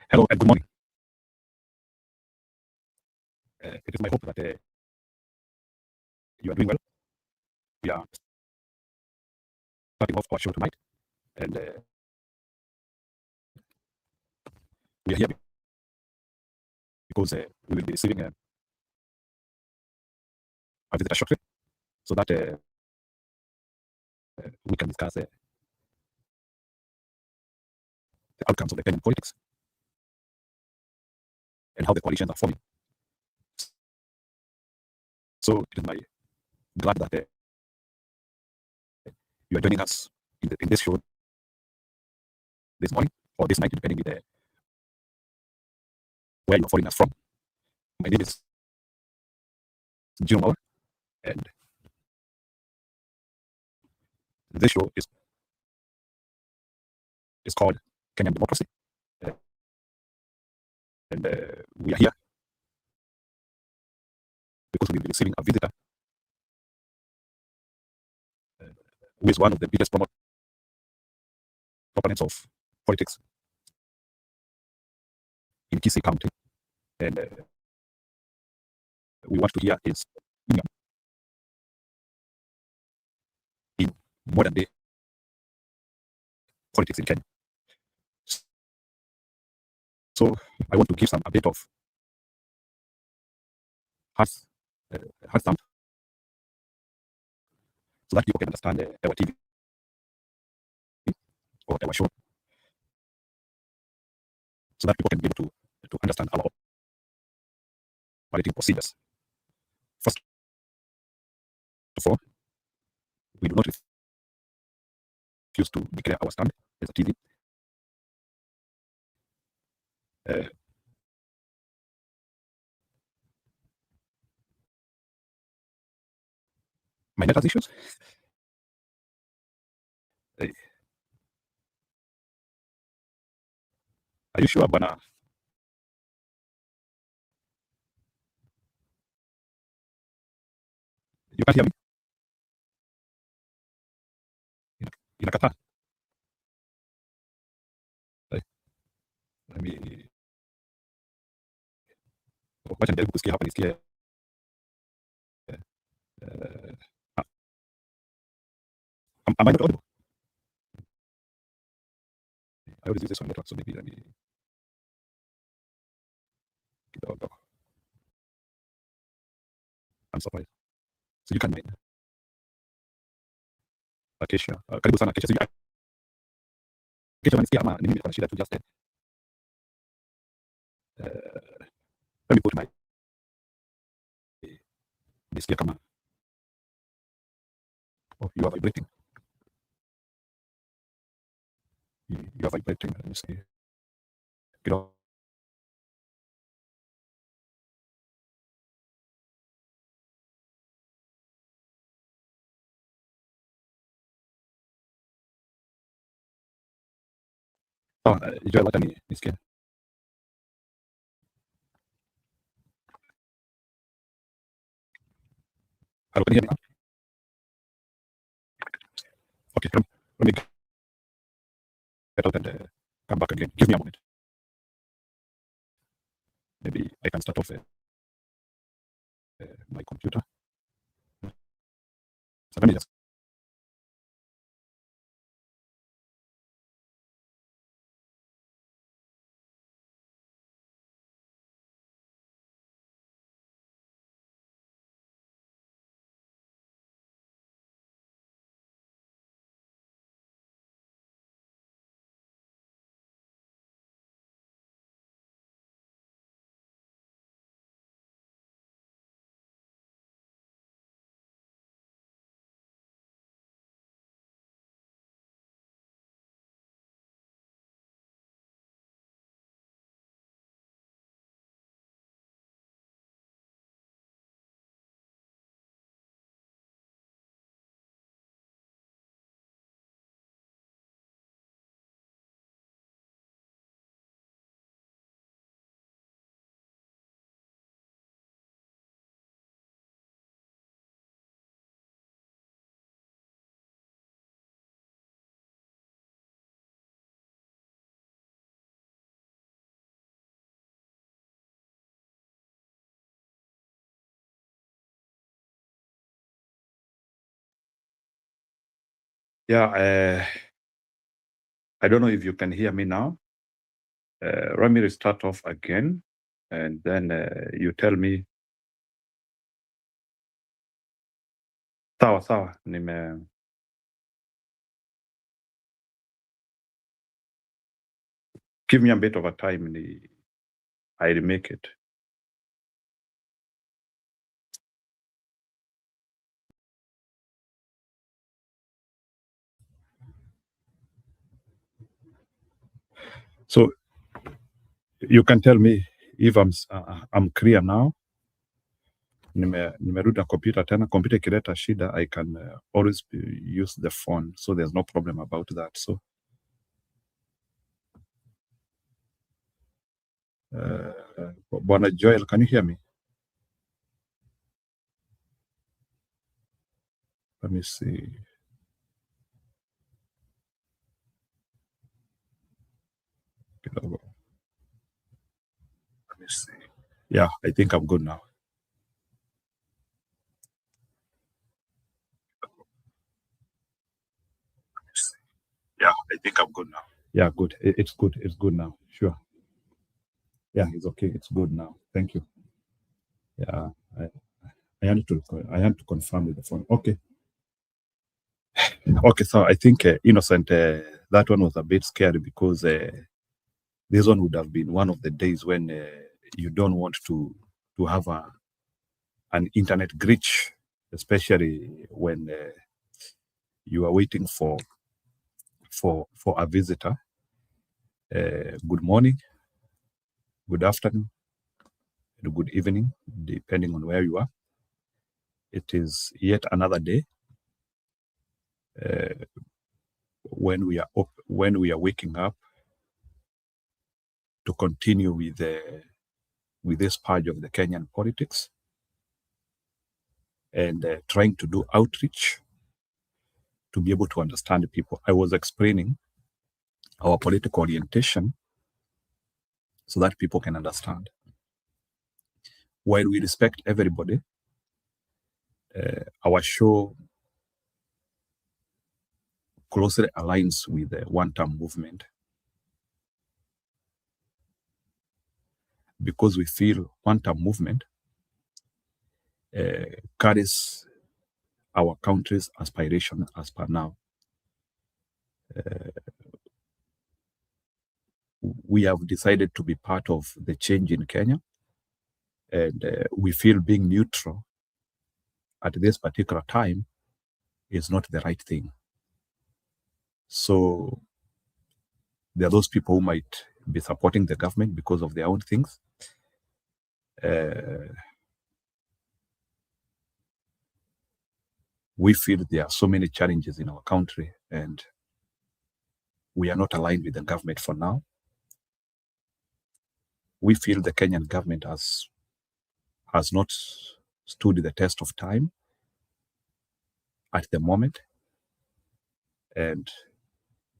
Hello and good morning. It is my hope that you are doing well. We are starting off our show tonight, and we are here because we will be receiving a visitor shortly, so that we can discuss the outcomes of the Kenyan politics and how the coalitions are forming. So it is my glad that you are joining us in this show this morning or this night, depending on where you are following us from. My name is Jim, and this show is called Kenyan Democracy. And we are here because we will be receiving a visitor who is one of the biggest proponents of politics in Kisii County. And we want to hear his opinion in modern day politics in Kenya. So I want to give a bit of hard stamp so that people can understand our TV or our show, so that people can be able to understand our operating procedures. First of all, we do not refuse to declare our stand as a TV. My network issues. Are you sure, Bana? You can't hear me? Inakataa. Let me. Wacha nijaribu kusikia hapa nisikie. Am I not audible? I always use this one network, so maybe let me. I'm surprised. So you can mind. Acacia. Karibu sana Acacia. Acacia unanisikia ama ni mimi niko na shida tu just let me put my nisikia kama you are vibrating. You are vibrating. Let me see. Kidogo. Sawa, Joel, wacha nisikie. Hello, can you hear me now? Okay, let me get out and come back again. Give me a moment. Maybe I can start off my computer. So let me just Yeah, I don't know if you can hear me now. Let me start off again, and then you tell me. Sawa sawa, give me a bit of a time, I'll make it. So you can tell me if I'm clear now. Nimerudi na computer tena. Computer ikileta shida, I can always use the phone, so there's no problem about that. So Bwana Joel, can you hear me? Let me see. Kidogo. Let me see. Yeah, I think I'm good now. Yeah, I think I'm good now. Yeah, good. It's good. It's good now. Sure. Yeah, it's okay. It's good now. Thank you. Yeah, I had to confirm with the phone. Okay. Okay. So I think Innocent, that one was a bit scary because this one would have been one of the days when you don't want to have an internet glitch, especially when you are waiting for a visitor. Good morning, good afternoon, and good evening, depending on where you are. It is yet another day when we are waking up to continue with this purge of the Kenyan politics and trying to do outreach to be able to understand people. I was explaining our political orientation so that people can understand. While we respect everybody, our show closely aligns with the one-term movement because we feel one-term movement carries our country's aspiration as per now. We have decided to be part of the change in Kenya, and we feel being neutral at this particular time is not the right thing. So there are those people who might be supporting the government because of their own things. We feel there are so many challenges in our country, and we are not aligned with the government for now. We feel the Kenyan government has not stood the test of time at the moment, and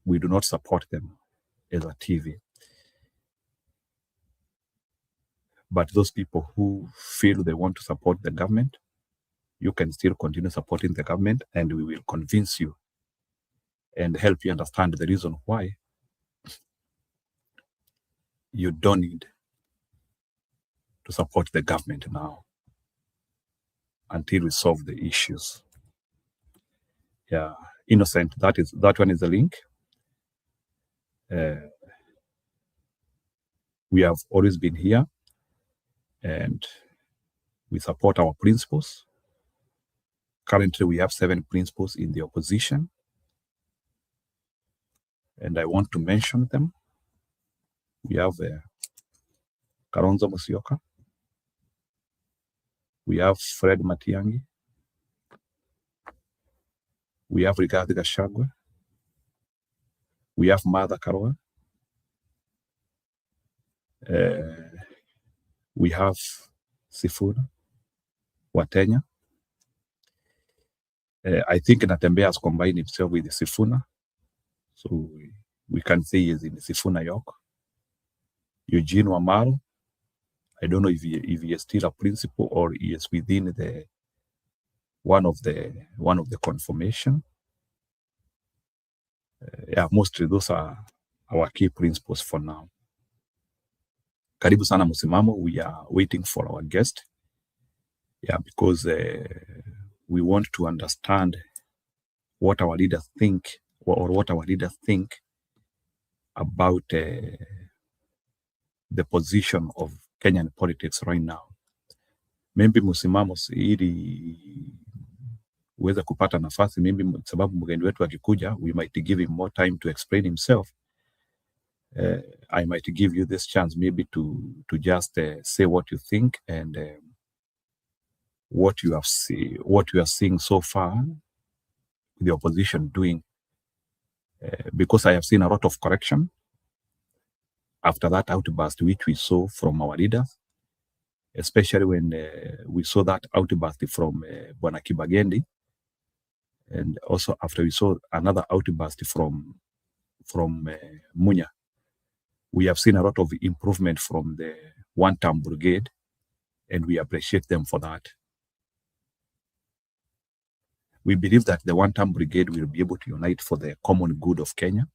we do not support them as a TV. But those people who feel they want to support the government, you can still continue supporting the government, and we will convince you and help you understand the reason why you don't need to support the government now until we solve the issues. Yeah, Innocent, that one is the link. We have always been here, and we support our principles. Currently, we have 7 principles in the opposition, and I want to mention them. We have Kalonzo Musyoka. We have Fred Matiang'i. We have Rigathi Gachagua. We have Martha Karua. We have Sifuna Watenya. I think Natembeya has combined himself with Sifuna, so we can say he is in Sifuna York. Eugene Wamalwa, I don't know if he is still a principal or he is within the one of the confirmation. Yeah, mostly those are our key principles for now. Karibu sana Msimamo. We are waiting for our guest. Yeah, because we want to understand what our leaders think, or what our leaders think about the position of Kenyan politics right now. Maybe Msimamo, ili uweze kupata nafasi, maybe sababu mgeni wetu akikuja, we might give him more time to explain himself. I might give you this chance maybe to just say what you think and what you are seeing so far with the opposition doing, because I have seen a lot of correction after that outburst which we saw from our leaders, especially when we saw that outburst from Bwana Kibagendi, and also after we saw another outburst from Munya. We have seen a lot of improvement from the one-term brigade, and we appreciate them for that. We believe that the one-term brigade will be able to unite for the common good of Kenya,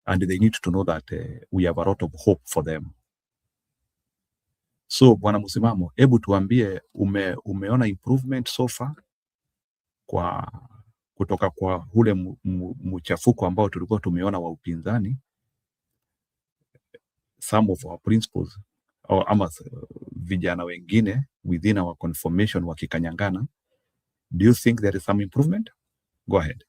and they need to know that we have a lot of hope for them. So Bwana Msimamo, hebu tuambie, umeona improvement so far kutoka kwa ule mchafuko ambao tulikuwa tumeona wa upinzani, some of our principles ama vijana wengine within our conformation wakikanyangana. Do you think there is some improvement? Go ahead.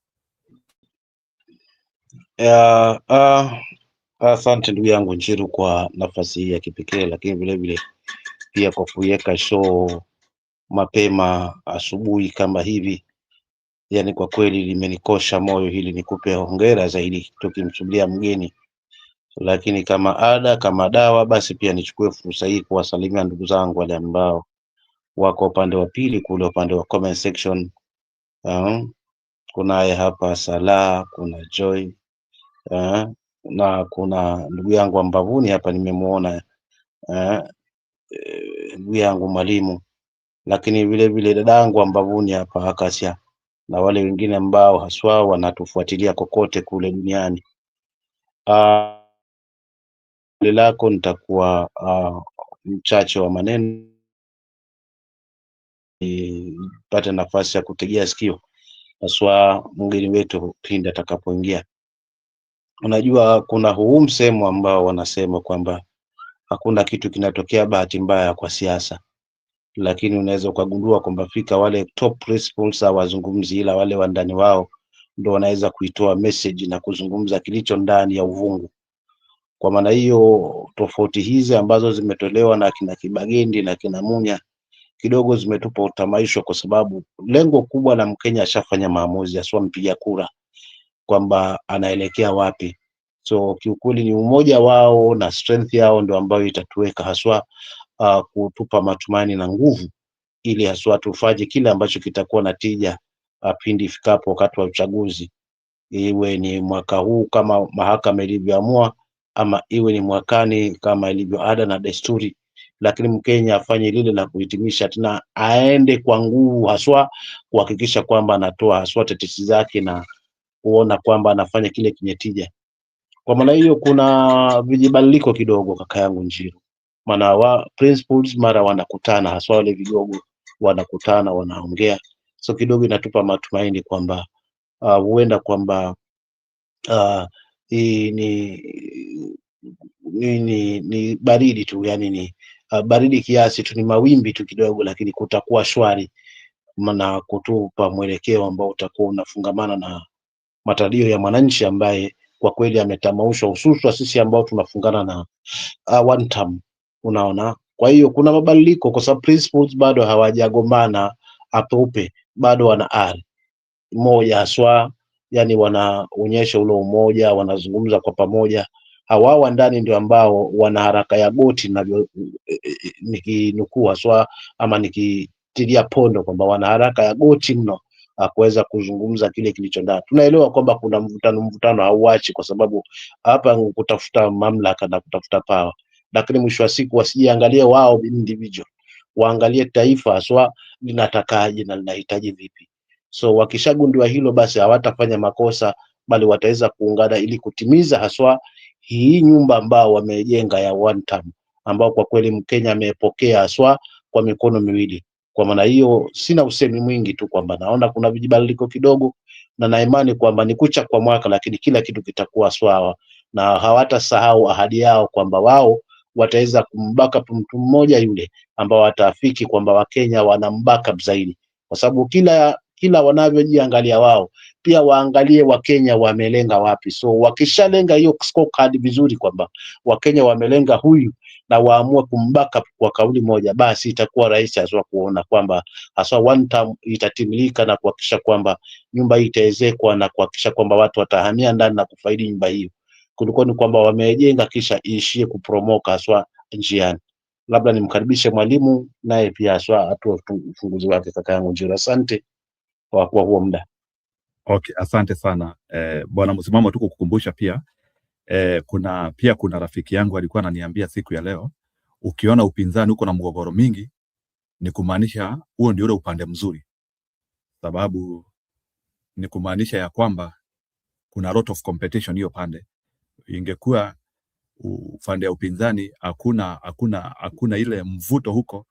Asante ndugu yangu Njiru kwa nafasi hii ya kipekee, lakini vile vile pia kwa kuweka show mapema asubuhi kama hivi. Yani kwa kweli limenikosha moyo hili, nikupe hongera zaidi tukimsubiria mgeni. Lakini kama ada, kama dawa, basi pia nichukue fursa hii kuwasalimia ndugu zangu wale ambao wako upande wa pili kule upande wa comment section. Kunaye hapa Salah, kuna Joy, na kuna ndugu yangu Mbavuni hapa nimemuona, ndugu yangu Mwalimu, lakini vile vile dadangu Mbavuni hapa Akasia, na wale wengine ambao haswa wanatufuatilia kokote kule duniani. Lako nitakuwa mchache wa maneno, nipate nafasi ya kutegea sikio haswa mgeni wetu pindi atakapoingia. Unajua kuna huu msemo ambao wanasema kwamba hakuna kitu kinatokea bahati mbaya kwa siasa, lakini unaweza ukagundua kwamba fika wale top principles hawazungumzi, ila wale wandani wao ndio wanaweza kuitoa message na kuzungumza kilicho ndani ya uvungu. Kwa maana hiyo tofauti hizi ambazo zimetolewa na kina Kibagendi na kina Munya kidogo zimetupa utamaisho, kwa sababu lengo kubwa la Mkenya ashafanya maamuzi, aswa mpiga kura, kwamba anaelekea wapi. So kiukweli ni umoja wao na strength yao ndio ambayo itatuweka haswa kutupa matumaini na nguvu, ili haswa tufanye kile ambacho kitakuwa na tija pindi ifikapo wakati wa uchaguzi, iwe ni mwaka huu kama mahakama ilivyoamua, ama iwe ni mwakani kama ilivyo ada na desturi. Lakini Mkenya afanye lile la kuhitimisha, tena aende kwa nguvu haswa kuhakikisha kwamba anatoa haswa tetesi zake na kuona kwamba anafanya kile kinye tija. Kwa maana hiyo kuna vijibadiliko kidogo, kaka yangu Njiru, maana wa principles mara wanakutana, haswa wale vigogo wanakutana wanaongea, so kidogo inatupa matumaini kwamba huenda kwamba ni baridi tu, yani ni baridi kiasi tu, ni mawimbi tu kidogo, lakini kutakuwa shwari na kutupa mwelekeo ambao utakuwa unafungamana na matarajio ya mwananchi ambaye kwa kweli ametamaushwa, hususa sisi ambao tunafungana na one term, unaona. Kwa hiyo kuna mabadiliko kwa sababu principles bado hawajagombana apeupe, bado wana ari moja haswa, yani wanaonyesha ule umoja, wanazungumza kwa pamoja. Hawa ndani ndio ambao wana haraka ya goti, navyo nikinukuu haswa ama nikitilia pondo kwamba wana haraka ya goti mno kuweza kuzungumza kile kilicho ndani. Tunaelewa kwamba kuna mvutano hauachi, kwa sababu hapa kutafuta mamlaka na kutafuta power, lakini mwisho wa siku wasijiangalie wao individual, waangalie taifa haswa linatakaje na linahitaji vipi. So wakishagundua hilo, basi hawatafanya makosa, bali wataweza kuungana ili kutimiza haswa hii nyumba ambao wamejenga ya one time, ambao kwa kweli Mkenya amepokea haswa kwa mikono miwili. Kwa maana hiyo sina usemi mwingi tu kwamba naona kuna vijibadiliko kidogo, na na imani kwamba ni kucha kwa mwaka, lakini kila kitu kitakuwa sawa, na hawatasahau ahadi yao kwamba wao wataweza kumbackup mtu mmoja yule ambao watafiki kwamba Wakenya wana mbackup zaidi, kwa sababu kila wanavyojiangalia wao pia waangalie Wakenya wamelenga wapi. So wakishalenga hiyo scorecard vizuri kwamba Wakenya wamelenga huyu na waamue kumbackup kwa kauli moja, basi itakuwa rahisi haswa kuona kwamba haswa one term itatimilika na kuhakikisha kwamba nyumba hii itaezekwa na kuhakikisha kwamba watu watahamia ndani na kufaidi nyumba hiyo, kuliko ni kwamba wamejenga kisha iishie kupromoka haswa njiani. Labda nimkaribishe mwalimu naye pia haswa atoe ufunguzi wake. Kaka yangu Njiro, asante kwa huo muda. Okay, asante sana bwana Msimamo, tu kukukumbusha pia kuna rafiki yangu alikuwa ananiambia siku ya leo, ukiona upinzani uko na mgogoro mingi ni kumaanisha huo ndio ule upande mzuri, sababu ni kumaanisha ya kwamba kuna lot of competition hiyo pande. Ingekuwa upande ya upinzani hakuna ile mvuto huko,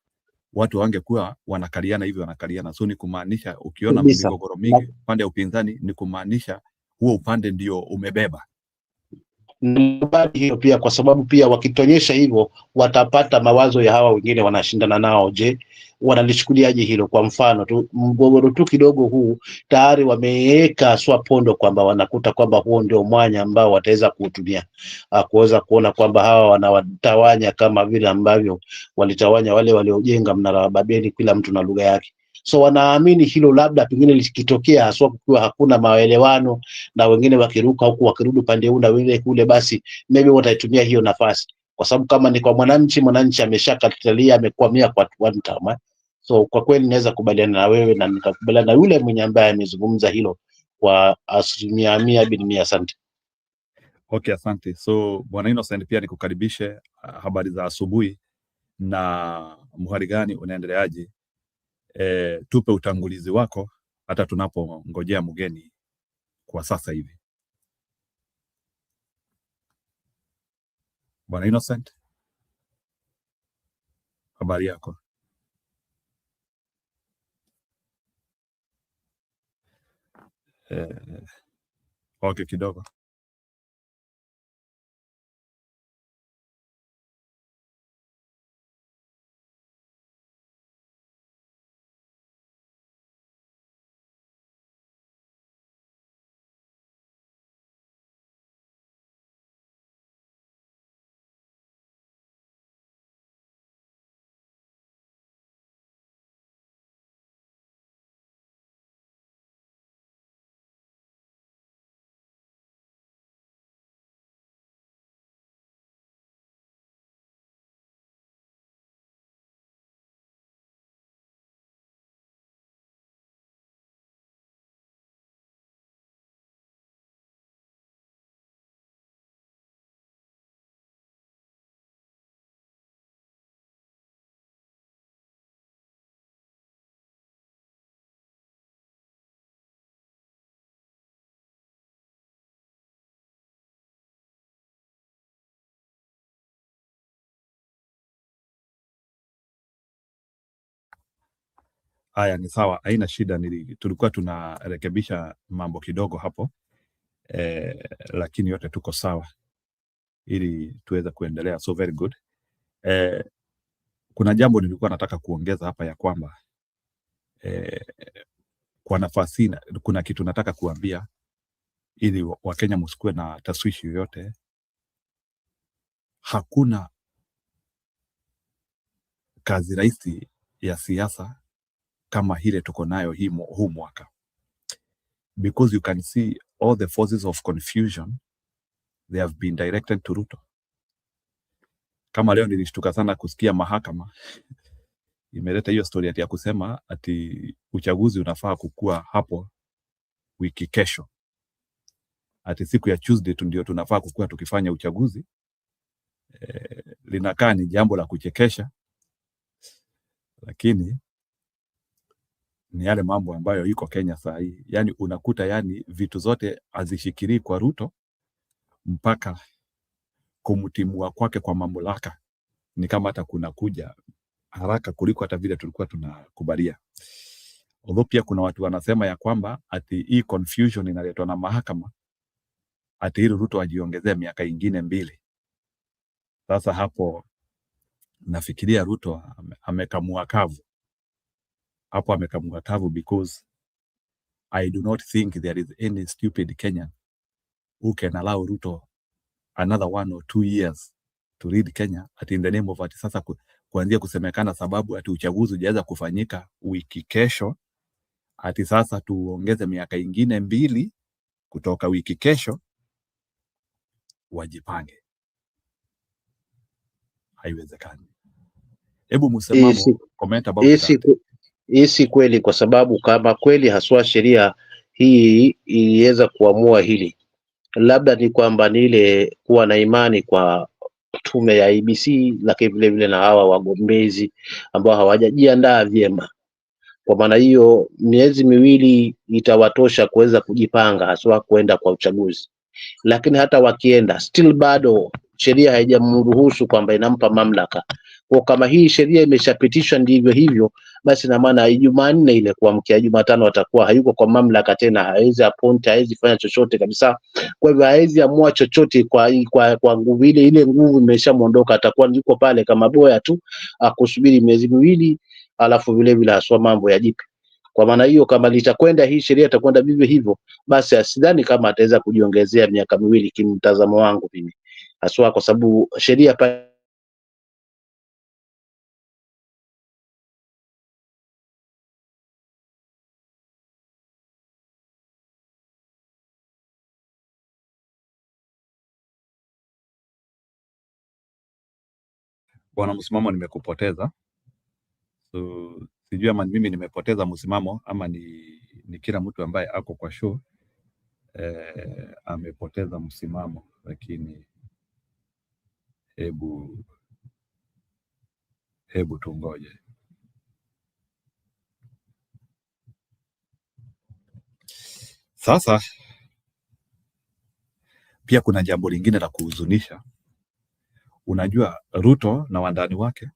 watu wangekuwa wanakaliana hivi wanakaliana. So ni kumaanisha ukiona migogoro mingi upande ya upinzani ni kumaanisha huo upande ndio umebeba. Hiyo pia kwa sababu pia wakitonyesha hivyo watapata mawazo ya hawa wengine wanashindana nao. Je, wanalichukuliaje hilo? Kwa mfano tu mgogoro tu kidogo huu tayari wameweka swapondo kwamba wanakuta kwamba huo ndio mwanya ambao wataweza kuutumia kuweza kuona kwamba hawa wanawatawanya kama vile ambavyo walitawanya wale waliojenga mnara wa Babeli, kila mtu na lugha yake. So wanaamini hilo labda pengine likitokea haswa kukiwa hakuna maelewano na wengine wakiruka huku wakirudi pande huu na wengine kule, basi maybe wataitumia hiyo nafasi, kwa sababu kama ni kwa mwananchi ameshakatalia, amekwamia kwa one term. So kwa kweli naweza kubaliana na wewe na nikakubaliana na yule mwenye ambaye amezungumza hilo kwa 100%. Asante. Okay, asante. So bwana Innocent, pia nikukaribishe. Habari za asubuhi na mhali gani, unaendeleaje? Tupe utangulizi wako hata tunapongojea mgeni kwa sasa hivi. Bwana Innocent, habari yako? Okay, kidogo. Haya, ni sawa, haina shida. Tulikuwa tunarekebisha mambo kidogo hapo lakini yote tuko sawa ili tuweze kuendelea. So very good. Kuna jambo nilikuwa nataka kuongeza hapa ya kwamba kwa nafasi kuna kitu nataka kuambia ili Wakenya msikue na taswishi yoyote. Hakuna kazi rahisi ya siasa kama hile tuko nayo huu mwaka, because you can see all the forces of confusion they have been directed to Ruto. Kama leo nilishtuka sana kusikia mahakama imeleta hiyo story ya kusema ati uchaguzi unafaa kukua hapo wiki kesho, ati siku ya Tuesday ndio tunafaa kukua tukifanya uchaguzi. Linakaa ni jambo la kuchekesha, lakini ni yale mambo ambayo iko Kenya saa hii. Yani unakuta yani vitu zote hazishikirii kwa Ruto mpaka kumtimua kwake kwa mamlaka ni kama hata kuna kuja haraka kuliko hata vile tulikuwa tunakubalia. Although pia kuna watu wanasema ya kwamba ati hii confusion inaletwa na mahakama, ati hili Ruto ajiongezea miaka ingine 2. Sasa hapo nafikiria Ruto amekamua kavu. Hapo amekamua kavu, because I do not think there is any stupid Kenyan who can allow Ruto another 1 or 2 years to lead Kenya at in the name of ati sasa kuanzia kusemekana sababu ati uchaguzi hujaweza kufanyika wiki kesho, ati sasa tuongeze miaka ingine 2 kutoka wiki kesho. Wajipange, haiwezekani. Hebu msemamo comment about that. Hii si kweli, kwa sababu kama kweli haswa sheria hii iliweza kuamua hili, labda ni kwamba ni ile kuwa na imani kwa tume ya IEBC, lakini vile vile na hawa wagombezi ambao hawajajiandaa vyema. Kwa maana hiyo miezi 2 itawatosha kuweza kujipanga haswa kwenda kwa uchaguzi, lakini hata wakienda still bado sheria haijamruhusu kwamba inampa mamlaka. Kwa kama hii sheria imeshapitishwa ndivyo hivyo, basi na maana Jumanne ile kuamkia Jumatano atakuwa hayuko kwa mamlaka tena, hawezi appoint, hawezi fanya chochote kabisa. Kwa hivyo hawezi amua chochote kwa nguvu ile nguvu imeshamuondoka, atakuwa yuko pale kama boya tu akusubiri miezi 2, alafu vile vile haswa mambo yajipe. Kwa maana hiyo kama litakwenda hii sheria itakwenda vivyo hivyo, basi asidhani kama ataweza kujiongezea miaka 2, kimtazamo wangu mimi, haswa kwa sababu sheria Bwana msimamo, nimekupoteza. So sijui ama mimi nimepoteza msimamo ama ni kila mtu ambaye ako kwa show amepoteza msimamo, lakini hebu tungoje. Sasa pia kuna jambo lingine la kuhuzunisha. Unajua Ruto na wandani wake,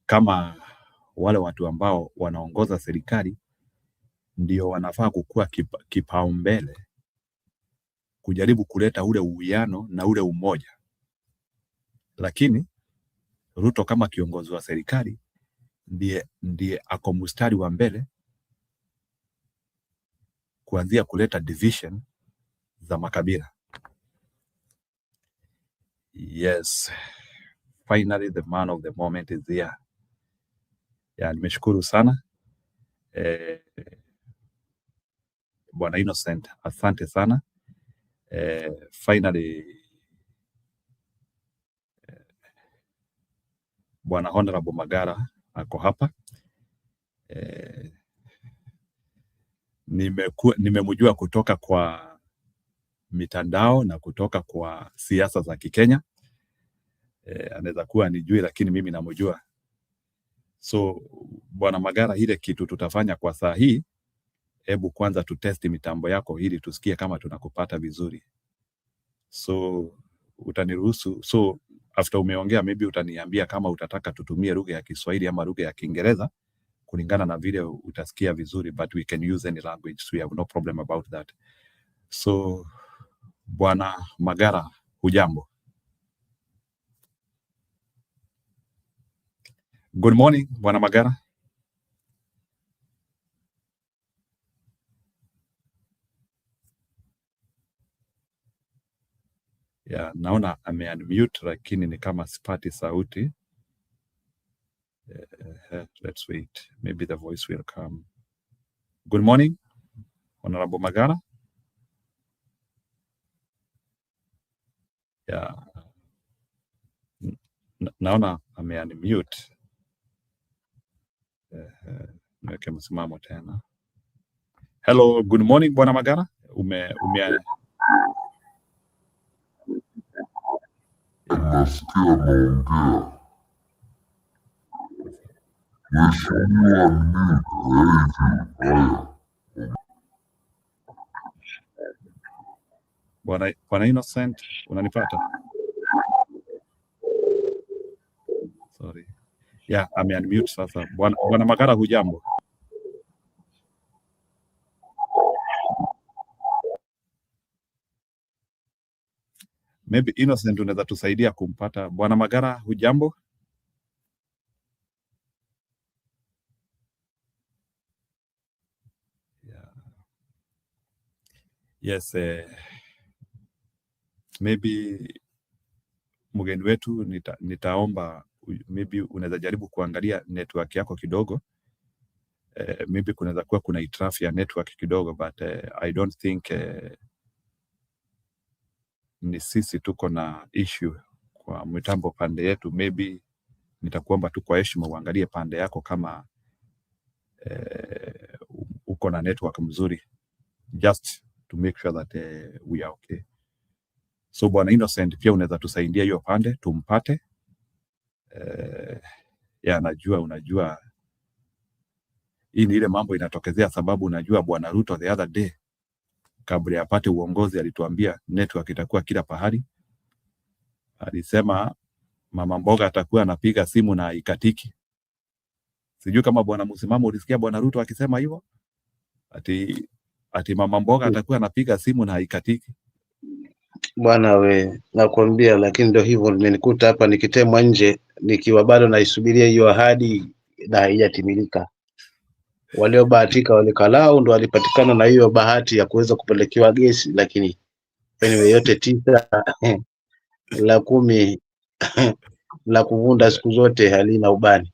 kama wale watu ambao wanaongoza serikali, ndio wanafaa kukua kipaumbele kujaribu kuleta ule uwiano na ule umoja. Lakini Ruto kama kiongozi wa serikali ndiye ako mstari wa mbele kuanzia kuleta division za makabila. Yes, finally the man of the moment is here. Ya, nimeshukuru sana Bwana Innocent, asante sana. Finally Bwana Honorable Magara ako hapa. Nimemjua kutoka kwa mitandao na kutoka kwa siasa za Kikenya. Anaweza kuwa nijui, lakini mimi namjua. So Bwana Magara, ile kitu tutafanya kwa saa hii, hebu kwanza tutesti mitambo yako ili tusikie kama tunakupata vizuri. So utaniruhusu, so after umeongea maybe utaniambia kama utataka tutumie lugha ya Kiswahili ama lugha ya Kiingereza kulingana na vile utasikia vizuri, but we can use any language, so we have no problem about that. So Bwana Magara, hujambo? Good morning, Bwana Magara. Yeah, naona ame-unmute lakini ni kama sipati sauti. Let's wait. Maybe the voice will come. Good morning, Honorable Magara. Yeah. Naona ame-unmute. Niweke msimamo tena. Hello, good morning, Bwana Magara. Nasikia naongea. Bwana Innocent, unanipata? Sorry. Yeah, ameunmute sasa. Bwana Magara, hujambo? Maybe Innocent unaweza tusaidia kumpata. Bwana Magara, hujambo? Yeah. Yes, maybe mgeni wetu nitaomba maybe unaweza jaribu kuangalia network yako kidogo. Maybe kunaweza kuwa kuna hitilafu ya network kidogo, but I don't think ni sisi tuko na issue kwa mitambo pande yetu. Maybe nitakuomba tu kwa heshima uangalie pande yako kama uko na network mzuri, just to make sure that we are okay. So Bwana Innocent, pia unaweza tusaidia hiyo pande tumpate. Unajua hii ni ile mambo inatokezea, sababu unajua Bwana Ruto the other day kabla apate uongozi alituambia network itakuwa kila pahali. Alisema mama mboga atakuwa anapiga simu na ikatiki. Sijui kama Bwana Msimamo ulisikia Bwana Ruto akisema hivyo, ati mama mboga atakuwa anapiga simu na ikatiki. Bwana we, nakwambia, lakini ndio hivyo nimenikuta hapa nikitemwa nje nikiwa bado naisubiria hiyo ahadi na haijatimilika. Waliobahatika walikalao ndo walipatikana na hiyo bahati ya kuweza kupelekewa gesi, lakini anyway, yote tisa la 10 la kuvunda siku zote halina ubani.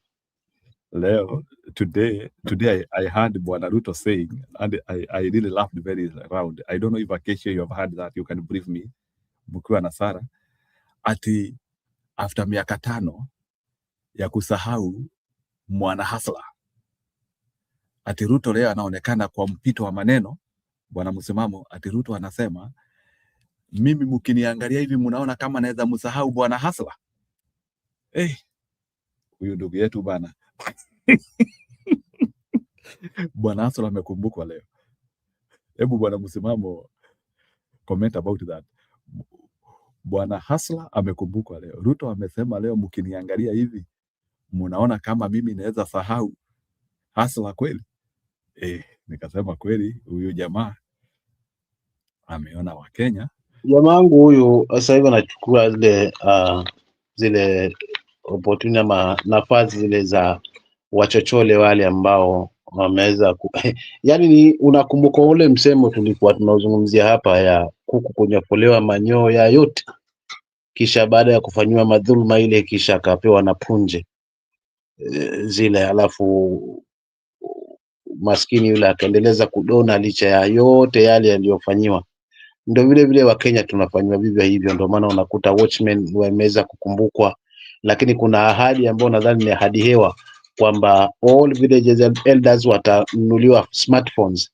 Leo today I heard Bwana Ruto saying, and I really laughed very loud. I don't know if Acacia you have heard that, you can brief me, mkiwa na Sara, ati after miaka 5 ya kusahau mwana hasla, ati Ruto leo anaonekana kwa mpito wa maneno. Bwana Msimamo, ati Ruto anasema mimi mkiniangalia hivi mnaona kama naweza msahau bwana hasla. Huyu ndugu yetu bana bwana hasla amekumbukwa leo. Hebu Bwana Msimamo comment about that. Bwana hasla amekumbukwa leo. Ruto amesema leo mkiniangalia hivi mnaona kama mimi naweza sahau hasla kweli. Nikasema kweli huyu jamaa ameona Wakenya. Jamaangu huyu sasa hivi anachukua zile opportunity ama nafasi zile za wachochole wale ambao wameweza yani ni unakumbuka ule msemo tulikuwa tunaozungumzia hapa ya kuku kunyofolewa manyoya yote, kisha baada ya kufanywa madhuluma ile kisha akapewa na punje zile, alafu maskini yule akaendeleza kudona licha ya yote yale yaliyofanyiwa. Ndio vile vile Wakenya tunafanywa vivyo hivyo, ndio maana unakuta watchmen wameweza kukumbukwa, lakini kuna ahadi ambayo nadhani ni ahadi hewa kwamba all villages elders watanunuliwa smartphones.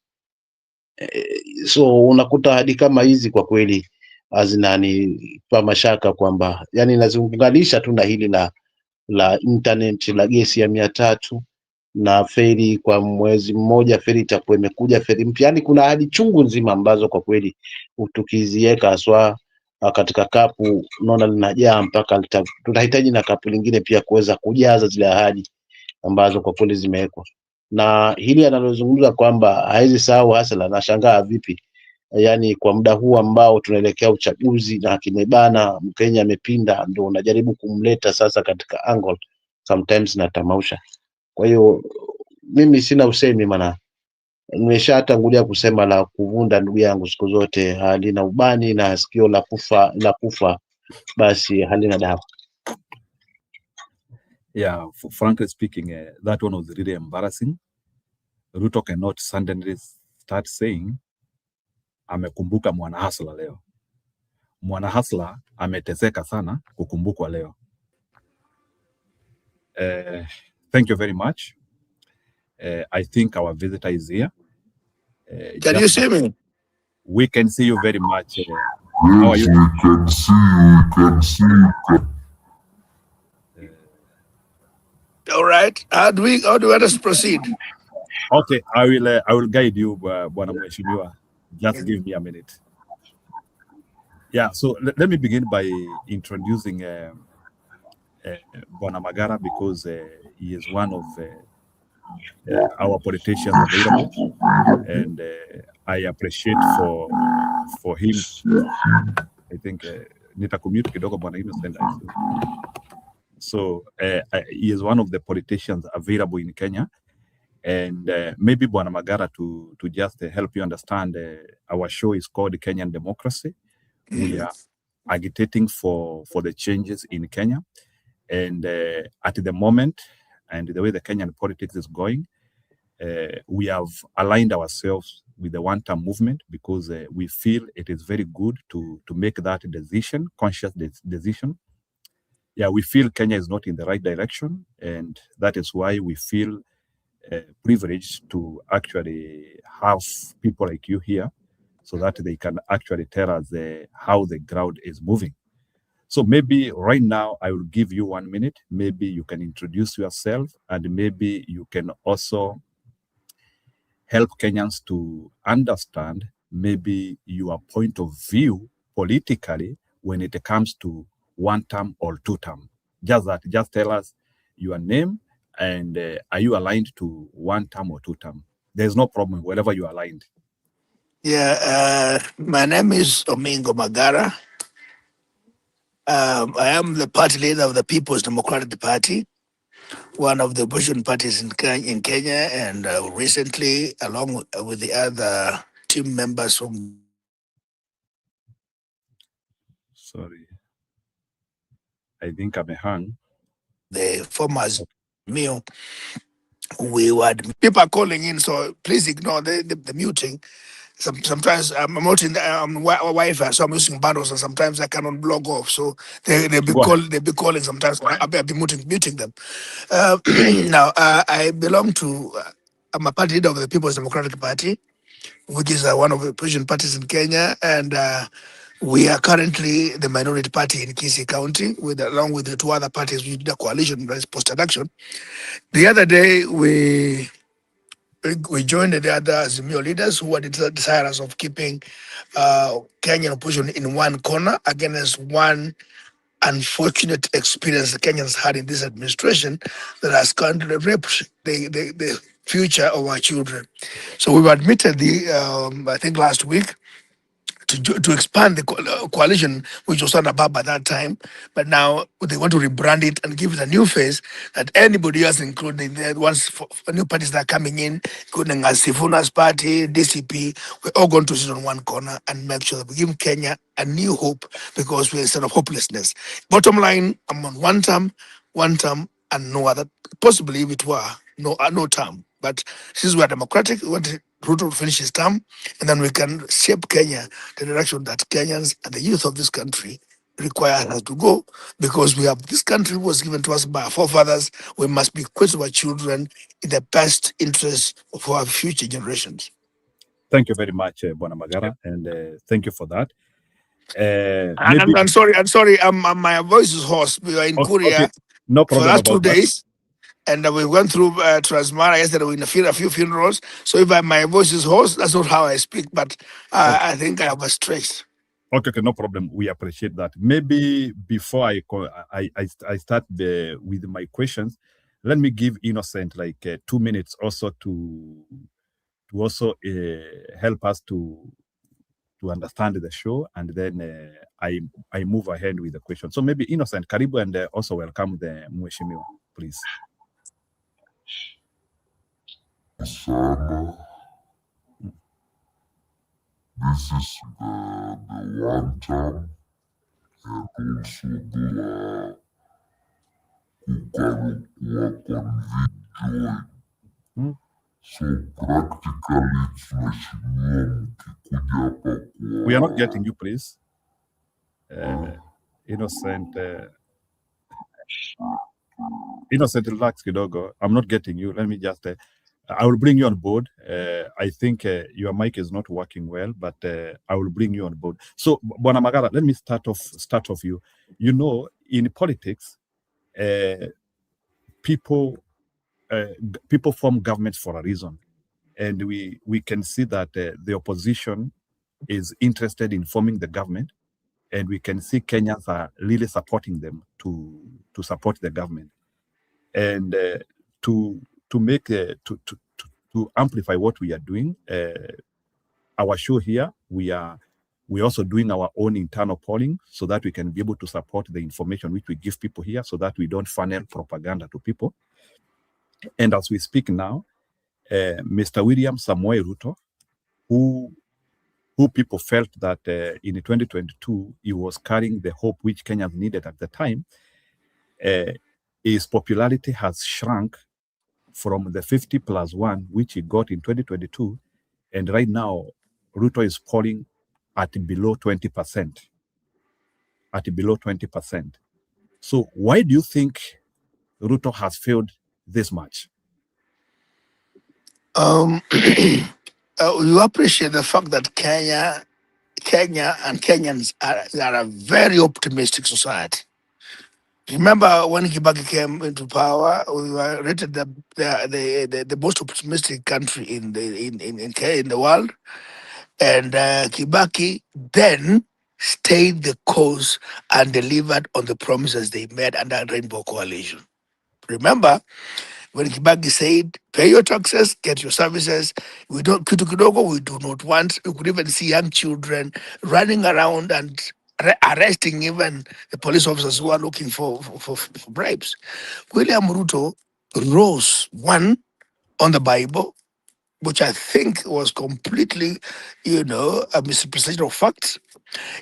So unakuta ahadi kama hizi kwa kweli hazinanipa mashaka kwamba yani inaziunganisha tu na hili la internet la gesi ya 300 na feri kwa mwezi mmoja, feri itakuwa imekuja, feri mpya. Yani kuna ahadi chungu nzima ambazo kwa kweli tukiziweka haswa katika kapu unaona linajaa mpaka tunahitaji na kapu lingine pia kuweza kujaza zile ahadi ambazo kwa kweli zimewekwa. Na hili analozungumza kwamba haizi sahau hasla, nashangaa vipi yani kwa muda huu ambao tunaelekea uchaguzi na kimebana, Mkenya amepinda, ndio unajaribu kumleta sasa katika angle sometimes na tamausha. Kwa hiyo mimi sina usemi, maana nimeshatangulia kusema la kuvunda ndugu yangu siku zote halina ubani, na sikio la kufa basi halina dawa. Yeah, frankly speaking, that one was really embarrassing. Ruto cannot suddenly start saying amekumbuka mwana hasla leo. Mwana hasla ameteseka sana kukumbukwa leo. Thank you very much. I think our visitor is here. Can you see me? We can see you very much. How are you? We can see you. All right. How do we let us proceed? Okay, I will guide you, Bwana Mheshimiwa. Just give me a minute. Yeah, so let me begin by introducing Bwana Magara, because he is one of our politicians available, and I appreciate for him. I think nita commute kidogo Bwana Innocent. So he is one of the politicians available in Kenya, and maybe Bwana Magara, to just help you understand, our show is called Kenyan Democracy. We are agitating for the changes in Kenya, and at the moment, and the way the Kenyan politics is going, we have aligned ourselves with the one-term movement, because we feel it is very good to make that decision, conscious decision. Yeah, we feel Kenya is not in the right direction, and that is why we feel privileged to actually have people like you here, so that they can actually tell us how the ground is moving. So maybe right now I will give you 1 minute. Maybe you can introduce yourself, and maybe you can also help Kenyans to understand maybe your point of view politically when it comes to one term or two term. Just tell us your name, and are you aligned to one term or two term? There's no problem wherever you are aligned. Yeah. My name is OMINGO Magara. I am the party leader of the People's Democratic Party, one of the opposition parties in Kenya, and recently, along with the other team members from Sorry, I think I'm a hang. the former meal, we were people are calling in, so please ignore the muting. Sometimes I'm not in the Wi-Fi, so I'm using bundles, and sometimes I cannot log off. So they be Go ahead. they be calling sometimes. I'll be muting them. Now I belong to. I'm a party leader of the People's Democratic Party, which is one of the opposition parties in Kenya, and we are currently the minority party in Kisii County, along with the two other parties. We did a coalition post-election. The other day, we joined the other Azimio leaders who were desirous of keeping Kenyan opposition in one corner against one unfortunate experience the Kenyans had in this administration that has currently raped the future of our children. So we've admitted I think last week, to expand the coalition, which was not about by that time, but now they want to rebrand it and give it a new face that anybody else, including the ones for new parties that are coming in, including Sifuna's party, DCP, we're all going to sit on one corner and make sure that we give Kenya a new hope, because we're instead of hopelessness. Bottom line, I'm on one term, and no other. Possibly, if it were no term, but since we are democratic, we want Ruto to finish his term, and then we can shape Kenya the direction that Kenyans and the youth of this country require us to go, because we have this country was given to us by our forefathers. We must be quit our children in the best interest of our future generations. Thank you very much, Bwana Magara, and thank you for that. I'm sorry. My voice is hoarse. We are in Korea okay, no for the problem last 2 about that. days, and we went through Transmara yesterday. We in a few funerals. So if my voice is hoarse, that's not how I speak. But Okay. I think I have a stress. Okay, no problem. We appreciate that. Maybe before I start with my questions, let me give Innocent like 2 minutes also to also help us to understand the show, and then I move ahead with the question. So maybe Innocent, karibu, and also welcome the Mheshimiwa, please. Sana. This is the one term, and also the kukarukuwa convict joy. So practically tunashindwa mkikuja hapa We are not getting you, please. Innocent, Innocent, relax kidogo. I'm not getting you. Let me just I will bring you on board. I think your mic is not working well, but I will bring you on board. So, Bwana Magara, let me start off you. You know, in politics, people people form governments for a reason, and we can see that the opposition is interested in forming the government, and we can see Kenyans are really supporting them to support the government, and to make to amplify what we are doing. Our show here, we're also doing our own internal polling so that we can be able to support the information which we give people here, so that we don't funnel propaganda to people. And as we speak now, Mr. William Samoei Ruto, who people felt that in 2022 he was carrying the hope which Kenyans needed at the time, his popularity has shrunk from the 50+1 which he got in 2022, and right now Ruto is polling at below 20%. At below 20%. So why do you think Ruto has failed this much? You appreciate the fact that Kenya and Kenyans are a very optimistic society. Remember when Kibaki came into power, we were rated the most optimistic country in the world, and Kibaki then stayed the course and delivered on the promises they made under Rainbow Coalition. Remember when Kibaki said, "Pay your taxes, get your services. We don't kitu kidogo. We do not want." You could even see young children running around and arresting even the police officers who are looking for bribes. William Ruto rose one on the Bible, which I think was completely, a misrepresentation of facts.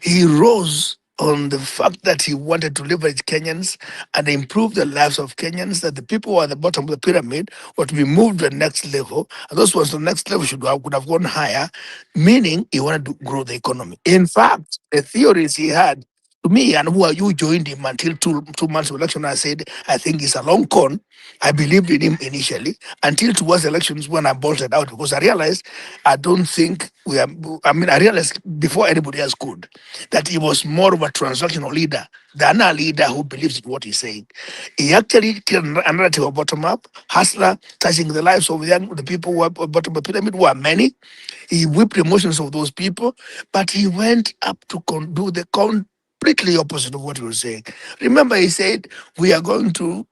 He rose on the fact that he wanted to liberate Kenyans and improve the lives of Kenyans, that the people who are at the bottom of the pyramid were to be moved to the next level, and those ones to the next level would have gone higher, meaning he wanted to grow the economy. In fact, the theories he had, to me, and who are you joined him until 2 months of election, I said, I think he's a long con. I believed in him initially until towards the elections when I bolted out, because I realized I don't think I realized before anybody else could that he was more of a transactional leader than a leader who believes in what he's saying. He actually turned a narrative of bottom up, hustler, touching the lives of the people who are bottom of the pyramid, who are many. He whipped the emotions of those people, but he went up to do the completely opposite of what he was saying. Remember, he said, we are going to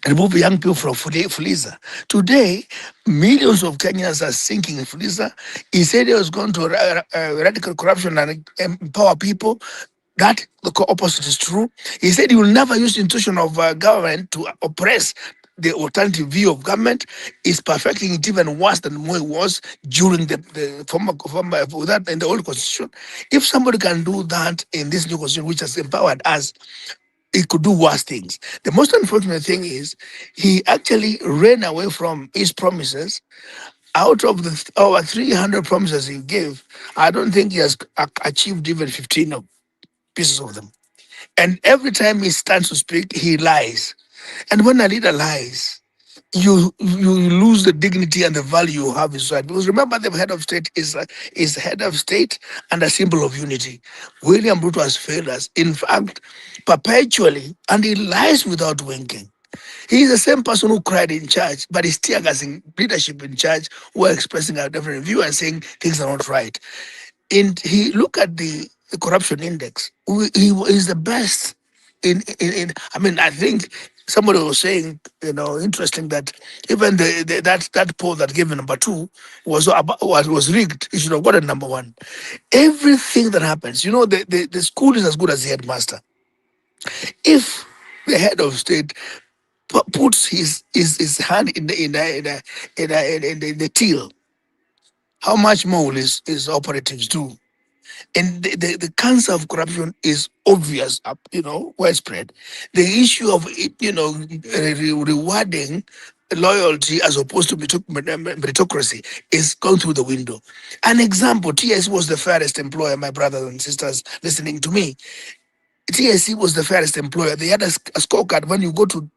remove young people from Fuliza. Today, millions of Kenyans are sinking in Fuliza. He said he was going to radical corruption and empower people. That the opposite is true. He said he will never use the institution of government to oppress the alternative view of government. Is perfecting it even worse than what it was during the former that in the old constitution. If somebody can do that in this new constitution, which has empowered us, it could do worse things. The most unfortunate thing is he actually ran away from his promises. Out of the over 300 promises he gave, I don't think he has achieved even 15 pieces of them. And every time he stands to speak, he lies. And when a leader lies, you lose the dignity and the value you have inside. Because remember, the head of state is head of state and a symbol of unity. William Ruto has failed us, in fact, perpetually, and he lies without winking. He is the same person who cried in church, but he's tear gassing leadership in church who are expressing a different view and saying things are not right. And he look at the corruption index. He is the best in. I mean, I think somebody was saying, interesting that even that poll that gave him number 2 was rigged. He should have gotten number 1. Everything that happens, the school is as good as the headmaster. If the head of state puts his hand in the till, how much more will his operatives do? And the cancer of corruption is obvious, widespread. The issue of rewarding loyalty as opposed to meritocracy is gone through the window. An example: TSC was the fairest employer. My brothers and sisters listening to me, TSC was the fairest employer. They had a scorecard when you go to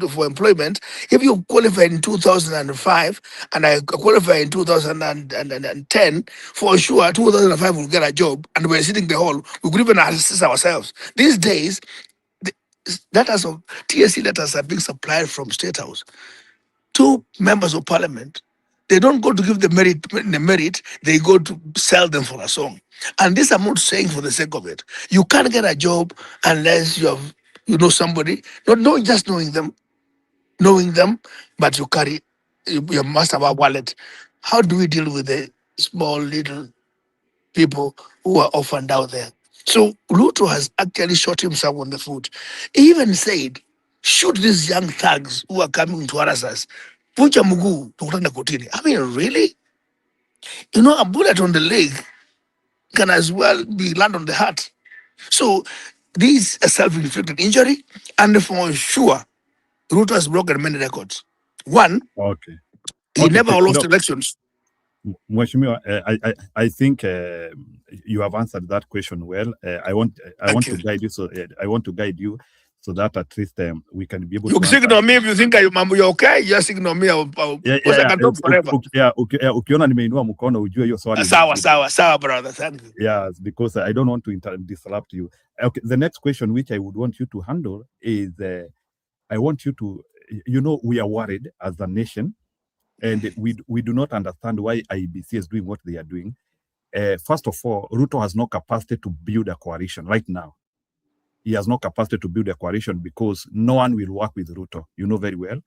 for employment. If you qualify in 2005 and I qualify in 2010, for sure 2005 will get a job, and we're sitting in the hall. We could even assess ourselves. These days, letters of TSC letters are being supplied from State House. 2 members of parliament, they don't go to give the merit, they go to sell them for a song. And this I'm not saying for the sake of it. You can't get a job unless you know somebody, not knowing, just knowing them, but you must have a wallet. How do we deal with the small little people who are orphaned out there? So Ruto has actually shot himself on the foot. He even said, shoot these young thugs who are coming to harass us. Pucha mguu, tukutane kotini. I mean, really? You know, a bullet on the leg can as well be land on the heart. So this is a self-inflicted injury, and for sure, Ruto has broken many records. One, Okay. he Okay. never lost No, elections. Mheshimiwa, I think you have answered that question well. I want Thank to you. guide you, so I want to guide you so that at least we can be able You to signal answer. me if you think you're okay. Just signal me. Because I can talk forever. Ukiona nimeinua mkono ujue hiyo swali Sawa, brother. Thank you. Yes, because I don't want to disrupt you. Okay, the next question which I would want you to handle is I want you to, we are worried as a nation, and we do not understand why IEBC is doing what they are doing. First of all, Ruto has no capacity to build a coalition right now. He has no capacity to build a coalition because no one will work with Ruto. You know very well.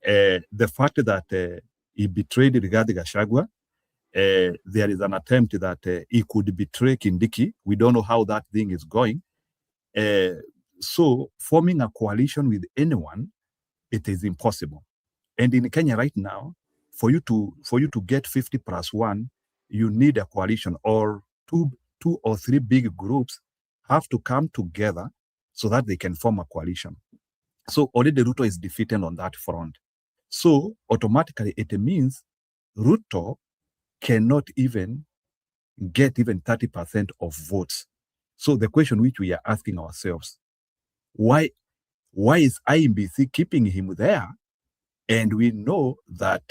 The fact that he betrayed Rigathi Gachagua, there is an attempt that he could betray Kindiki. We don't know how that thing is going. So forming a coalition with anyone, it is impossible. And in Kenya right now, for you to get 50 plus 1, you need a coalition, or two or three big groups have to come together so that they can form a coalition. So already Ruto is defeated on that front. So automatically it means Ruto cannot even get even 30% of votes. So the question which we are asking ourselves, why is IEBC keeping him there? And we know that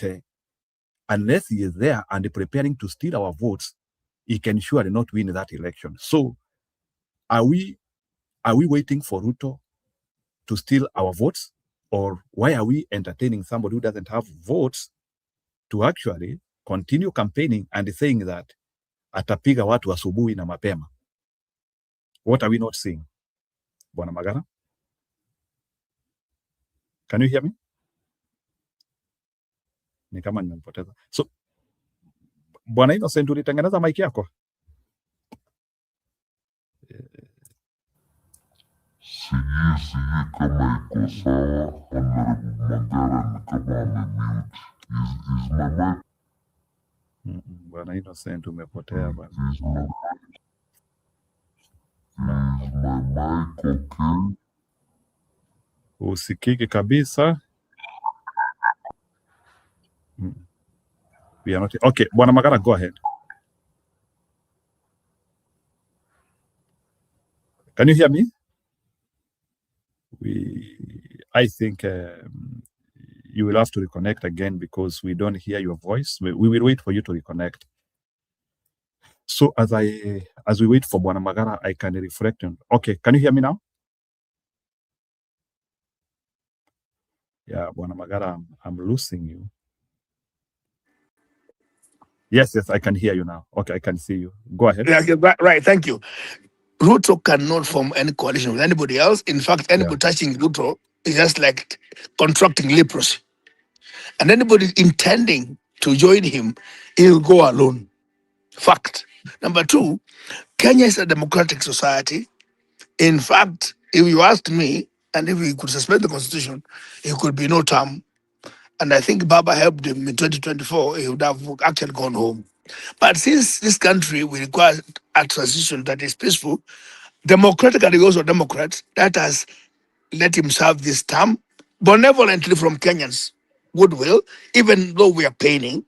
unless he is there and preparing to steal our votes, he can surely not win that election. So are we waiting for Ruto to steal our votes? Or why are we entertaining somebody who doesn't have votes to actually continue campaigning and saying that atapiga watu asubuhi na mapema? What are we not seeing? Bwana Magara? Can you hear me? Ni kama nimempoteza. So, Bwana Innocent, ulitengeneza mic yako? Sijui kama iko sawa. Honorable Magara ni kama amemute. Is my mic? Bwana Innocent umepotea bwana. Is my mic okay? Usikiki kabisa. We are not. Okay, Bwana Magara, go ahead. Can you hear me? I think you will have to reconnect again because we don't hear your voice. We will wait for you to reconnect. So as we wait for Bwana Magara, I can reflect on. Okay, can you hear me now? Yeah, Bwana Magara, I'm losing you. Yes, I can hear you now. Okay, I can see you. Go ahead. Yeah, right, thank you. Ruto cannot form any coalition with anybody else. In fact, anybody touching Ruto is just like contracting leprosy. And anybody intending to join him, he'll go alone. Fact. Number 2, Kenya is a democratic society. In fact, if you asked me, and if we could suspend the constitution, it could be no term. And I think Baba helped him in 2024, he would have actually gone home. But since this country will require a transition that is peaceful, democratically also Democrats, that has let him serve this term benevolently from Kenyans' goodwill, even though we are paying,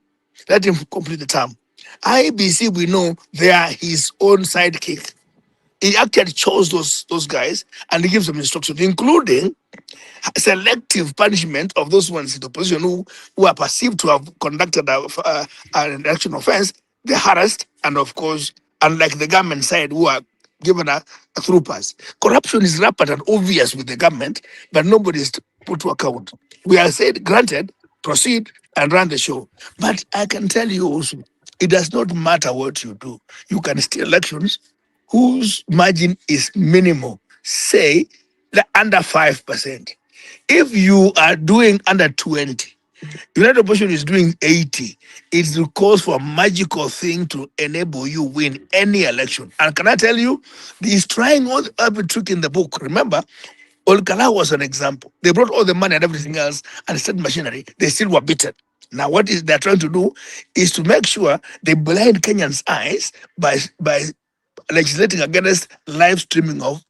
let him complete the term. IBC, we know they are his own sidekick. He actually chose those guys and he gives them instructions, including selective punishment of those ones in the opposition who are perceived to have conducted an election offense. They're harassed, and of course, unlike the government side who are given a through pass. Corruption is rampant and obvious with the government, but nobody is put to account. We are said, granted, proceed and run the show. But I can tell you also, it does not matter what you do. You can steal elections whose margin is minimal, say under 5%. If you are doing under 20, United Opposition is doing 80. It calls for a magical thing to enable you win any election. And can I tell you, he's trying all every trick in the book. Remember, Olkala was an example. They brought all the money and everything else and started machinery. They still were beaten. Now, what is they're trying to do is to make sure they blind Kenyans' eyes by legislating against live streaming of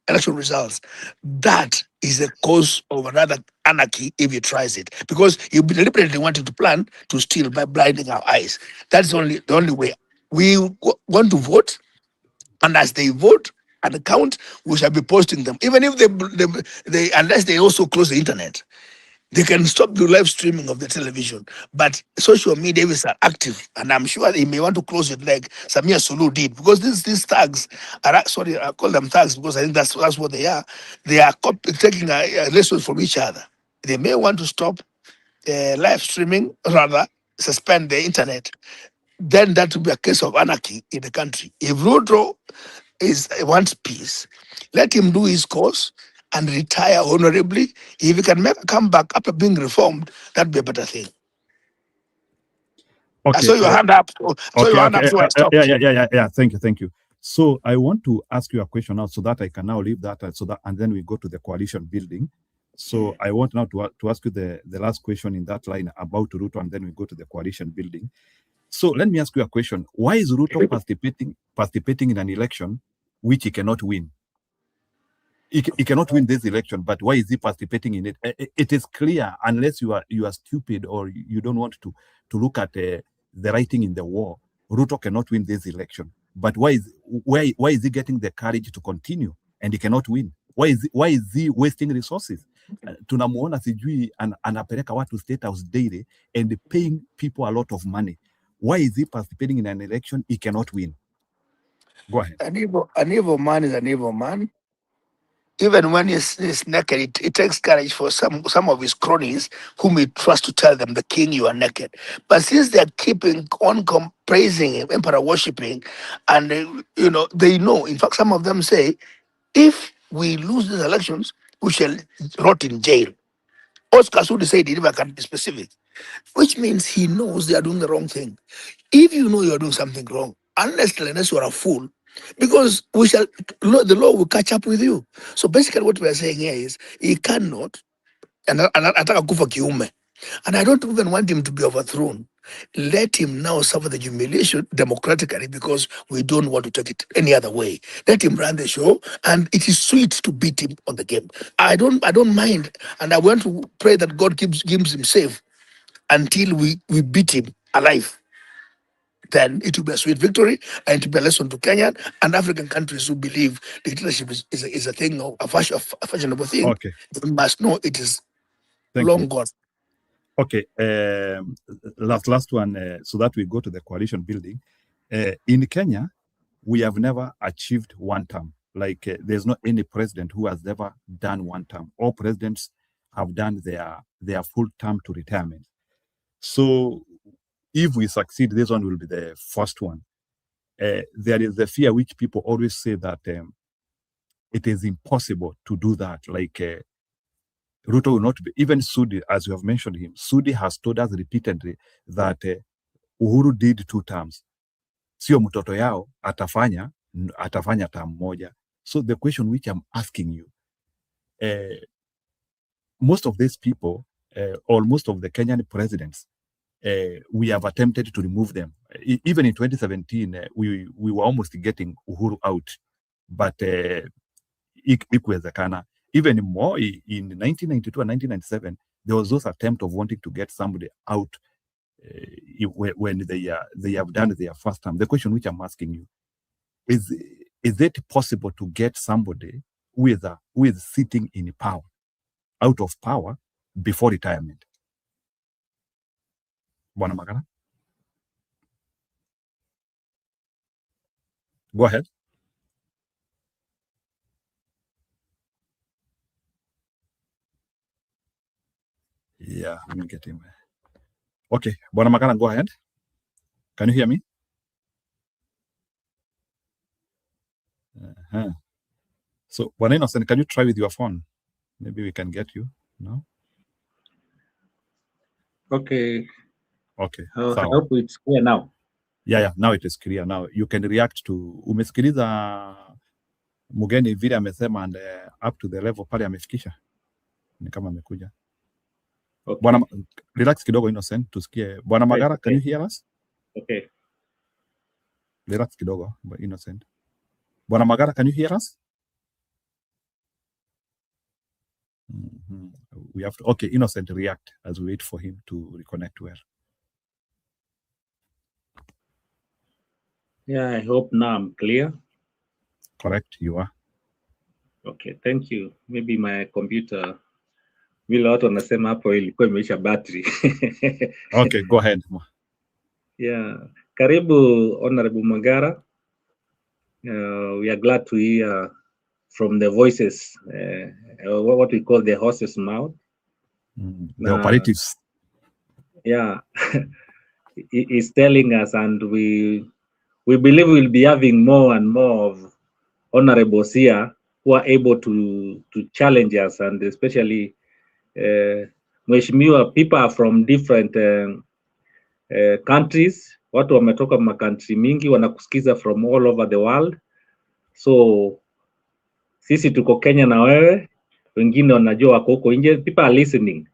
election results. That is a cause of another anarchy if he tries it, because he deliberately wanted to plan to steal by blinding our eyes. That's the only way. We want to vote, and as they vote and count, we shall be posting them. Even if they unless they also close the internet. They can stop the live streaming of the television, but social media is active, and I'm sure they may want to close it like Samia Sulu did, because these thugs are sorry, I call them thugs because I think that's what they are. They are taking lessons from each other. They may want to stop live streaming, rather suspend the internet. Then that will be a case of anarchy in the country. If Ruto wants peace, let him do his course and retire honorably. If he can make a comeback after being reformed, that'd be a better thing. I saw Okay. your hand up. I saw your hand up, so I stopped. Yeah. Thank you. So I want to ask you a question now, so that I can now leave that, and then we go to the coalition building. So I want now to ask you the last question in that line about Ruto, and then we go to the coalition building. So let me ask you a question: why is Ruto participating in an election which he cannot win? He cannot win this election, but why is he participating in it? It is clear, unless you are stupid or you don't want to look at the writing in the wall. Ruto cannot win this election, but why is he getting the courage to continue and he cannot win? Why is he wasting resources? Tunamuona sijui anapeleka watu State House daily and paying people a lot of money. Why is he participating in an election he cannot win? Go ahead. An evil man is an evil man. Even when he's naked, it takes courage for some of his cronies whom he trusts to tell them, the king, you are naked. But since they're keeping on praising him, emperor worshipping, and they know, in fact, some of them say, if we lose these elections, we shall rot in jail. Oscar Sudi said he never can be specific, which means he knows they are doing the wrong thing. If you know you're doing something wrong, unless you are a fool, because the law will catch up with you. So basically, what we are saying here is he cannot, and ataka kufa kiume, and I don't even want him to be overthrown. Let him now suffer the humiliation democratically, because we don't want to take it any other way. Let him run the show, and it is sweet to beat him on the game. I don't mind, and I want to pray that God keeps him safe until we beat him alive. Then it will be a sweet victory, and it will be a lesson to Kenya and African countries who believe dictatorship is a thing, a fashionable thing. Okay. We must know it is Thank long you. gone. Okay, last one, so that we go to the coalition building. In Kenya, we have never achieved one term. Like there's not any president who has ever done one term. All presidents have done their full term to retirement. So if we succeed, this one will be the first one. There is the fear which people always say that it is impossible to do that. Like Ruto will not be, even Sudi, as you have mentioned him, Sudi has told us repeatedly that Uhuru did 2 terms. Sio mtoto yao atafanya term moja. So the question which I'm asking you, most of these people, or most of the Kenyan presidents, we have attempted to remove them. Even in 2017, we were almost getting Uhuru out, but ikuwezekana. Even more in 1992 and 1997, there was those attempt of wanting to get somebody out when they have done their first term. The question which I'm asking you is it possible to get somebody who is sitting in power, out of power, before retirement? Bwana Magara, go ahead. Yeah, let me get him. Okay, Bwana Magara, go ahead. Can you hear me? So, Bwana Innocent, can you try with your phone? Maybe we can get you. No? Okay. Okay. I Sawa. hope it's clear now. Yeah, now it is clear. Now you can react to umesikiliza mgeni vile amesema and up to the level pale amefikisha. Ni kama amekuja. Okay. Bwana, relax kidogo Innocent, tusikie. Bwana Magara, Okay. can you hear us? Okay. Relax kidogo, Innocent. Bwana Magara, can you hear us? We have to, okay, Innocent, react as we wait for him to reconnect well. Yeah, I hope now I'm clear. Correct, you are. Okay, thank you. Maybe my computer, vile watu wanasema hapo ilikuwa imeisha battery. Okay, go ahead. Yeah, karibu Honorable Magara. We are glad to hear from the voices, what we call the horse's mouth. The operatives. Yeah, he's telling us, and we believe we'll be having more and more of honorables here who are able to challenge us, and especially Mheshimiwa, people are from different countries. Watu wametoka makantri mingi wanakusikiza from all over the world. So sisi tuko Kenya na wewe, wengine wanajua wako huko nje. People are listening.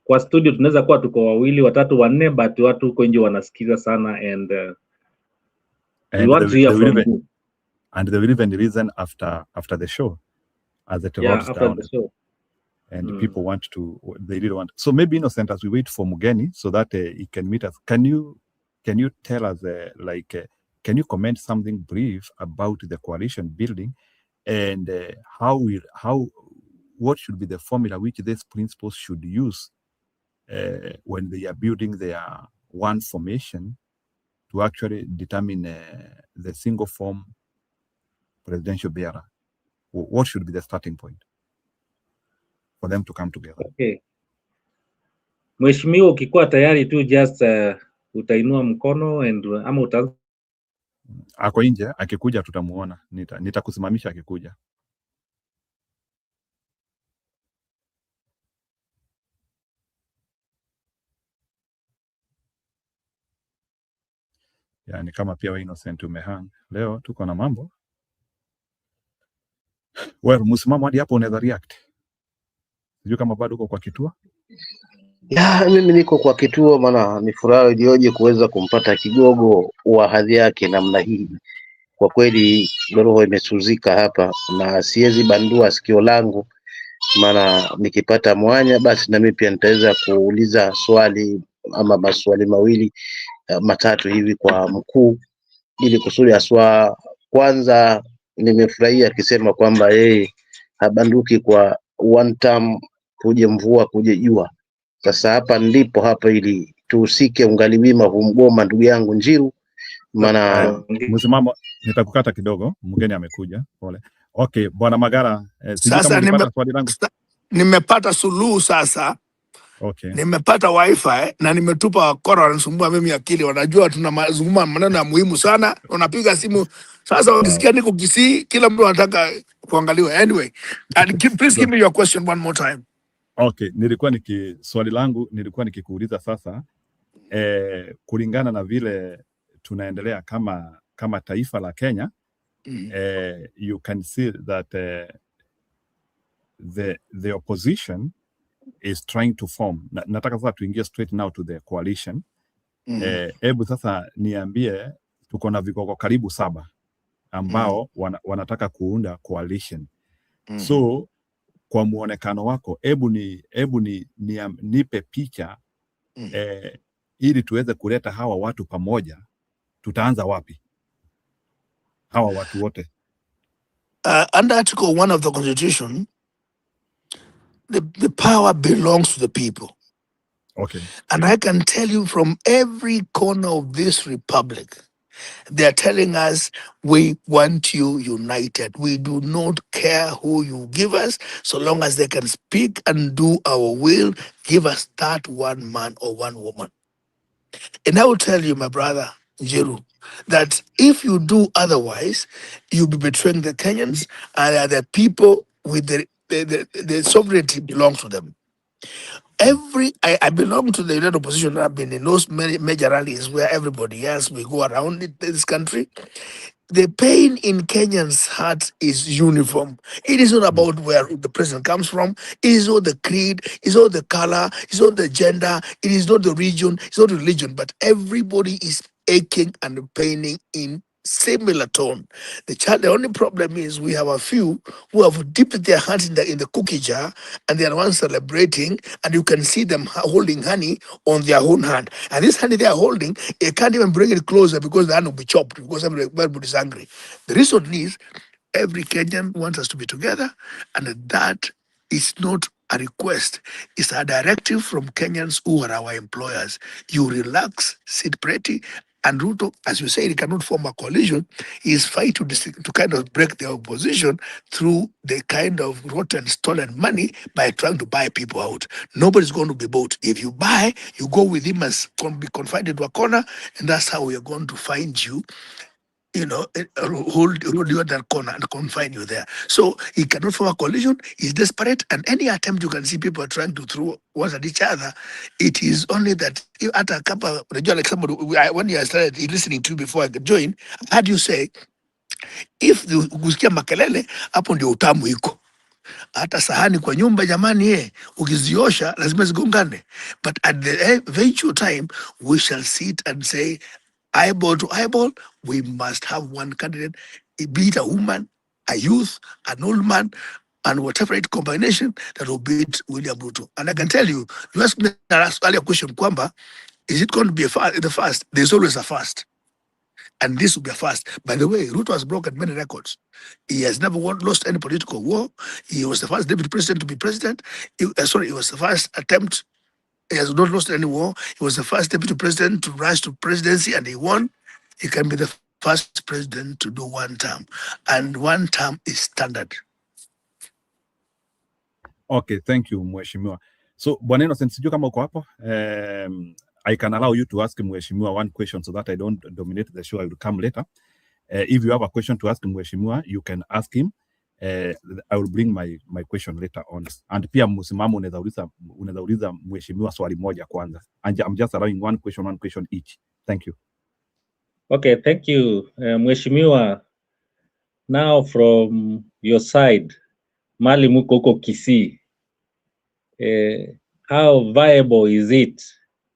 Kwa studio tunaweza kuwa tuko wawili, watatu, wanne, but watu huko nje wanasikiza sana, and we want to hear from you. And they will even listen after the show, as it rolls after down. the show. And people want to, they really want. So maybe Innocent, as we wait for Mugeni, so that he can meet us. Can you tell us, can you comment something brief about the coalition building, and what should be the formula which these principals should use when they are building their one formation to actually determine the single form presidential bearer? What should be the starting point for them to come together? Okay. Mheshimiwa, ukikuwa tayari tu just utainua mkono ama utaanza. Ako nje, akikuja tutamuona. Nitakusimamisha akikuja. Yani kama pia wewe Innocent umehang. Leo tuko na mambo. Well, msimamo hadi hapo unaweza react. Sijui kama bado uko kwa kituo. Ya, mimi niko kwa kituo, maana ni furaha iliyoje kuweza kumpata kigogo wa hadhi yake namna hii. Kwa kweli roho imesuzika hapa na siwezi bandua sikio langu, maana nikipata mwanya basi na mimi pia nitaweza kuuliza swali ama maswali mawili matatu hivi kwa mkuu, ili kusudi aswa. Kwanza nimefurahia akisema kwamba yeye habanduki kwa one term, kuje mvua kuje jua. Sasa hapa ndipo hapa ili tuhusike ungali wima humgoma ndugu yangu Njiru, maana msimamo. Nitakukata kidogo, mgeni amekuja. Pole. Okay, Bwana Magara, sasa nimepata suluhu sasa. Okay. Nimepata wifi na nimetupa wakora wanasumbua mimi akili, wanajua tunazungumza maneno ya muhimu sana, unapiga simu sasa wakisikia niko Kisii, kila mtu anataka kuangaliwa. Anyway, and please give me your question one more time. Okay, swali langu nilikuwa nikikuuliza sasa, kulingana na vile tunaendelea kama taifa la Kenya, you can see that the opposition is trying to form. Nataka sasa tuingie straight now to the coalition. Hebu sasa niambie, tuko na vigogo karibu 7 ambao wanataka kuunda coalition. So kwa muonekano wako, hebu nipe picha ili tuweze kuleta hawa watu pamoja. Tutaanza wapi hawa watu wote? Under Article 1 of the Constitution, the power belongs to the people. Okay. And I can tell you from every corner of this republic, They are telling us, we want you united. We do not care who you give us, so long as they can speak and do our will, give us that one man or one woman. And I will tell you, my brother, Jeru, that if you do otherwise, you'll be betraying the Kenyans and the people with the sovereignty belongs to them. I belong to the United Opposition. I've been in those many major rallies where everybody else we go around this country. The pain in Kenyans' heart is uniform. It is not about where the president comes from. It is not the creed. It's not the color. It's not the gender. It is not the region. It's not religion. But everybody is aching and paining in similar tone. The only problem is we have a few who have dipped their hands in the cookie jar and they are the ones celebrating, and you can see them holding honey on their own hand. And this honey they are holding, they can't even bring it closer because the hand will be chopped because everybody is angry. The reason is every Kenyan wants us to be together, and that is not a request. It's a directive from Kenyans who are our employers. You relax, sit pretty, and Ruto, as you say, he cannot form a coalition. He is fighting to kind of break the opposition through the kind of rotten, stolen money by trying to buy people out. Nobody's going to be bought. If you buy, you go with him and be confined into a corner, and that's how we are going to find you. Hold you at that corner and confine you there. So he cannot form a coalition. He's desperate, and any attempt you can see people are trying to throw ones at each other, it is only that at a couple, like somebody when you started listening to before I could join, I heard you say, if the kusikia makelele, hapo ndio utamu iko. Hata sahani kwa nyumba jamani, ukiziosha lazima zigongane. But at the eventual time, we shall sit and say, eyeball to eyeball, we must have one candidate, be it a woman, a youth, an old man, and whatever it combination that will beat William Ruto. And I can tell you, you asked me earlier question, Kwamba, is it going to be the first? There's always a first. And this will be a first. By the way, Ruto has broken many records. He has never lost any political war. He was the first deputy president to be president. He was the first attempt. He has not lost any war. He was the first deputy president to rise to presidency, and he won. He can be the first president to do one term. And one term is standard. Okay, thank you, Mheshimiwa. So, Bwana Innocent, sijui kama uko hapo. I can allow you to ask Mheshimiwa one question so that I don't dominate the show. I will come later. If you have a question to ask Mheshimiwa, you can ask him. I will bring my question later on. And pia msimamo unaweza uliza Mheshimiwa swali moja kwanza. And I'm just allowing one question each. Thank you. Okay, thank you, Mheshimiwa. Now from your side, Mali muko huko Kisii, how viable is it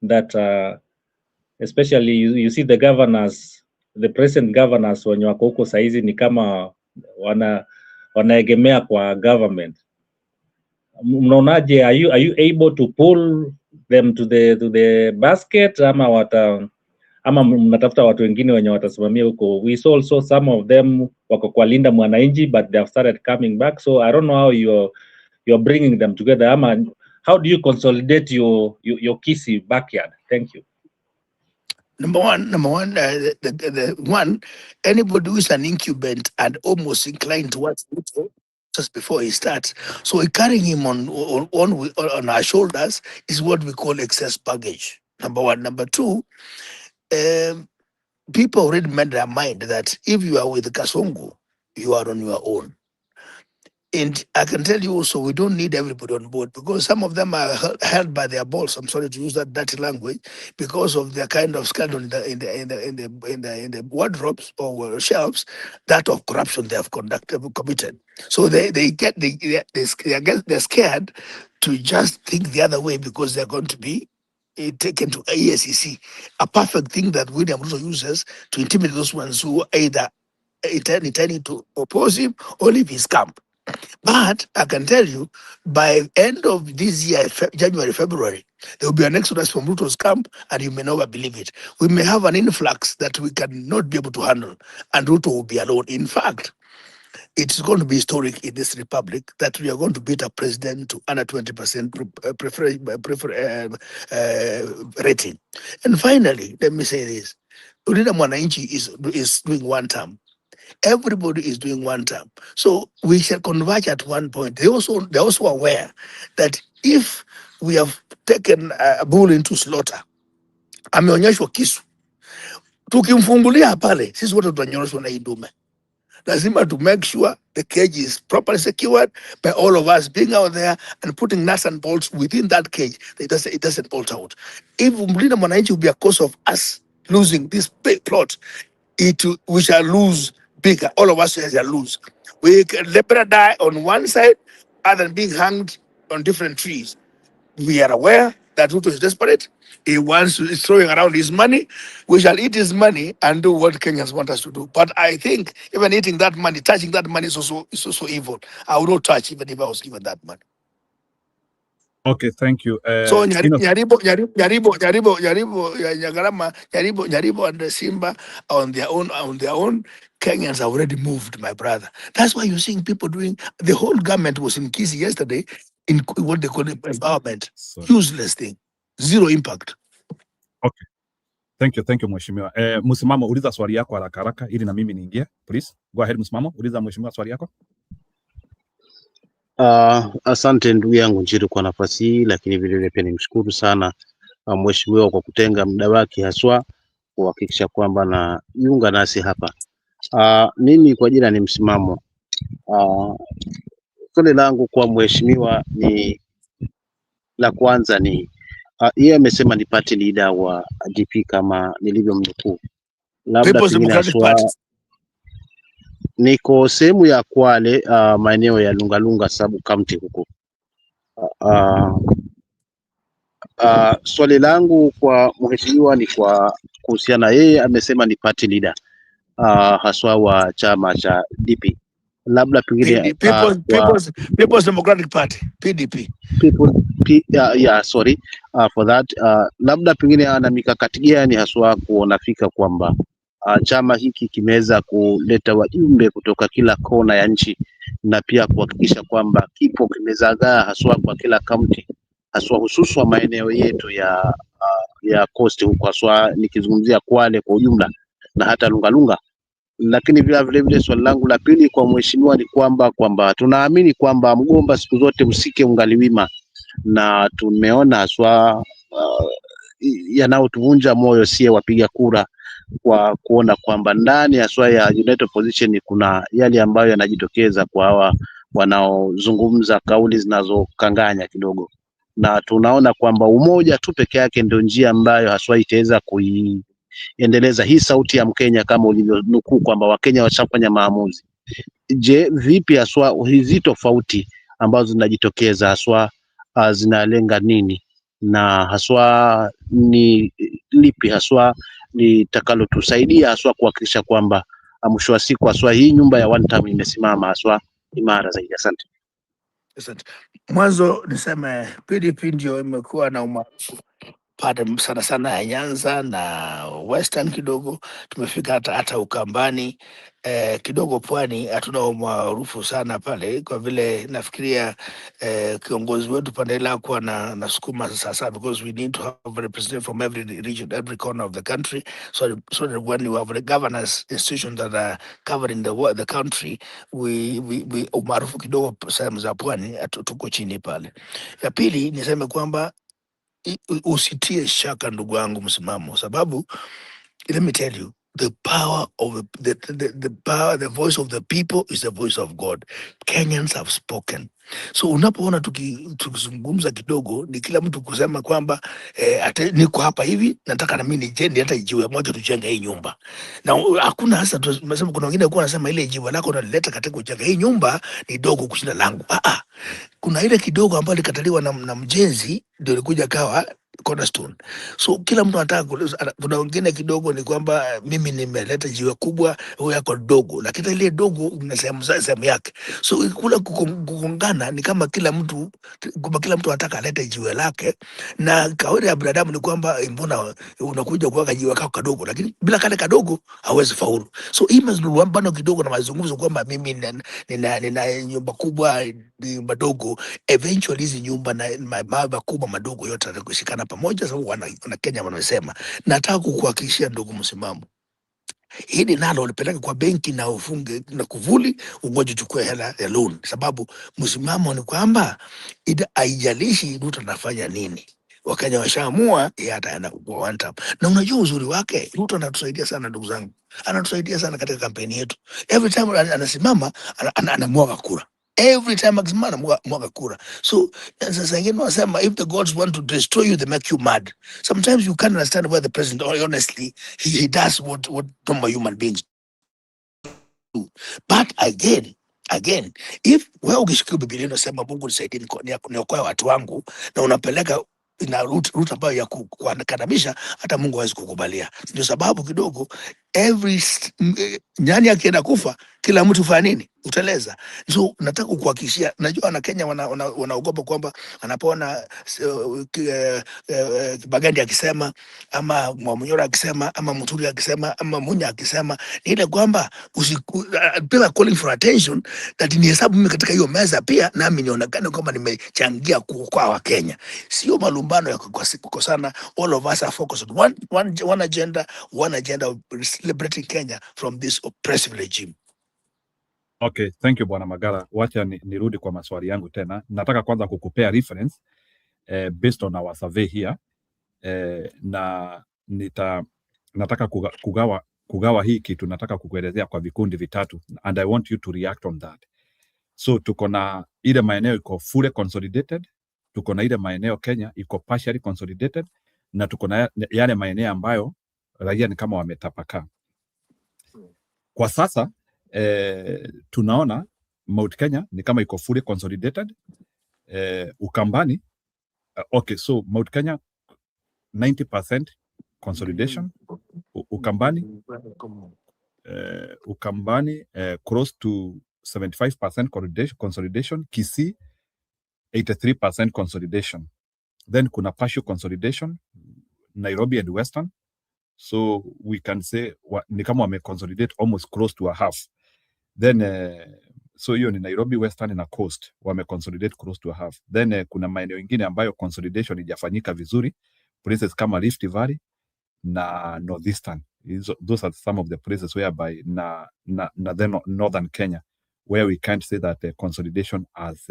that especially you see the governors, the present governors wenye wako huko saizi ni kama wanaegemea kwa government. Mnaonaje, are you able to pull them to the basket ama mnatafuta watu wengine wenye watasimamia huko? We saw also some of them wako kwa Linda Mwananchi, but they have started coming back. So I don't know how you're bringing them together. Ama how do you consolidate your Kisii backyard? Thank you. Number one, the one, anybody who is an incumbent and almost inclined towards Ruto just before he starts, so carrying him on our shoulders is what we call excess baggage. Number one. Number two, people already made their mind that if you are with Kasongo, you are on your own. And I can tell you also, we don't need everybody on board because some of them are held by their balls. I'm sorry to use that dirty language, because of their kind of scandal in the wardrobes or shelves, that of corruption they have committed. So they're scared to just think the other way because they're going to be taken to ESEC, a perfect thing that William Ruto uses to intimidate those ones who either intending to oppose him or leave his camp. But I can tell you, by end of this year, January, February, there will be an exodus from Ruto's camp, and you may never believe it. We may have an influx that we cannot be able to handle, and Ruto will be alone. In fact, it's going to be historic in this republic that we are going to beat a president to under 20% rating. And finally, let me say this. Mlina Mwananchi is doing one term. Everybody is doing one term. So we shall converge at one point. They're also aware that if we have taken a bull into slaughter, ameonyeshwa kisu, tukimfungulia pale, sisi wote tutanyoroshwa na hii dume. Lazima to make sure the cage is properly secured by all of us being out there and putting nuts and bolts within that cage. It doesn't bolt out. If Mlina Mwananchi will be a cause of us losing this big plot, we shall lose bigger. All of us shall lose. We can better die on one side other than being hanged on different trees. We are aware that Ruto is desperate. He's throwing around his money. We shall eat his money and do what Kenyans want us to do. But I think even eating that money, touching that money is also evil. I would not touch even if I was given that money. Okay, thank you. So Nyaribo and Simba on their own. Kenyans have already moved, my brother. That's why you're seeing people doing. The whole government was in Kisi yesterday in what they call empowerment. Sorry. Useless thing, zero impact. Okay. Thank you mheshimiwa. Msimamo, uliza swali yako haraka haraka ili na mimi niingie. Please, go ahead msimamo, uliza mheshimiwa swali yako. Asante ndugu yangu Njiru kwa nafasi hii, lakini vile vile pia nimshukuru sana mheshimiwa kwa kutenga muda wake haswa kuhakikisha kwamba na jiunga nasi hapa. Mimi kwa jina ni Msimamo. Swali langu kwa mheshimiwa ni la kwanza ni yeye amesema ni party leader wa DP kama nilivyomnukuu. Labda pengine haswa niko sehemu ya Kwale, maeneo ya Lungalunga sub county huko. Swali langu kwa mheshimiwa ni kwa kuhusiana, yeye amesema ni party leader haswa wa chama cha DP. Labda pengine People's Democratic Party, PDP. Sorry for that. Labda pengine ana mikakati gani haswa kuonafika kwamba chama hiki kimeweza kuleta wajumbe kutoka kila kona ya nchi na pia kuhakikisha kwamba kipo kimezagaa haswa kwa kila kaunti, haswa hususan maeneo yetu ya coast huko, haswa nikizungumzia Kwale kwa ujumla na hata Lungalunga. Lakini vile vile swali langu la pili kwa mheshimiwa ni kwamba tunaamini kwamba mgomba siku zote msike ungaliwima, na tumeona haswa yanaotuvunja moyo sie wapiga kura kwa kuona kwamba ndani haswa ya United Opposition kuna yale ambayo yanajitokeza kwa hawa wanaozungumza kauli zinazokanganya kidogo, na tunaona kwamba umoja tu peke yake ndio njia ambayo haswa itaweza kuiendeleza hii sauti ya Mkenya kama ulivyonukuu kwamba Wakenya washafanya maamuzi. Je, vipi haswa hizi tofauti ambazo zinajitokeza haswa zinalenga nini, na haswa ni lipi haswa litakalotusaidia haswa kuhakikisha kwamba mwisho wa siku haswa hii nyumba ya one time imesimama haswa imara zaidi? Asante. Mwanzo niseme PDP ndio imekuwa na umaarufu pande sana ya Nyanza na Western, kidogo tumefika hata Ukambani, kidogo Pwani hatuna umaarufu sana pale, kwa vile nafikiria kiongozi wetu pande ile kwa na sukuma sasa, because we need to have representatives from every region, every corner of the country, so that when you have the governance institutions that are covering the country, we umaarufu kidogo sehemu za Pwani tuko chini pale. Ya pili niseme kwamba usitie shaka ndugu yangu Msimamo, sababu let me tell you, the power of the voice of the people is the voice of God. Kenyans have spoken. So unapoona tukizungumza kidogo ni kila mtu kusema kwamba niko hapa hivi, nataka na mimi nijenge hata jiwe moja tujenge hii nyumba. Na hakuna hasa tumesema, kuna wengine kwa nasema ile jiwe lako unaleta katika kujenga hii nyumba ni dogo kushinda langu. Kuna ile kidogo ambayo likataliwa na mjenzi ndio ilikuja kawa cornerstone. So kila mtu anataka, kuna wengine kidogo ni kwamba mimi nimeleta jiwe kubwa, huyo yako dogo, lakini ile dogo ina sehemu yake. So kula kugongana ni kama kila mtu anataka alete jiwe lake, na kawaida ya binadamu ni kwamba mbona unakuja kuweka jiwe kako kadogo, lakini bila kale kadogo hawezi faulu. So hii mazungumzo kidogo na mazungumzo kwamba mimi nina nyumba kubwa, nyumba dogo, eventually hizi nyumba na mawe kubwa madogo yote yatakushikana pamoja, sababu wana Kenya wanasema. Nataka kukuhakikishia ndugu Msimamo, hili nalo ulipeleka kwa benki na ufunge na kuvuli, ungoje chukue hela ya loan, sababu msimamo ni kwamba haijalishi Ruto anafanya nini, Wakenya washaamua yeye ataenda kwa one term. Na unajua uzuri wake, Ruto anatusaidia sana ndugu zangu, anatusaidia sana katika kampeni yetu. Every time anasimama anamwaga kura, every time akisimama anamwaga kura. So sasa wengine wanasema if the gods want to destroy you they make you mad. Sometimes you can't understand why the president honestly he does what normal human beings do. But again, if wewe ukishikia Biblia inasema Mungu nisaidie niokoe watu wangu, na unapeleka na route ambayo ya kuandamisha, hata Mungu hawezi kukubalia. Ndio sababu kidogo nyani akienda kufa kila mtu fanya nini? Uteleza. So nataka kukuhakikishia, najua na Kenya wanaogopa kwamba anapona Kibagandi akisema ama Mwamnyora akisema ama Muturi akisema ama Munya akisema, ni ile kwamba bila calling for attention that ni hesabu mimi katika hiyo meza pia nami nionekane kwamba nimechangia kuokoa wa Kenya. Sio malumbano ya kukosana. All of us are focused on one agenda of liberating Kenya from this oppressive regime. Okay, thank you Bwana Magara. Wacha nirudi kwa maswali yangu tena. Nataka kwanza kukupea reference based on our survey here. Na nataka kugawa hii kitu, nataka kukuelezea kwa vikundi vitatu, and I want you to react on that. So tuko na ile maeneo iko fully consolidated, tuko na ile maeneo Kenya iko partially consolidated, na tuko na yale maeneo ambayo raia ni kama wametapakaa. Kwa sasa tunaona Mount Kenya ni kama iko fully consolidated. Ukambani okay, so Mount Kenya 90% consolidation. Ukambani close to 75% consolidation. Kisii 83% consolidation. Then kuna partial consolidation Nairobi and Western, so we can say ni kama wame consolidate almost close to a half. Then so hiyo ni Nairobi, Western na Coast wame consolidate close to a half. Then kuna maeneo mengine ambayo consolidation haijafanyika vizuri, places kama Rift Valley na Northeastern. Those are some of the places whereby na then Northern Kenya where we can't say that consolidation has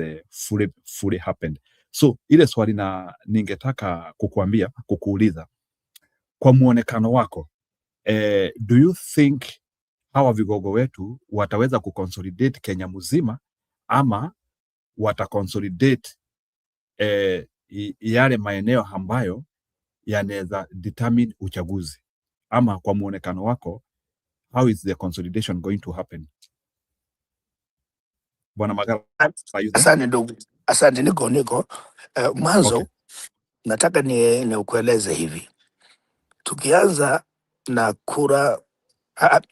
fully happened. So ile swali na ningetaka kukuuliza kwa muonekano wako, do you think hawa vigogo wetu wataweza kuconsolidate Kenya mzima ama wataconsolidate yale maeneo ambayo yanaweza determine uchaguzi? Ama kwa muonekano wako, how is the consolidation going to happen? Bwana Magara, asante ndugu, asante. Niko mwanzo okay. Nataka nikueleze hivi, tukianza na kura,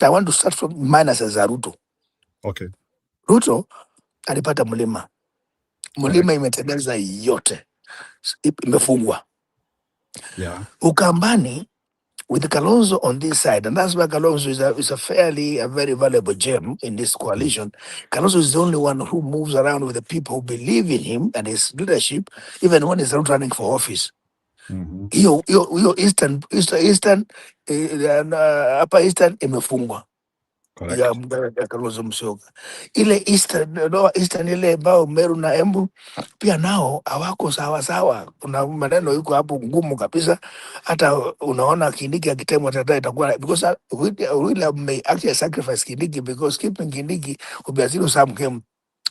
I want to start from minus za Ruto. Okay. Ruto alipata mlima imetengeneza yote imefungwa. Yeah. Ukambani with Kalonzo on this side, and that's why Kalonzo is a very valuable gem in this coalition. Kalonzo is the only one who moves around with the people who believe in him and his leadership, even when he's not running for office. Hiyo Eastern Upper Eastern imefungwa ya Kalonzo Musyoka. Ile Eastern ile ambao Meru na Embu pia nao hawako sawa. Kuna maneno yuko hapo ngumu kabisa. Hata unaona Kindiki akitemwa tata itakuwa, because William may actually sacrifice Kindiki because keeping Kindiki will be a zero sum game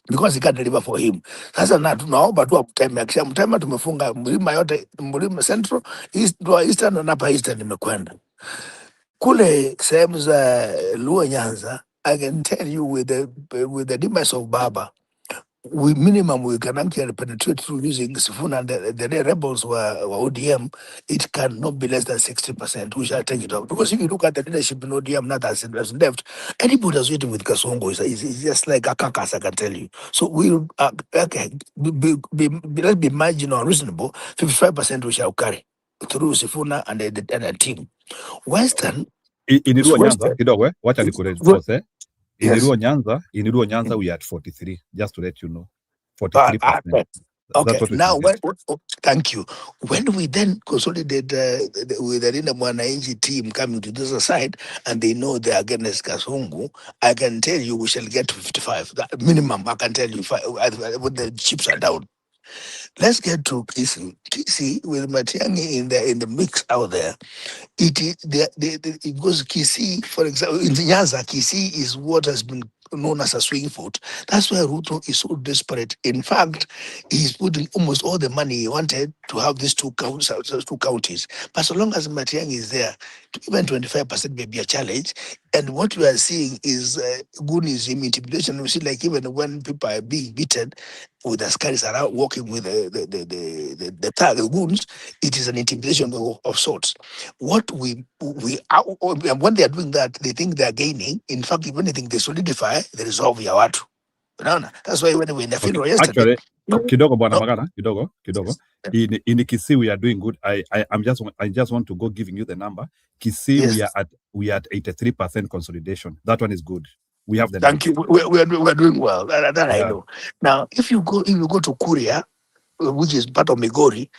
because he can't deliver for him. Sasa na tunaomba tu amteme, akishamtema tumefunga mlima yote, mlima Central, Eastern na Upper Eastern imekwenda. Kule sehemu za Luo Nyanza, I can tell you with the demise of Baba, we can actually penetrate through using Sifuna and the rebels were ODM. It cannot be less than 60%. We shall take it up, because if you look at the leadership in ODM, not as left, anybody that's waiting with Kasongo is just like a carcass, I can tell you. So we'll okay, let's be marginal and reasonable. 55% we shall carry through Sifuna and the team. Western Iniruo Nyanza kidogo, wacha nikureinforce. Iniruo Nyanza we are at 43, just to let you know. 43%. Okay, That's what we now can get. thank you. When we then consolidate with the Linda Mwananchi team coming to this side and they know they are against Kasungu, I can tell you we shall get to 55. That minimum, I can tell you when the chips are down. Let's get to KC. KC with Matiang'i in the mix out there. It is because Kisii, for example, in Nyanza, Kisii is what has been known as a swing vote. That's why Ruto is so desperate. In fact, he's putting almost all the money he wanted to have these two counties. But so long as Matiang'i is there, even 25% may be a challenge. And what we are seeing is Gunism intimidation. We see like even when people are being beaten with the scars around walking with the goons, it is an intimidation of sorts. What when they are doing that, they think they are gaining. In fact, if anything, they solidify the resolve ya watu. Unaona? That's why when we were in the Okay. funeral yesterday, Actually, kidogo bwana no, Magara, kidogo. In Kisii we are doing good. I just want to go giving you the number. Kisii yes, we are at 83% consolidation. That one is good. We have the number. thank you. We're doing well. That I Yeah. know. Now, if you go to Kuria, which is part of Migori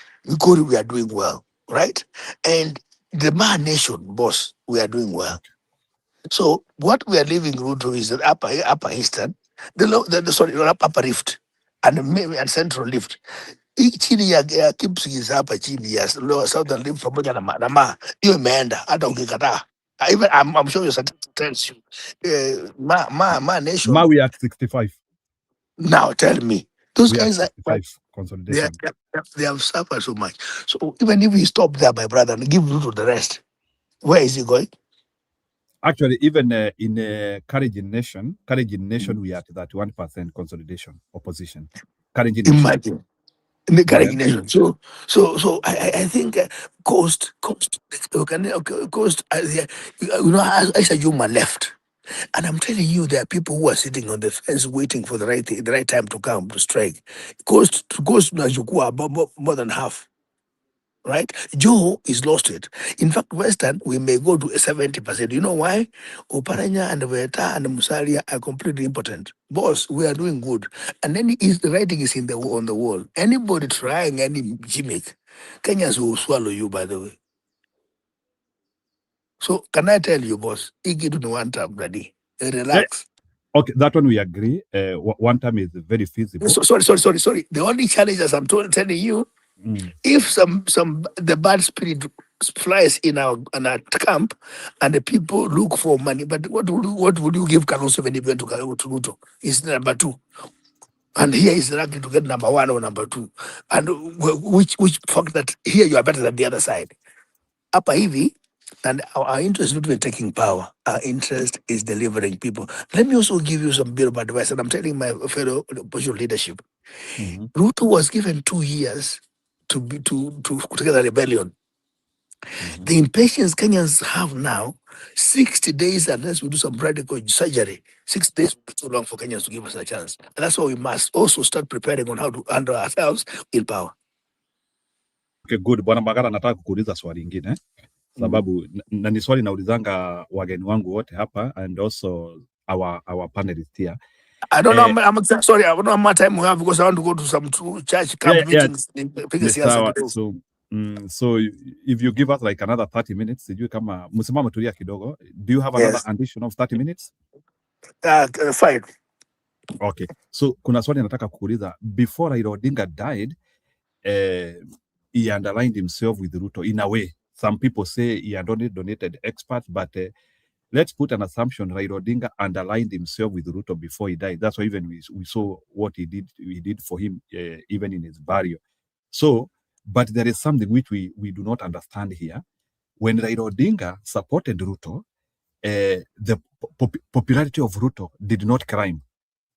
we are doing well, right? And the Ma Nation, boss, we are doing well. So what we are leaving Ruto is the upper eastern, upper rift, and maybe and central rift. Hii chini ya Kipsigis hapa chini ya lower southern rift pamoja na Ma hiyo imeenda hata ukikataa. Even I'm sure your statistics tells you, Ma Nation. Ma we are at 65. Now tell me, those We are at guys are 65 consolidation. they have suffered so much. So even if we stop there, my brother, and give Ruto the rest, where is he going? Actually, even in Courage in Nation, we are at that 1% consolidation opposition. Courage in Nation. Imagine. In the Yeah. nation. So I think Coast, I said you my left. And I'm telling you, there are people who are sitting on the fence waiting for the right time to come to strike. Coast Najukua more than half. Right? Joe is lost it. In fact, Western, we may go to 70%. You know why? Oparanya and Veta and Musalia are completely impotent. Boss, we are doing good. And then the writing is on the wall. Anybody trying any gimmick, Kenyans will swallow you, by the way. So can I tell you, boss, Iki do one time, buddy. Relax. Okay, that one we agree. One time is very feasible. Sorry. The only challenge, as I'm telling you, if the bad spirit flies in our camp and the people look for money, but what would you give Kalonzo when he went to Ruto? He's number 2. And here is likely to get number 1 or number 2. And which fact that here you are better than the other side. Upper Hivi, and our interest is not in taking power. Our interest is delivering people. Let me also give you some bit of advice, and I'm telling my fellow opposition leadership. Ruto was given 2 years to get a rebellion. The impatience Kenyans have now, 60 days unless we do some radical surgery, 6 days will be too long for Kenyans to give us a chance. And that's why we must also start preparing on how to handle ourselves in power. Okay, good. Bwana Magara, nataka kukuuliza swali lingine sababu na ni swali naulizanga wageni wangu wote hapa and also our panelists here. I don't know. I'm sorry. I don't know how much time we have because I want to go to some church camp meetings. So if you give us like another 30 minutes, sijui kama msimamo tulia kidogo. Do you have another addition of 30 minutes? Fine. Okay. So kuna swali nataka kukuuliza. Before Raila Odinga died, he underlined himself with Ruto in a way. Some people say he had only donated experts, but let's put an assumption Raila Odinga underlined himself with Ruto before he died. That's why even we saw what he did for him even in his burial. So, but there is something which we do not understand here. When Raila Odinga supported Ruto, the popularity of Ruto did not climb.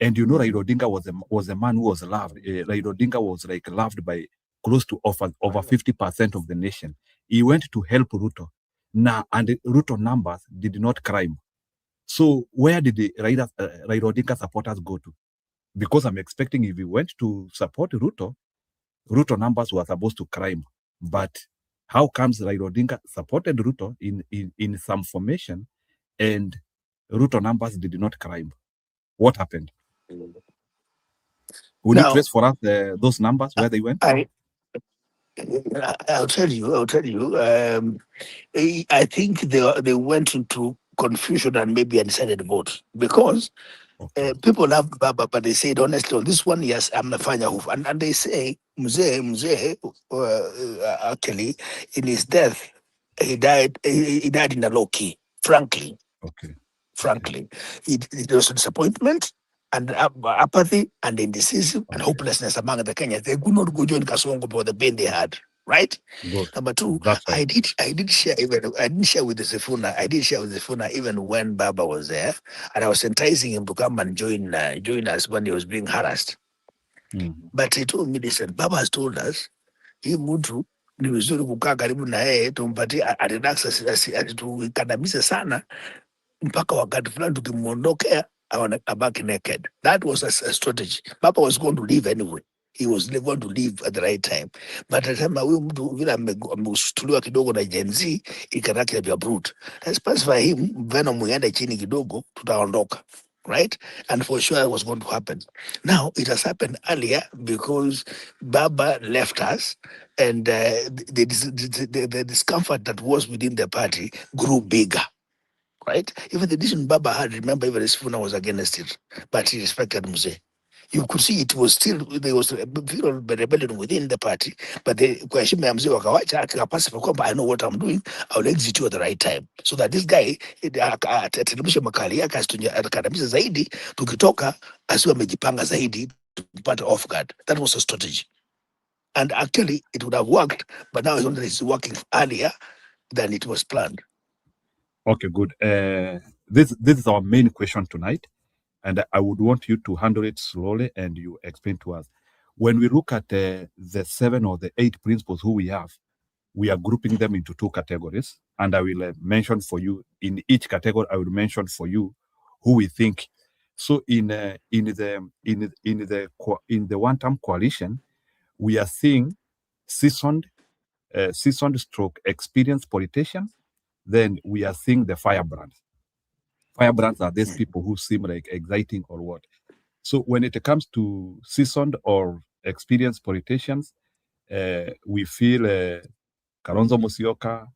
And you know, Raila Odinga was a man who was loved. Raila Odinga was like loved by close to over 50% of the nation. He went to help Ruto. And the Ruto numbers did not climb. So where did the Raila Odinga supporters go to? Because I'm expecting if he went to support Ruto numbers were supposed to climb. But how comes Raila Odinga supported Ruto in some formation and Ruto numbers did not climb? What happened? Will you Now, trace for us those numbers where they went? I'll tell you. I think they went into confusion and maybe undecided vote because Okay. people love Baba, but they said honestly on this one, yes, I'm nafanya hoof, and they say Mzee, actually in his death he died. He died in a low key. Frankly, Okay. it was disappointment and apathy and indecision and Okay. hopelessness among the Kenyans. They could not go join Kasongo for the pain they had. Right. Good. Number two, That's right. I did share even I didn't share with the Sifuna. I did share with the Sifuna even when Baba was there, and I was enticing him to come and join us when he was being harassed. Mm. But he told me, listen, Baba has told us hii mtu ni vizuri kukaa karibu na yeye tumpatie relax tukandamize sana mpaka wakati fulani tukimwondokea abaki naked. That was a strategy. Baba was going to leave anyway. He was going to leave at the right time. But atasema huyu mtu vile ameshtuliwa kidogo na Gen Z ikanake vya brute. Let's pacify him, Venom muende chini kidogo, tutaondoka. Right? And for sure it was going to happen. Now, it has happened earlier because Baba left us and the discomfort that was within the party grew bigger. Right? Even the decision Baba had, remember, even Sifuna was against it, but he respected Mzee. You could see it was still, there was a bit of rebellion within the party, but kwa heshima ya Mzee wakawacha akapasa kwamba I know what I'm doing, I'll exit you at the right time. So that this guy ateremshe makali yake atakandamiza zaidi, tukitoka asiwe amejipanga zaidi tupate off guard. That was a strategy. And actually it would have worked, but now it's working earlier than it was planned. Okay, good. This is our main question tonight, and I would want you to handle it slowly and you explain to us. When we look at the 7 or the 8 principles who we are grouping them into 2 categories, and I will mention for you in each category. I will mention for you who we think. So in the one-term coalition, we are seeing seasoned stroke experienced politicians. Then we are seeing the firebrands. Firebrands are these people who seem like exciting or what. So when it comes to seasoned or experienced politicians, we feel Kalonzo Musyoka,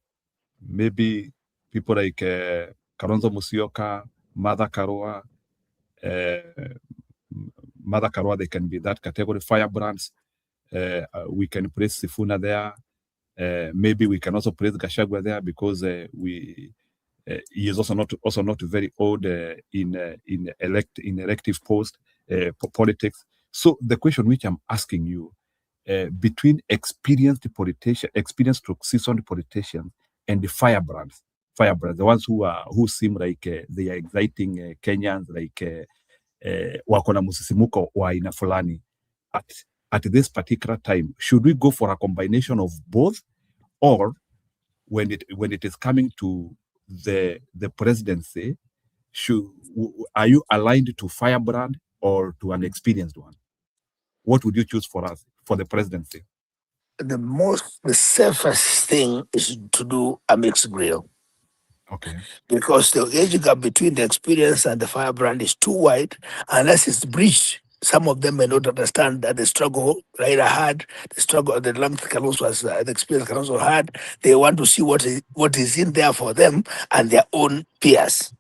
maybe people like Kalonzo Musyoka, Martha Karua, they can be that category. Firebrands, we can place Sifuna there. Maybe we can also place Gachagua there because he is also not very old in elective post politics. So the question which I'm asking you, between experienced stroke seasoned politicians and the firebrands, the ones who seem like they are exciting Kenyans, like wako na msisimuko wa aina fulani, at this particular time, should we go for a combination of both, or when it is coming to the presidency, are you aligned to firebrand or to an experienced one? What would you choose for us for the presidency? The safest thing is to do a mixed grill. Okay. Because the age gap between the experience and the firebrand is too wide, unless it's breached. Some of them may not understand that the struggle Raila had, the struggle, the length Kalonzo has, the experience Kalonzo had. They want to see what is in there for them and their own peers.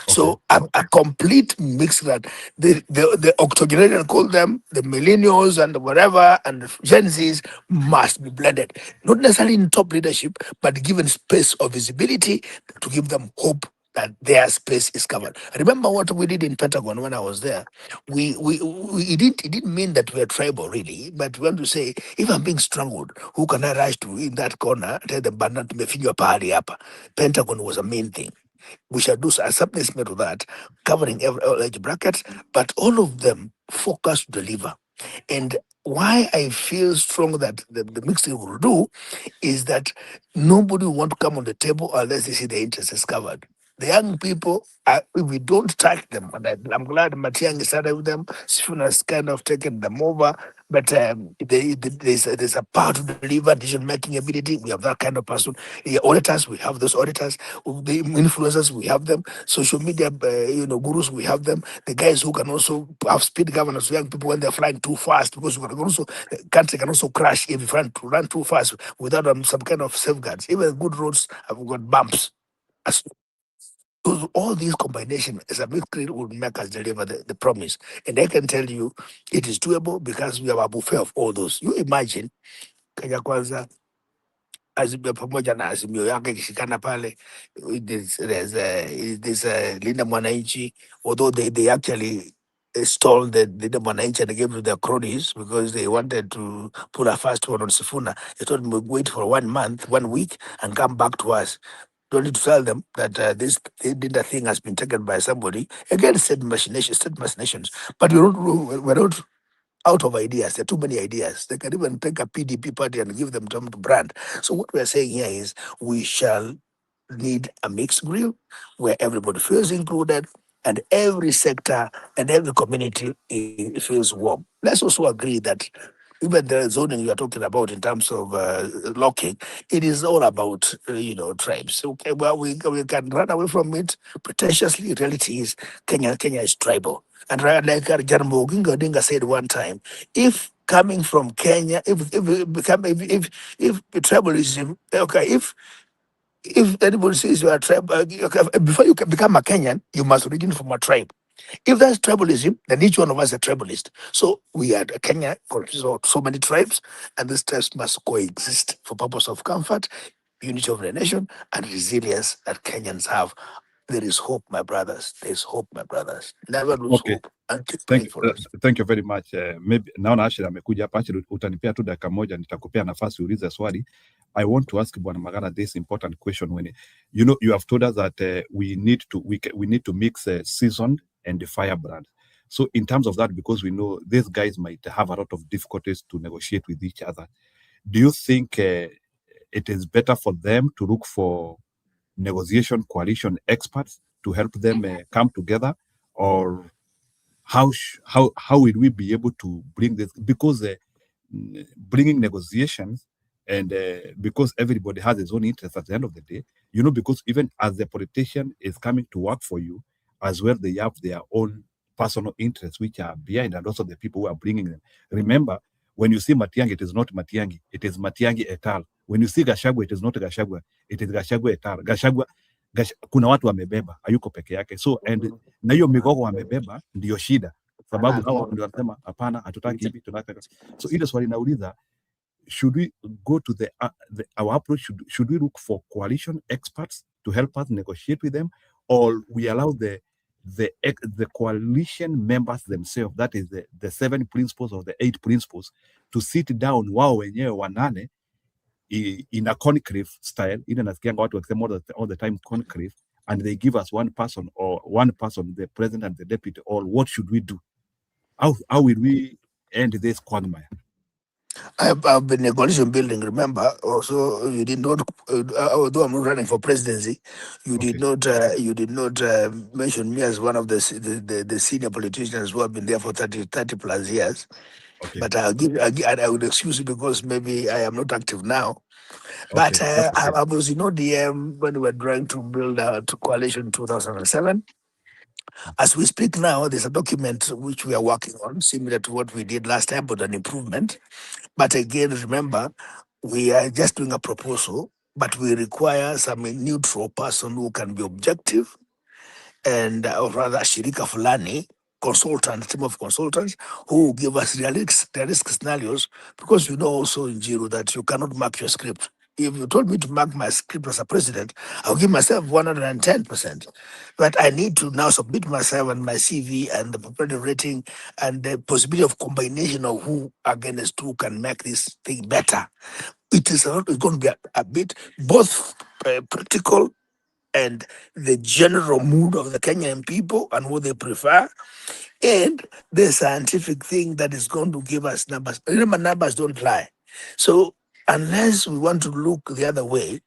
Okay. So a complete mix that the octogenarian call them, the millennials and whatever, and the Gen Zs must be blended. Not necessarily in top leadership, but given space of visibility to give them hope that their space is covered. Remember what we did in Pentagon when I was there. It didn't mean that we are tribal really, but we want to say if I'm being strangled, who can I rush to in that corner? Tell them, but not tumefinywa pahali hapa. Pentagon was a main thing. We shall do a supplement to that, covering all age brackets, but all of them focus to deliver. And why I feel strong that the mixed thing will do is that nobody will want to come on the table unless they see the interests covered. The young people, if we don't track them, and I'm glad Matiang started with them, Sifuna's kind of taken them over, but there's a power to deliver decision-making ability. We have that kind of person. The auditors, we have those auditors. The influencers, we have them. Social media, gurus, we have them. The guys who can also have speed governance to young people when they're flying too fast, because we can also, country can also crash if you run too fast without some kind of safeguards. Even good roads have got bumps. So all these combination as a big creed will make us deliver the promise. And I can tell you it is doable because we have a buffet of all those. You imagine Kenya Kwanza Azimio pamoja na Azimio yake ikishikana pale, there's Linda Mwananchi, although they actually stalled the Linda Mwananchi and gave to their cronies because they wanted to put a fast one on Sifuna. They told them wait for 1 month, 1 week, and come back to us. Don't need to tell them that this Linda thing has been taken by somebody. Again, state machinations. But we're not out of ideas. There are too many ideas. They can even take a PDP party and give them time to brand. So what we're saying here is we shall need a mixed grill where everybody feels included and every sector and every community feels warm. Let's also agree that even the zoning you are talking about in terms of locking, it is all about tribes. Okay, well we can run away from it pretentiously. Reality is Kenya is tribal, and like Jarmo Odinga said one time, if coming from Kenya, if tribalism, okay, if anybody says you are a tribe, okay, before you can become a Kenyan, you must origin from a tribe. If that's tribalism, then each one of us is a tribalist. So we are Kenya consists of so many tribes, and these tribes must coexist for purpose of comfort, unity of the nation, and resilience that Kenyans have. There is hope, my brothers. There is hope, my brothers. Never lose Okay. hope and keep praying for us. Thank you very much. Maybe naona Ashira amekuja hapa. Ashira, utanipea tu dakika moja, nitakupea nafasi ulize swali. I want to ask Bwana Magara this important question. When you have told us that we need to mix seasoned and the firebrand. So in terms of that, because we know these guys might have a lot of difficulties to negotiate with each other, do you think it is better for them to look for negotiation coalition experts to help them come together, or how will we be able to bring this? Because bringing negotiations and because everybody has his own interest at the end of the day, because even as the politician is coming to work for you, as well they have their own personal interests which are behind, and also the people who are bringing them. Remember, when you see Matiang'i, it is not Matiang'i, it is Matiang'i et al. When you see Gachagua, it is not Gachagua, it is Gachagua et al. Kuna watu wamebeba, hayuko peke yake. So and na hiyo migogo wamebeba ndio shida, sababu hao ndio wanasema hapana, hatutaki hivi, tunataka. So ile swali nauliza, should we go to our approach, should we look for coalition experts to help us negotiate with them, or we allow the coalition members themselves, that is the 7 principles or the 8 principles, to sit down wao wenyewe wanane in a conclave style, ile nasikianga watu wakisema all the time conclave, and they give us one person, the president and the deputy, or what should we do? How will we end this quagmire? I've been in a coalition building, remember. Also, you did not, although I'm not running for presidency, you Okay. did not mention me as one of the senior politicians who have been there for 30 plus years. Okay. But I would excuse you because maybe I am not active now. Okay, But that's okay. I was DM when we were trying to build a coalition in 2007. As we speak now, there's a document which we are working on, similar to what we did last time, but an improvement. But again, remember, we are just doing a proposal, but we require some neutral person who can be objective, and or rather shirika fulani, team of consultants who will give us realistic scenarios, because you know also in Jiro that you cannot mark your script. If you told me to mark my script as a president, I'll give myself 110%. But I need to now submit myself and my CV and the competitive rating and the possibility of combination of who against who can make this thing better. It's going to be a bit both practical and the general mood of the Kenyan people and what they prefer, and the scientific thing that is going to give us numbers. Remember, numbers don't lie. So unless we want to look the other way,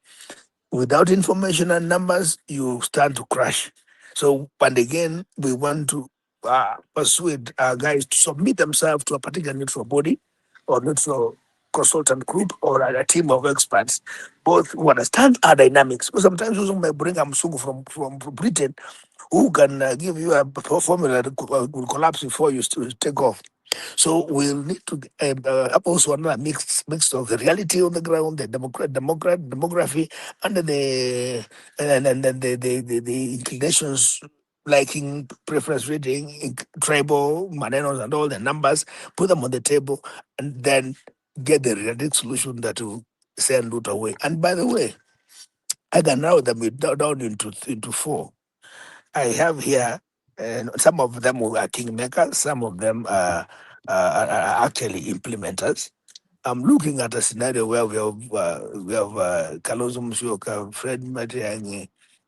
Without information and numbers, you stand to crash. So, and again, we want to persuade our guys to submit themselves to a particular neutral body or neutral consultant group or a team of experts, both who understand our dynamics. Because sometimes you may bring a Msungu from Britain who can give you a formula that will collapse before you take off. So we'll need to have also another mix of the reality on the ground, the demography, and then the inclinations, liking, preference reading, tribal, manenos, and all the numbers, put them on the table, and then get the realistic solution that will send Root away. And by the way, I can narrow them down into four. I have here, and some of them are kingmakers, some of them are actually implementers. I'm looking at a scenario where we have Kalonzo Musyoka, Fred Matiang'i,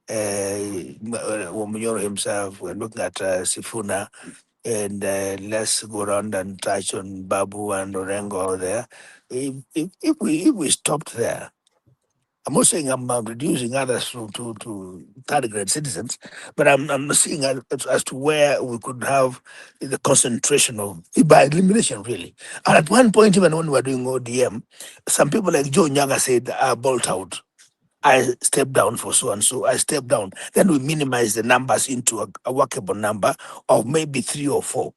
Womunyoro himself. We're looking at Sifuna, and let's go around and touch on Babu and Orengo out there. If we stopped there, I'm not saying I'm reducing others to third-grade citizens, but I'm seeing as to where we could have the concentration of, by elimination, really. And at one point, even when we were doing ODM, some people like Joe Nyaga said, I bolt out. I step down for so and so. I step down. Then we minimize the numbers into a workable number of maybe 3 or 4.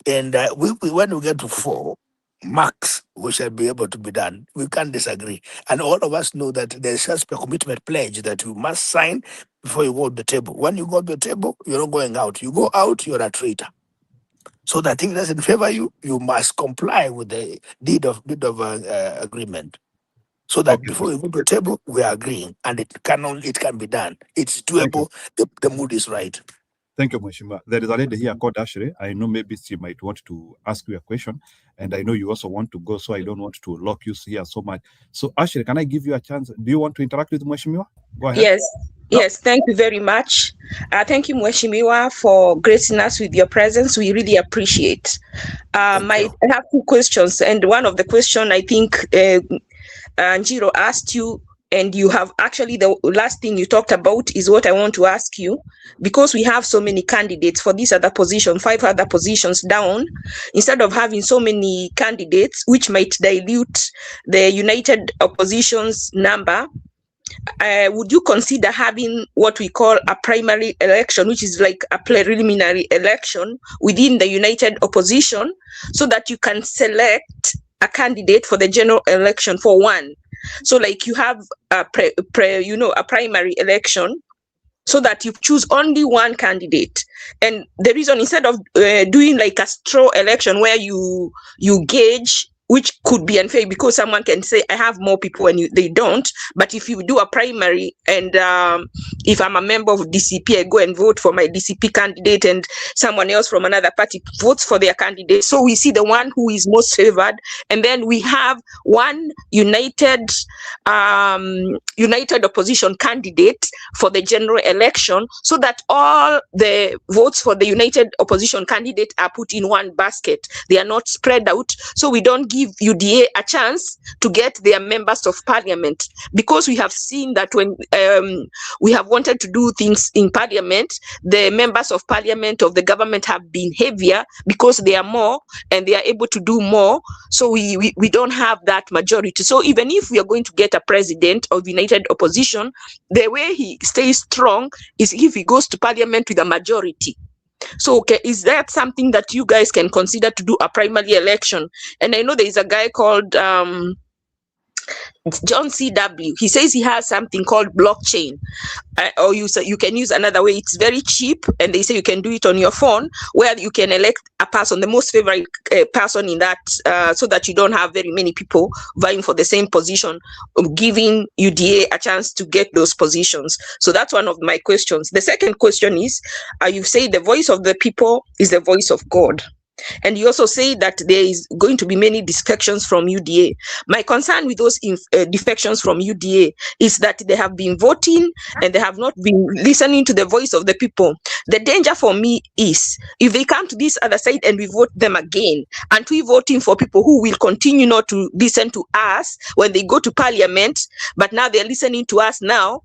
And when we get to 4, max, we shall be able to be done. We can't disagree. And all of us know that there's just a commitment pledge that you must sign before you go to the table. When you go to the table, you're not going out. You go out, you're a traitor. So that if it doesn't favor you, you must comply with the deed of agreement. So that Okay. before you go to the table, we are agreeing, and it can be done. It's Thank you. doable. The mood is right. Thank you, Mheshimiwa. There is a lady here called Ashley. I know maybe she might want to ask you a question, and I know you also want to go, so I don't want to lock you here so much. So, Ashley, can I give you a chance? Do you want to interact with Mheshimiwa? Go ahead. Yes, No? yes, thank you very much. Thank you, Mheshimiwa, for gracing us with your presence. We really appreciate. I have 2 questions, and one of the question I think Njiro asked you, and you have actually, the last thing you talked about is what I want to ask you, because we have so many candidates for this other position, 5 other positions down. Instead of having so many candidates, which might dilute the united opposition's number, would you consider having what we call a primary election, which is like a preliminary election within the united opposition, so that you can select a candidate for the general election for one? So like you have a primary election, so that you choose only one candidate. And the reason, instead of doing like a straw election where you gauge, which could be unfair, because someone can say I have more people and they don't. But if you do a primary, and if I'm a member of DCP, I go and vote for my DCP candidate, and someone else from another party votes for their candidate, so we see the one who is most favored, and then we have one united opposition candidate for the general election, so that all the votes for the united opposition candidate are put in one basket. They are not spread out, so we don't give UDA a chance to get their members of parliament, because we have seen that when we have wanted to do things in parliament, the members of parliament of the government have been heavier because they are more and they are able to do more. So we don't have that majority. So even if we are going to get a president of united opposition, the way he stays strong is if he goes to parliament with a majority. So, okay, is that something that you guys can consider to do a primary election? And I know there is a guy called John CW. He says he has something called blockchain, or you can use another way. It's very cheap, and they say you can do it on your phone, where you can elect a person, the most favorite person in that, so that you don't have very many people vying for the same position, giving UDA a chance to get those positions. So that's one of my questions. The second question is, you say the voice of the people is the voice of God. And you also say that there is going to be many defections from UDA. My concern with those defections from UDA is that they have been voting and they have not been listening to the voice of the people. The danger for me is if they come to this other side and we vote them again, and we voting for people who will continue not to listen to us when they go to parliament, but now they're listening to us now,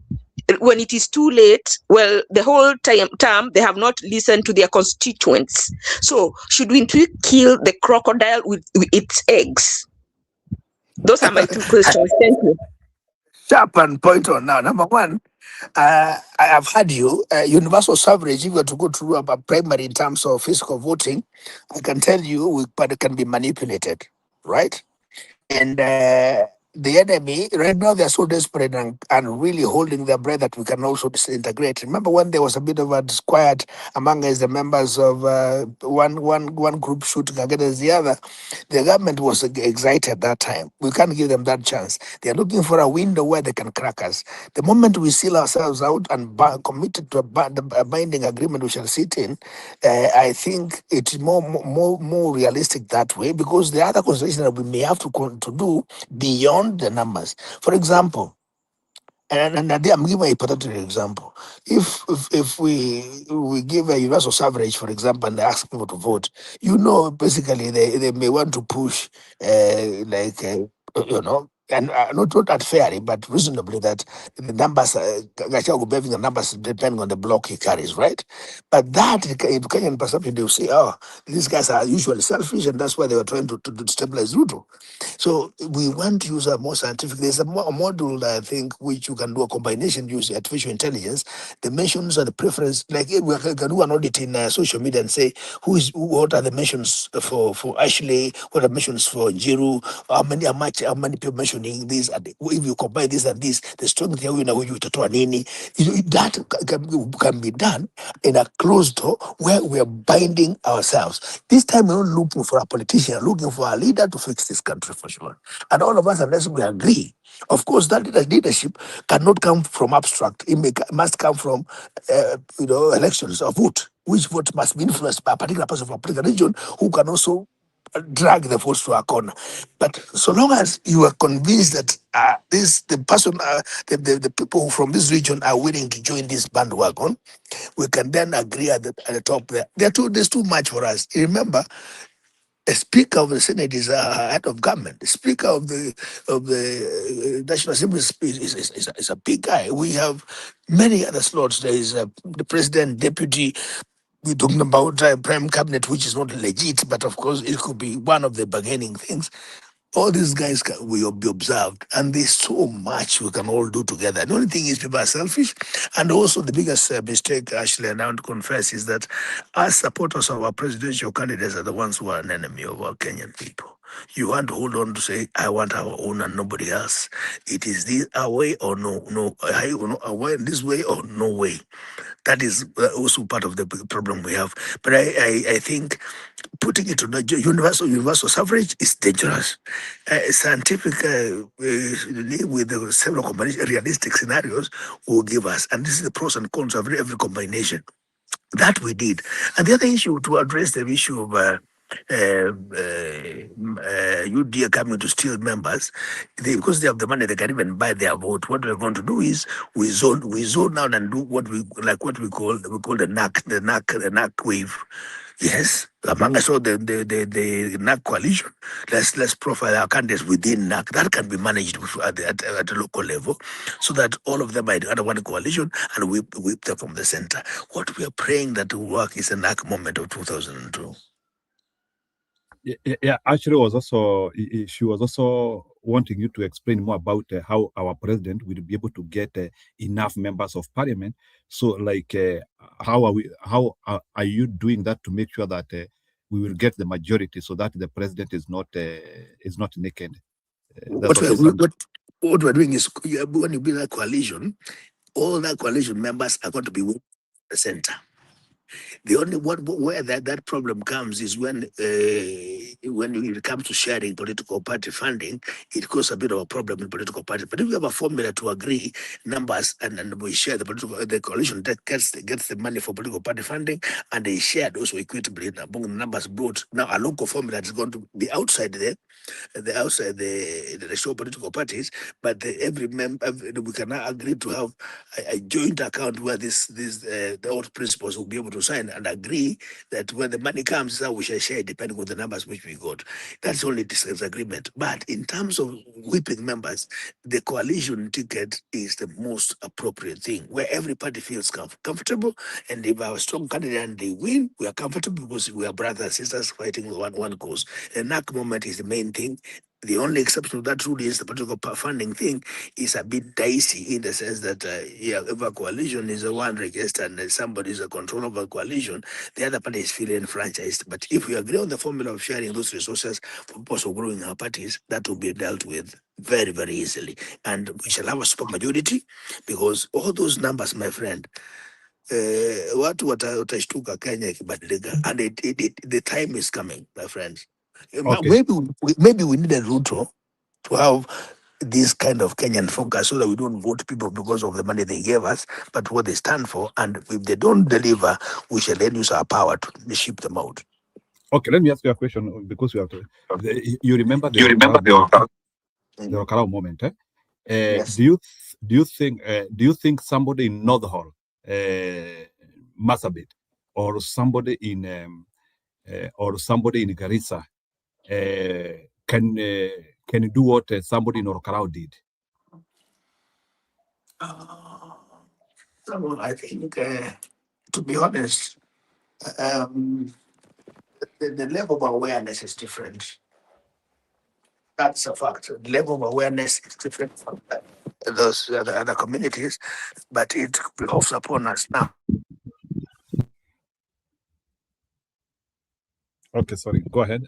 when it is too late. Well, the whole term they have not listened to their constituents. So should we kill the crocodile with its eggs? Those are my two questions. Thank you. Sharp and point on now. Number one, I have heard you. Universal suffrage, if you were to go through a primary in terms of physical voting, I can tell you, but it can be manipulated, right? And the enemy, right now, they're so desperate and really holding their breath that we can also disintegrate. Remember when there was a bit of a disquiet among us, the members of one group shooting against the other? The government was excited that time. We can't give them that chance. They're looking for a window where they can crack us. The moment we seal ourselves out and committed to a binding agreement we shall sit in, I think it's more realistic that way, because the other consideration that we may have to do beyond the numbers. For example, and I'm giving a hypothetical example. If we give a universal suffrage, for example, and they ask people to vote, basically they may want to push and not unfairly, but reasonably, that the numbers, the numbers depending on the block he carries, right? But that in Kenyan perception, they will say, oh, these guys are usually selfish, and that's why they were trying to stabilize Ruto. So we want to use a more scientific. There's a module that I think which you can do a combination using artificial intelligence. The mentions and the preference, like we can do an audit in social media and say what are the mentions for Ashley, what are the mentions for Jiru, how many people mentioning these, and if you combine this and this, the strength here you nini. That can be done in a closed door where we are binding ourselves. This time we're not looking for a politician, looking for a leader to fix this country for sure. And all of us, unless we agree, of course, that leadership cannot come from abstract. Must come from elections or vote, which vote must be influenced by a particular person from a particular region who can also drag the votes to a corner. But so long as you are convinced that the people from this region are willing to join this bandwagon, we can then agree at the top there. There's too much for us. Remember, the Speaker of the Senate is a head of government. The Speaker of the National Assembly is a big guy. We have many other slots. There is the President, Deputy. We're talking about Prime Cabinet, which is not legit, but of course it could be one of the bargaining things. All these guys will be observed, and there's so much we can all do together. The only thing is people are selfish, and also the biggest mistake, actually, and I want to confess, is that us supporters of our presidential candidates are the ones who are an enemy of our Kenyan people. You want to hold on to say, I want our own and nobody else. It is this our way or no, this way or no way. That is also part of the problem we have. But I think putting it on a universal suffrage is dangerous. Scientific, with the several realistic scenarios will give us, and this is the pros and cons of every combination. That we did. And the other issue, to address the issue of UDA coming to steal members, because they have the money, they can even buy their vote. What we're going to do is we zone out and do what we call the NAC wave. Yes, among us all the NAC coalition, let's profile our candidates within NAC. That can be managed at the local level, so that all of them are under one coalition, and we whip them from the center. What we are praying that will work is the NAC moment of 2002. Yeah, actually, she was also wanting you to explain more about how our president will be able to get enough members of parliament. So, like, how are you doing that to make sure that we will get the majority, so that the president is not naked? What we're doing is, when you build a coalition, all that coalition members are going to be with the center. The only where that problem comes is when when it comes to sharing political party funding, it causes a bit of a problem in political parties. But if we have a formula to agree numbers and we share the coalition that gets the money for political party funding, and they share also equitably among the numbers brought. Now a local formula is going to be outside there, outside the show political parties, but every member we can now agree to have a joint account where the old principals will be able to sign and agree that when the money comes, how we shall share depending on the numbers which we got. That's only disagreement. But in terms of whipping members, the coalition ticket is the most appropriate thing, where every party feels comfortable. And if our strong candidate and they win, we are comfortable because we are brothers and sisters fighting one cause. And that moment is the main thing. The only exception to that rule is the political funding thing is a bit dicey in the sense that, if a coalition is the one registered and somebody is a control of a coalition, the other party is feeling enfranchised. But if we agree on the formula of sharing those resources for purpose of growing our parties, that will be dealt with very, very easily. And we shall have a super majority because all those numbers, my friend, watu watashtuka Kenya ikibadilika, and the time is coming, my friends. Okay. Maybe we need a Ruto to have this kind of Kenyan focus so that we don't vote people because of the money they gave us, but what they stand for. And if they don't deliver, we shall then use our power to ship them out. Okay, let me ask you a question because you have to. You remember the Okarao moment, eh? Yes. Do you think somebody in North Hall, Marsabit, or somebody in Garissa can do what somebody in Okarao did? So I think, to be honest, the level of awareness is different. That's a fact. The level of awareness is different from those other communities, but it behoves upon us now. Okay, sorry. Go ahead.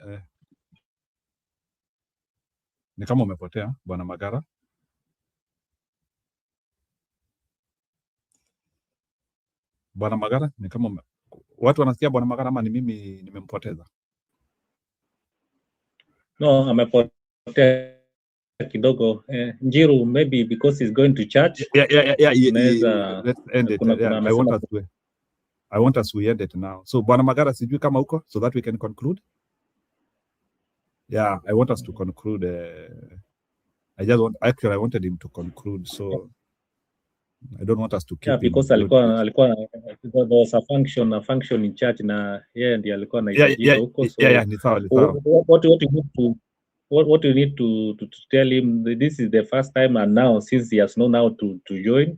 Ni kama umepotea, Bwana Magara. Bwana Magara, ni kama watu wanasikia Bwana Magara ama ni mimi nimempoteza? No, amepotea kidogo. Njiru, maybe because he's going to church. Yeah. Let's end it. I want us to end it now. So Bwana Magara, sijui kama uko so that we can conclude. Yeah, I want us to conclude. I wanted him to conclude, so I don't want us to keep him. Because alikuwa there was a function in church na yeye ndiye alikuwa anahitajika huko. So ni sawa. What you need to tell him, this is the first time, and now since he has known how to join,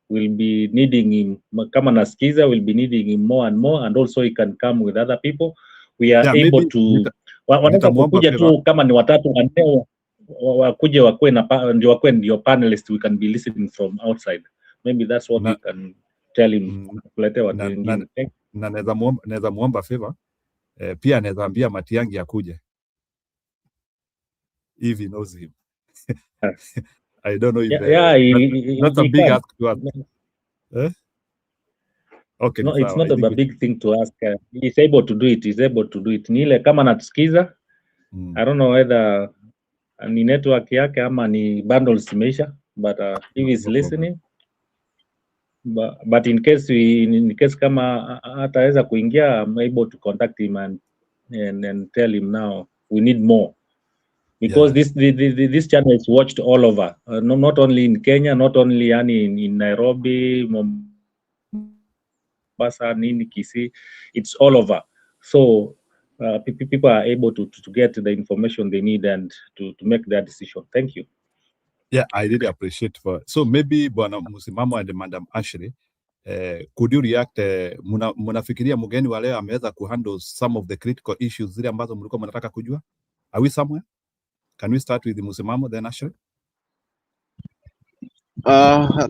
we'll be needing him. Kama nasikiza, we'll be needing him more and more, and also he can come with other people. We are able to wanaweza kukuja tu kama ni watatu wanne wakuje wakwe ndio panelists we can be listening from outside. Maybe that's what we can tell him. Kulete watu wengine. Na naweza muomba favor, pia naweza ambia Matiang'i akuje. If he knows him. I don't know if that's a big ask to ask. Okay, no, it's not a big thing to ask. He's able to do it. Ni ile kama natusikiza. I don't know whether ni network yake ama ni bundles imeisha, but if he's listening, but in case kama hataweza kuingia, I'm able to contact him and tell him now we need more. Because this channel is watched all over, not only in Kenya, not only in Nairobi, Mombasa, Nini, Kisii, it's all over. So people are able to get the information they need and to make their decision. Thank you. Yeah, I really appreciate so maybe Bwana Musimamo and Madam Ashley, could you react? Munafikiria mgeni wa leo ameweza kuhandle some of the critical issues zile ambazo mlikuwa mnataka kujua? Are we somewhere? Can we start with Musimamo then Ashley?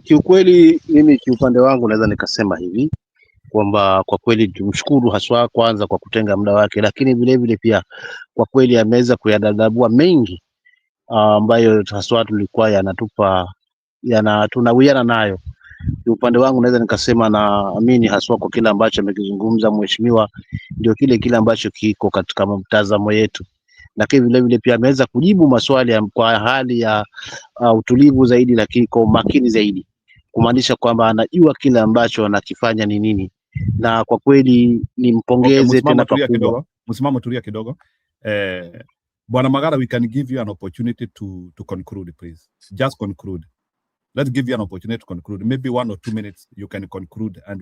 Kiukweli mimi kiupande wangu naweza nikasema hivi kwamba kwa kweli tumshukuru haswa kwanza kwa kutenga muda wake, lakini vile vile pia kwa kweli ameweza kuyadadabua mengi ambayo haswa tulikuwa tunawiana nayo. Upande wangu naweza nikasema naamini haswa kwa kile ambacho amekizungumza mheshimiwa ndio kile ambacho kiko katika mtazamo yetu. lakini vile vile pia ameweza kujibu maswali kwa hali ya utulivu zaidi, lakini kwa umakini zaidi, kumaanisha kwamba anajua kile ambacho anakifanya ni nini, na kwa kweli nimpongeze tena pakubwa. Msimamo tulia kidogo. Bwana Magara, we can give you an opportunity to conclude, please. Just conclude. Let's give you an opportunity to conclude. Maybe 1 or 2 minutes you can conclude, and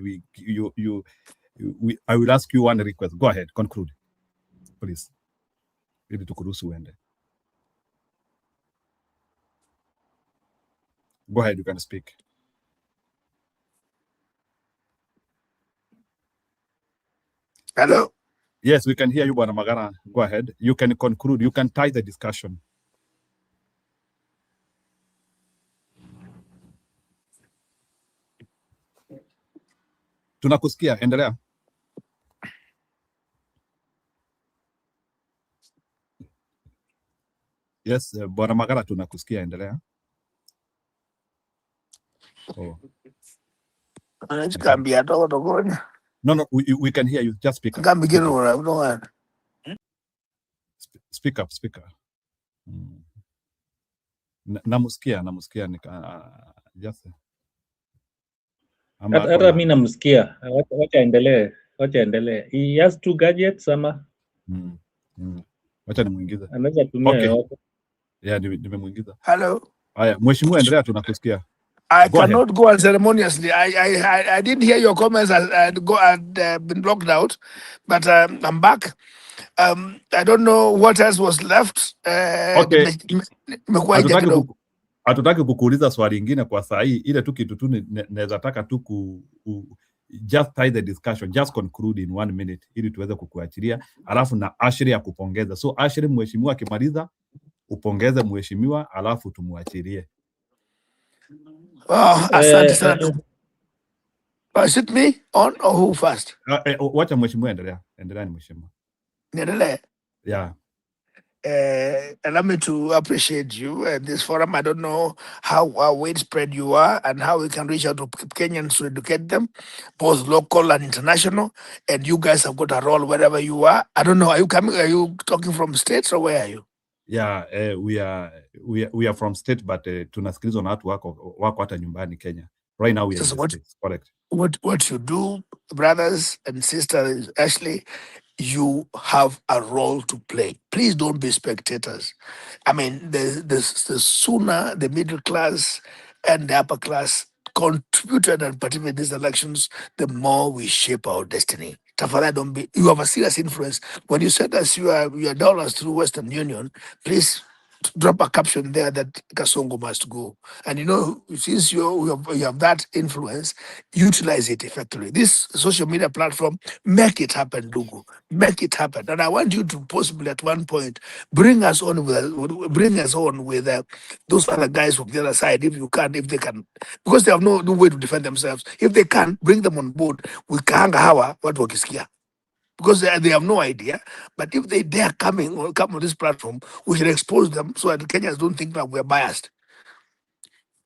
I will ask you one request. Go ahead, conclude, please. Ili tukuruhusu uende. Go ahead, you can speak. Hello? Yes, we can hear you, Bwana Magara. Go ahead. You can conclude. You can tie the discussion. Tunakusikia, endelea. Yes, Bwana Magara, tunakusikia, endelea. Oh. No, we can hear you. Just speak up. Speak up. Namusikia just hata mimi namsikia. Wacha endelee. He has 2 gadgets ama wacha nimuingize. Anaweza tumia yote. Yeah, nimemuingiza. Hello. Haya, mheshimiwa, endelea, tunakusikia. I cannot go unceremoniously. I didn't hear your comments. I'd been blocked out, but I'm back. I don't know what else was left. Okay. Hatutaki kukuuliza swali ingine kwa saa hii, ile tu kitu tu naweza taka tu just tie the discussion, just conclude in 1 minute ili tuweze kukuachilia, alafu na Ashri ya kupongeza. So Ashri, mheshimiwa akimaliza upongeze mheshimiwa, alafu tumuachilie. Asante sana. Is it me on or who first? Wacha mheshimiwa endelea ni mheshimiwa. Niendelee? Yeah. Allow me to appreciate you at this forum. I don't know how widespread you are and how we can reach out to Kenyans to educate them, both local and international. And you guys have got a role wherever you are. I don't know. Are you talking from states or where are you? Yeah, we are from state, but tunasikilizwa na watu wako hata nyumbani Kenya. Right now we are in the States. Correct. What you do, brothers and sisters, Ashley, you have a role to play. Please don't be spectators. I mean, the sooner the middle class and the upper class contributed and participated in these elections, the more we shape our destiny. Tafadhali, don't be. You have a serious influence. When you send us your dollars through Western Union, please drop a caption there that Kasongo must go. And since you have that influence, utilize it effectively. This social media platform, make it happen, Dugu. Make it happen. And I want you to possibly at one point bring us on with those other guys from the other side, if they can, because they have no way to defend themselves. If they can, bring them on board with Kahanga Hawa, what wakisikia. Because they have no idea. But if they dare come on this platform, we should expose them so that Kenyans don't think that we're biased.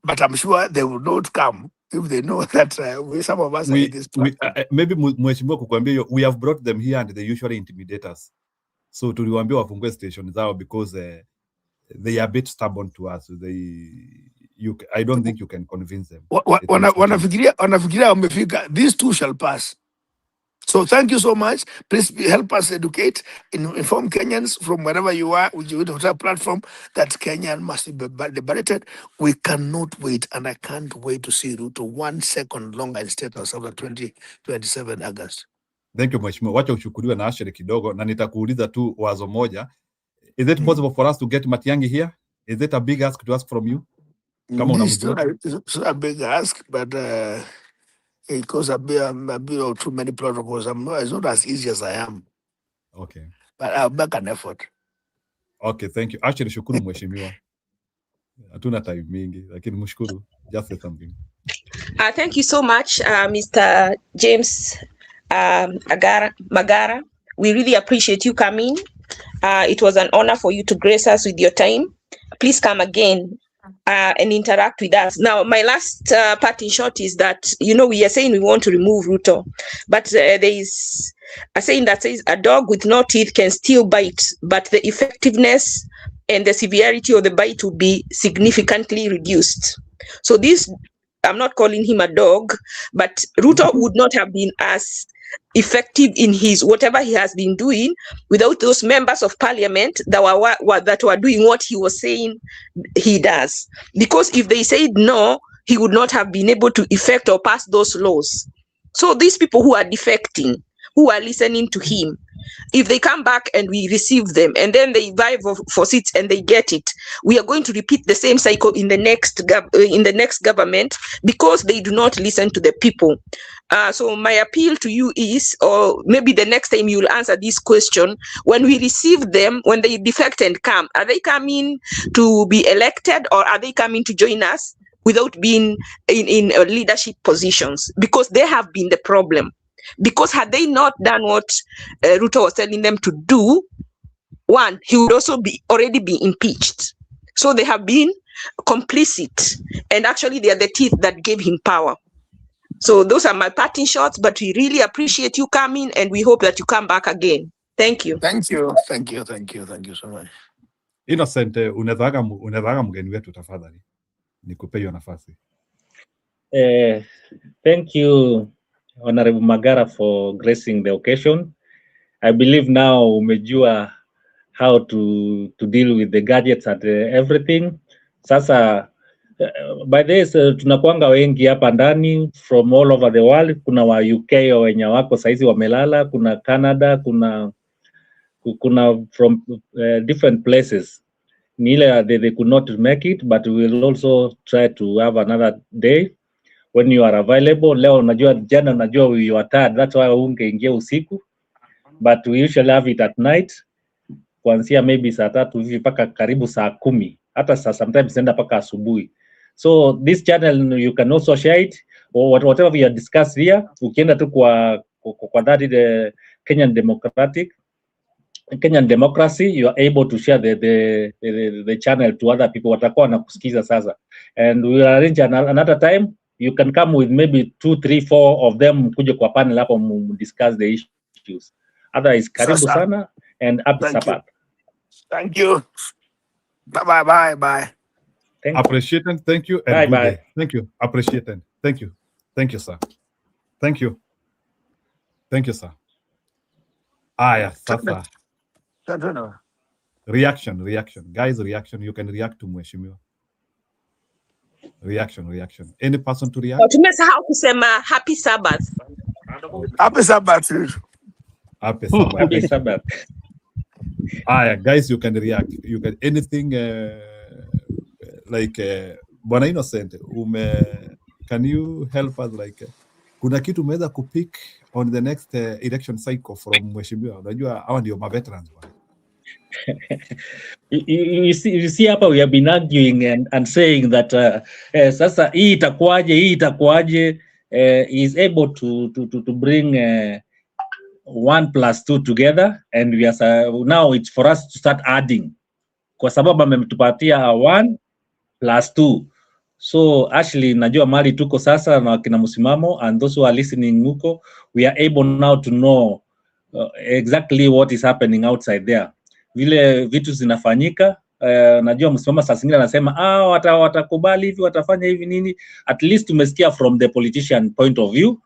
But I'm sure they will not come if they know that some of us are in this platform. Maybe mheshimiwa kukuambia, we have brought them here and they usually intimidate us. So tuliwaambia wafungue station zao because they are a bit stubborn to us. I don't think you can convince them. Wanafikiria wamefika. These two shall pass. So thank you so much. Please help us educate, inform Kenyans from wherever you are with your platform that Kenyan must be liberated. We cannot wait, and I can't wait to see Ruto 1 second longer in State House of the 27 August. Thank you, mheshimiwa. Wacha ushukuriwe na Ashri kidogo, na nitakuuliza tu wazo moja. Is it possible for us to get Matiang'i here? Is it a big ask to ask from you? It's not a big ask, but because a bit of too many protocols, it's not as easy as I am. Okay. But I'll make an effort. Okay, thank you. Actually, shukuru mheshimiwa. Hatuna time mingi, lakini mshukuru. Just say something. Thank you so much, Mr. James Magara. We really appreciate you coming. It was an honor for you to grace us with your time. Please come again and interact with us. Now, my last part in short is that, we are saying we want to remove Ruto, but there is a saying that says a dog with no teeth can still bite, but the effectiveness and the severity of the bite will be significantly reduced. So this, I'm not calling him a dog, but Ruto would not have been as effective in his whatever he has been doing without those members of parliament that were doing what he was saying he does. Because if they said no, he would not have been able to effect or pass those laws. So these people who are defecting, who are listening to him, if they come back and we receive them and then they vie for seats and they get it, we are going to repeat the same cycle in the next government, because they do not listen to the people. So my appeal to you is, or maybe the next time you'll answer this question, when we receive them, when they defect and come, are they coming to be elected, or are they coming to join us without being in leadership positions? Because they have been the problem. Because had they not done what Ruto was telling them to do, one, he would also already be impeached. So they have been complicit, and actually they are the teeth that gave him power. So those are my parting shots, but we really appreciate you coming, and we hope that you come back again. Thank you. Thank you so much. Innocent, unaweza mgeni wetu tafadhali, nikupe hiyo nafasi. Thank you, Honorable Magara, for gracing the occasion. I believe now umejua how to deal with the gadgets and everything. Sasa by this tunakuanga wengi hapa ndani from all over the world. Kuna wa UK wenye wako saizi wamelala, kuna Canada, kuna from different places. Nile they could not make it, but we will also try to have another day when you are available. Leo najua, jana najua you are tired, that's why ungeingia usiku, but we usually have it at night, kuanzia maybe saa 3 hivi mpaka karibu saa 10, hata sometimes enda mpaka asubuhi. So this channel you can also share it, or whatever we have discussed here, ukienda tu kwa that the Kenyan democracy, you are able to share the channel to other people watakuwa wanakusikiza sasa, and we will arrange another time. You can come with maybe 2, 3, 4 of them, kuje kwa panel hapo discuss the issues. Otherwise, karibu sana and happy Sabbath. Thank you. Bye. Appreciate it. Thank you. And bye. Good day. Thank you. Appreciate it. Thank you. Thank you, sir. Thank you. Thank you, sir. Aya, sasa. Reaction. Guys, reaction. You can react to Mheshimiwa. Reaction. Any person to react? Tumesahau kusema happy Sabbath. Happy Sabbath. Happy Sabbath. Guys, you can react. You can anything like Bwana Innocent, can you help us, like kuna kitu umeweza kupick on the next election cycle from Mheshimiwa? Unajua hawa ndio maveterans bwana. You see hapa we have been arguing and saying that sasa hii itakuwaje, is able to bring 1 + 2 together, and we are now it's for us to start adding, kwa sababu ametupatia 1 + 2. So actually najua mali tuko sasa na kina msimamo, and those who are listening huko, we are able now to know exactly what is happening outside there, vile vitu zinafanyika. Najua msimamo sasa zingine anasema watakubali hivi, watafanya hivi nini. At least tumesikia from the politician point of view,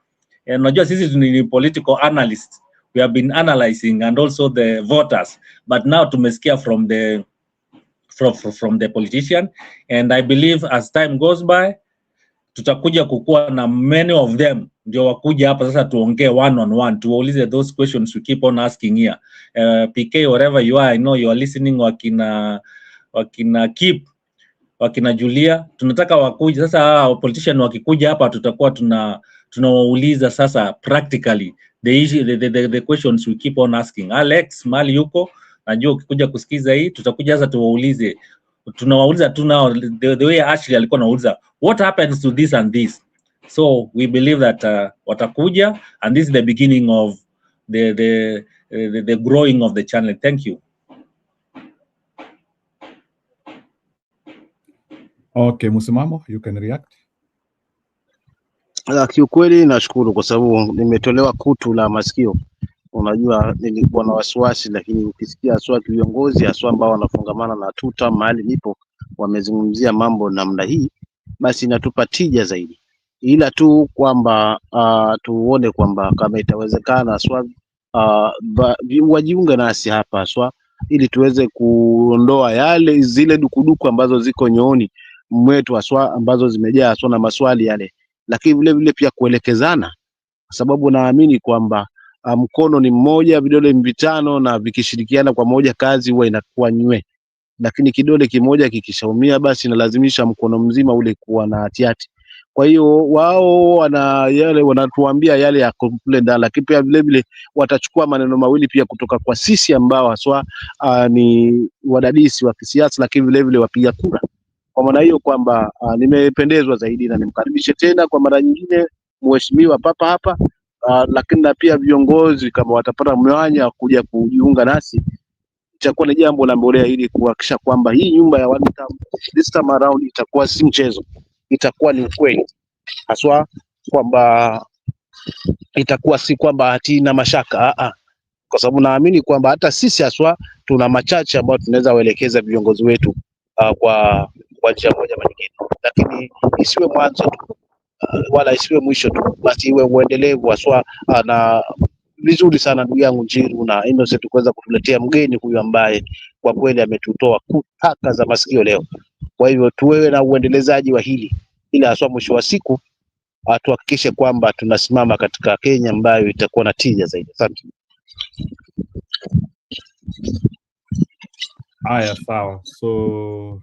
and najua sisi ni political analysts, we have been analyzing, and also the voters, but now tumesikia from the politician, and I believe as time goes by tutakuja kukua na many of them ndio wakuja hapa sasa tuongee one on one, tuwaulize those questions we keep on asking here. PK, wherever you are, I know you are listening, wakina Kip, wakina Julia, tunataka wakuja sasa. Politician wakikuja hapa tutakuwa tunawauliza sasa practically the questions we keep on asking. Alex mali yuko, najua ukikuja kusikiza hii tutakuja sasa tuwaulize, tunawauliza tu now the way actually alikuwa anauliza what happens to this and this. So we believe that watakuja, and this is the beginning of the growing of the channel. Thank you. Okay, Msimamo, you can react. Kiukweli nashukuru kwa sababu nimetolewa kutu la masikio unajua nilikuwa na wasiwasi, lakini ukisikia haswa viongozi haswa ambao wanafungamana na tuta mahali nipo wamezungumzia mambo namna hii, basi inatupa tija zaidi, ila tu kwamba tuone kwamba kama itawezekana haswa wajiunge nasi hapa haswa ili tuweze kuondoa zile dukuduku ambazo ziko nyooni mwetu haswa ambazo zimejaa haswa na maswali yale, lakini vile vile pia kuelekezana, kwa sababu naamini kwamba mkono ni mmoja, vidole ni vitano, na vikishirikiana kwa moja kazi huwa inakuwa nywe, lakini kidole kimoja kikishaumia basi inalazimisha mkono mzima ule kuwa na hatiati. Kwa hiyo wao wanatuambia yale ya kule ndani, lakini pia vile vile watachukua maneno mawili pia kutoka kwa sisi ambao haswa ni wadadisi wa kisiasa, lakini vile vile wapiga kura. Kwa maana hiyo kwamba nimependezwa zaidi na nimkaribishe tena kwa mara nyingine mheshimiwa papa hapa, lakini na pia viongozi kama watapata mwanya kuja kujiunga nasi, itakuwa ni jambo la mbolea ili kuhakikisha kwamba hii nyumba ya one term this time around itakuwa si mchezo, itakuwa ni ukweli haswa, kwamba itakuwa si kwamba hatina mashaka kwa sababu naamini kwamba hata sisi haswa tuna machache ambayo tunaweza waelekeza viongozi wetu kwa njia moja ama nyingine, lakini isiwe mwanzo tu wala isiwe mwisho tu, basi iwe uendelevu haswa. Na vizuri sana ndugu yangu Njiru na Innocent kuweza kutuletea mgeni huyu ambaye kwa kweli ametutoa kutaka za masikio leo. Kwa hivyo tuwe na uendelezaji wa hili, ila haswa mwisho wa siku tuhakikishe kwamba tunasimama katika Kenya ambayo itakuwa na tija zaidi. Asante. Haya, sawa. So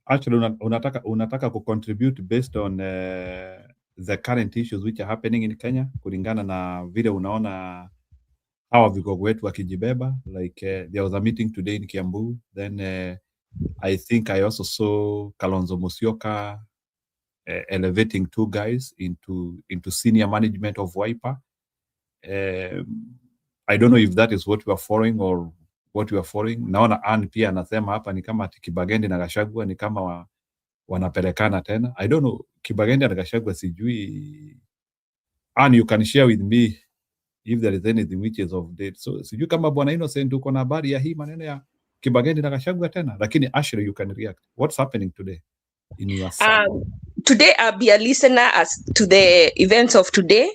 actually unataka kucontribute based on the current issues which are happening in Kenya, kulingana na vile unaona hawa vigogo wetu wakijibeba, like there was a meeting today in Kiambu, then I think I also saw Kalonzo Musyoka elevating 2 guys into senior management of Wiper. I don't know if that is what we are following or what we are following. Naona Ann pia anasema hapa ni kama Kibagendi na Gachagua ni kama wanapelekana tena. I don't know, Kibagendi na Gachagua sijui. Ann, you can share with me if there is anything which is of date. So sijui kama bwana Innocent uko na habari ya hii maneno ya Kibagendi na Gachagua tena, lakini Ashley, you can react. What's happening today in your side? Today I'll be a listener to the events of today.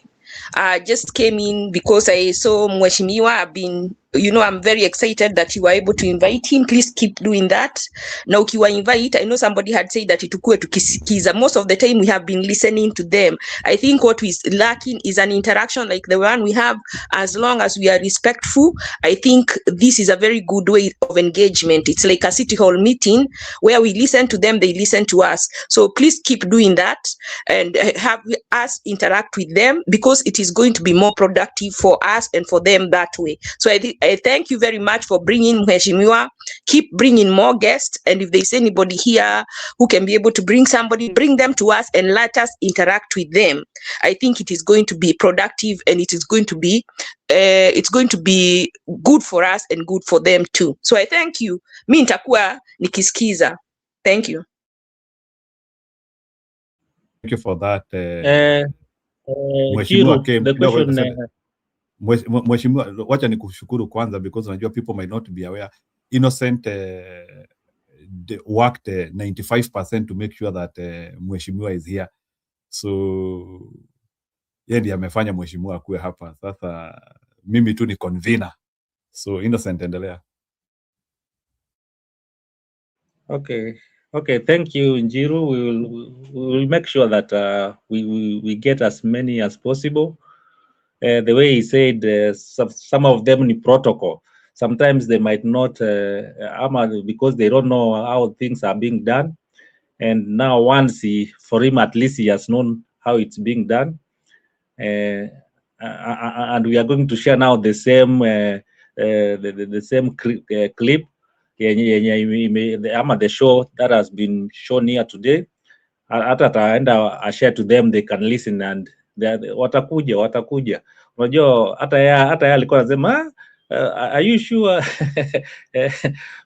I just came in because I saw Mheshimiwa. I'm very excited that you were able to invite him. Please keep doing that. Now, ukiwa invite, I know somebody had said that itukue tukisikiza. Most of the time we have been listening to them. I think what is lacking is an interaction like the one we have. As long as we are respectful, I think this is a very good way of engagement. It's like a city hall meeting where we listen to them, they listen to us. So please keep doing that and have us interact with them, because it is going to be more productive for us and for them that way. So I thank you very much for bringing Mheshimiwa. Keep bringing more guests, and if there's anybody here who can be able to bring somebody, bring them to us and let us interact with them. I think it is going to be productive, and it is going to be good for us and good for them too. So I thank you. Mi nitakuwa nikisikiza. Thank you. Thank you for that. Mheshimiwa, the question. Mheshimiwa, wacha nikushukuru kwanza, because unajua people might not be aware. Innocent worked 95% to make sure that Mheshimiwa is here. So yeye ndiye amefanya Mheshimiwa kuwe hapa. Sasa mimi tu ni convener. So Innocent, endelea. Okay, thank you, Njiru. We will make sure that we get as many as possible. The way he said, some of them in protocol. Sometimes they might not, because they don't know how things are being done. And now for him at least, he has known how it's being done. And we are going to share now the same clip. The show that has been shown here today. I share to them, they can listen and watakuja. Unajua hata yeye alikuwa anasema are you sure?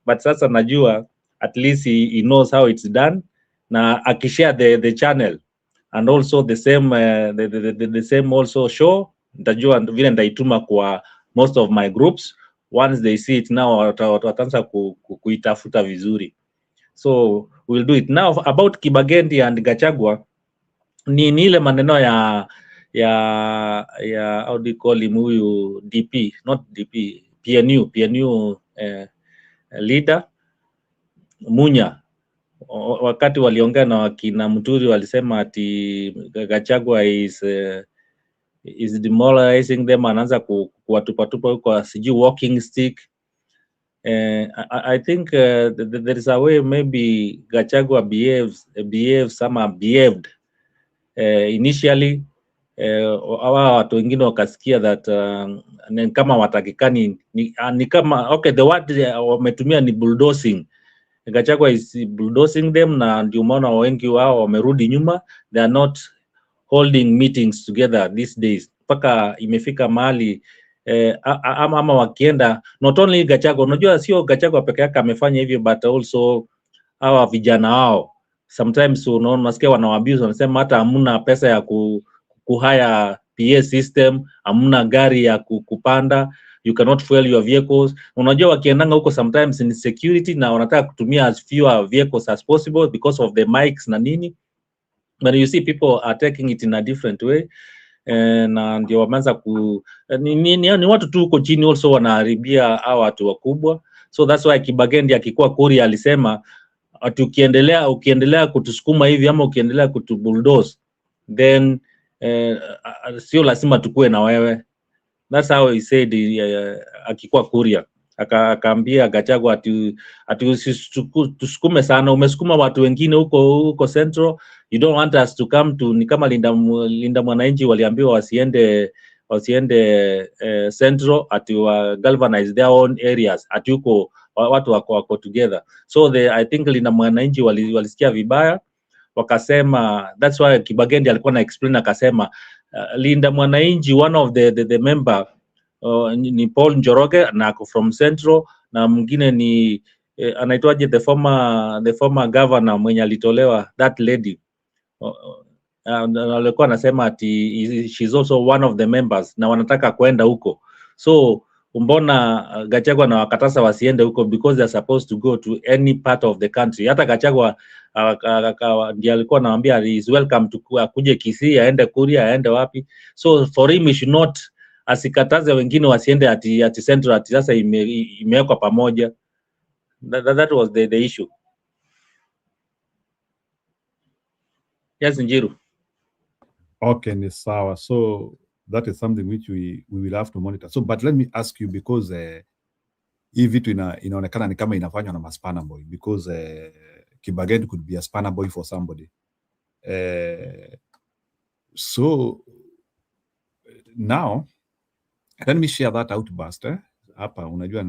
But sasa najua at least he knows how it's done, na akishare the channel and also the same also show nitajua vile nitaituma kwa most of my groups. Once they see it now, wataanza kuitafuta vizuri. So we'll do it now. About Kibagendi and Gachagua, ni ile maneno ya how do you call him, huyu DP, not DP, PNU leader Munya, wakati waliongea na wakina Muturi walisema ati Gachagua is demoralizing them, anaanza kuwatupatupa huko sijui walking stick. I think there is a way maybe Gachagua behaved initially, hawa watu wengine wakasikia that kama watakikani ni kama okay, the word wametumia ni bulldozing. Gachagua is bulldozing them, na ndio maana wengi wao wamerudi nyuma. They are not holding meetings together these days, mpaka imefika mahali ama wakienda, not only Gachagua, unajua sio Gachagua peke yake amefanya hivyo, but also hawa vijana wao sometimes unaona nasikia wanawaabuse, wanasema hata hamna pesa ya kuhaya PA system, hamna gari ya kupanda, you cannot fuel your vehicles. Unajua wakiendanga huko sometimes in security, na wanataka kutumia as few vehicles as possible because of the mics na nini, but you see people are taking it in a different way. Na ndio wameanza ni watu tu huko chini also wanaharibia hao watu wakubwa. So that's why Kibagendi akikuwa Kuria alisema ati ukiendelea kutusukuma hivi ama ukiendelea kutubulldoze, then sio lazima tukue na wewe. That's how he said akikuwa Kuria. Akaambia Gachagua ati tusukume sana, umesukuma watu wengine huko Central, you don't want us to come to, ni kama Linda Mwananchi waliambiwa wasiende Central, ati wa galvanize their own areas, ati huko watu wako together. So I think Linda Mwananchi walisikia vibaya, wakasema that's why Kibagendi alikuwa na explain, akasema Linda Mwananchi, one of the member ni Paul Njoroge na ako from Central, na mwingine ni anaitwaje, the former governor mwenye alitolewa, that lady alikuwa anasema ati she's also one of the members, na wanataka kwenda huko. So mbona Gachagua na wakatasa wasiende huko, because they are supposed to go to any part of the country. Hata Gachagua ndiye alikuwa anawaambia he is welcome to kuje Kisii, aende Kuria, aende wapi. So for him, he should not asikataze wengine wasiende ati Central, ati sasa imewekwa pamoja. That was the issue. Yes, Njiru. Okay, ni sawa. So that is something which we will have to monitor. So but let me ask you, because hii vitu inaonekana ni kama inafanywa na maspana boy, because Kibagendi could be a spanner boy for somebody. So now let me share that outburst hapa. Unajua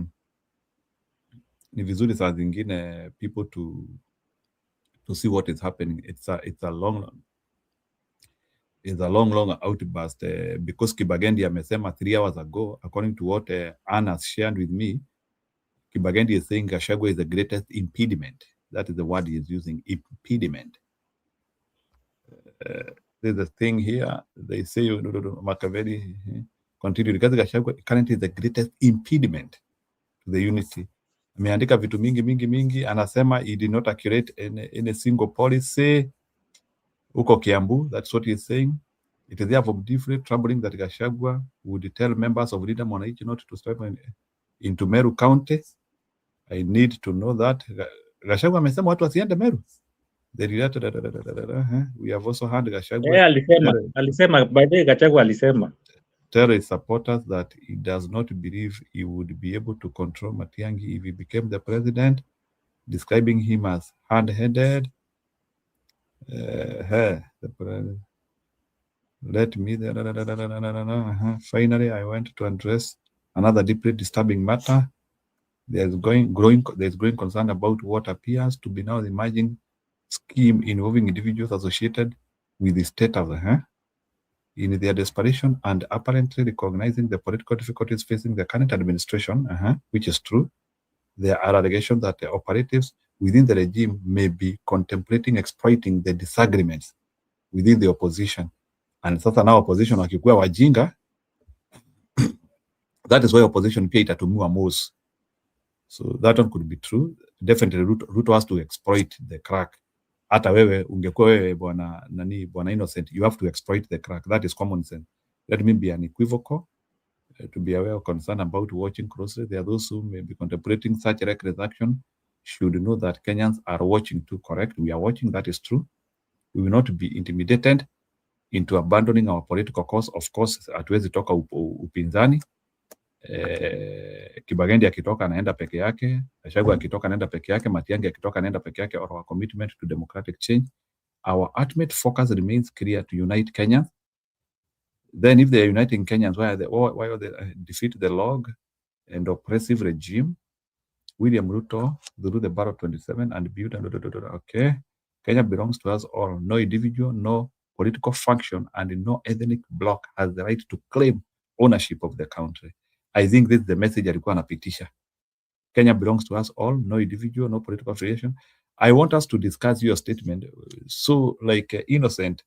ni vizuri saa zingine people to see what is happening. It's a long outburst because Kibagendi amesema 3 hours ago, according to what Anna shared with me, Kibagendi is saying Gachagua is the greatest impediment. That is the word he is using, impediment. There's a thing here, they say Makaveli continue, because Gachagua currently is the greatest impediment to the unity. Ameandika vitu mingi, anasema he did not accurate in a single policy uko Kiambu. That's what he's saying. It is therefore deeply troubling that Gachagua would tell members of Linda Mwananchi not to step into Meru County. I need to know that. Gachagua amesema watu wasiende Meru. We have also heard Gachagua. Alisema by the way, Gachagua alisema tell his supporters that he does not believe he would be able to control Matiang'i if he became the president, describing him as hard-headed. Finally, I want to address another deeply disturbing matter. There's growing concern about what appears to be now the emerging scheme involving individuals associated with the state of in their desperation and apparently recognizing the political difficulties facing the current administration, which is true. There are allegations that the operatives within the regime may be contemplating exploiting the disagreements within the opposition. And sasa now opposition wakikuwa wajinga, that is why opposition pia itatumiwa most. So that one could be true. Definitely Ruto has to exploit the crack. Hata wewe ungekuwa wewe bwana Innocent, you have to exploit the crack. That is common sense. Let me be unequivocal, to be aware or concerned about watching closely. There are those who may be contemplating such reckless action should know that Kenyans are watching too. Correct. We are watching. That is true. We will not be intimidated into abandoning our political cause. Of course, hatuwezi toka upinzani. Kibagendi akitoka anaenda peke yake, Gachagua akitoka anaenda peke yake, Matiang'i akitoka anaenda peke yake, or our commitment to democratic change. Our ultimate focus remains clear: to unite Kenyans. Then if they are uniting Kenyans, why are they defeat the log and oppressive regime? William Ruto through the ballot 27 and build okay. Kenya belongs to us all. No individual, no political function, and no ethnic bloc has the right to claim ownership of the country. I think this is the message alikuwa anapitisha. Kenya belongs to us all, no individual, no political affiliation. I want us to discuss your statement. So, like Innocent,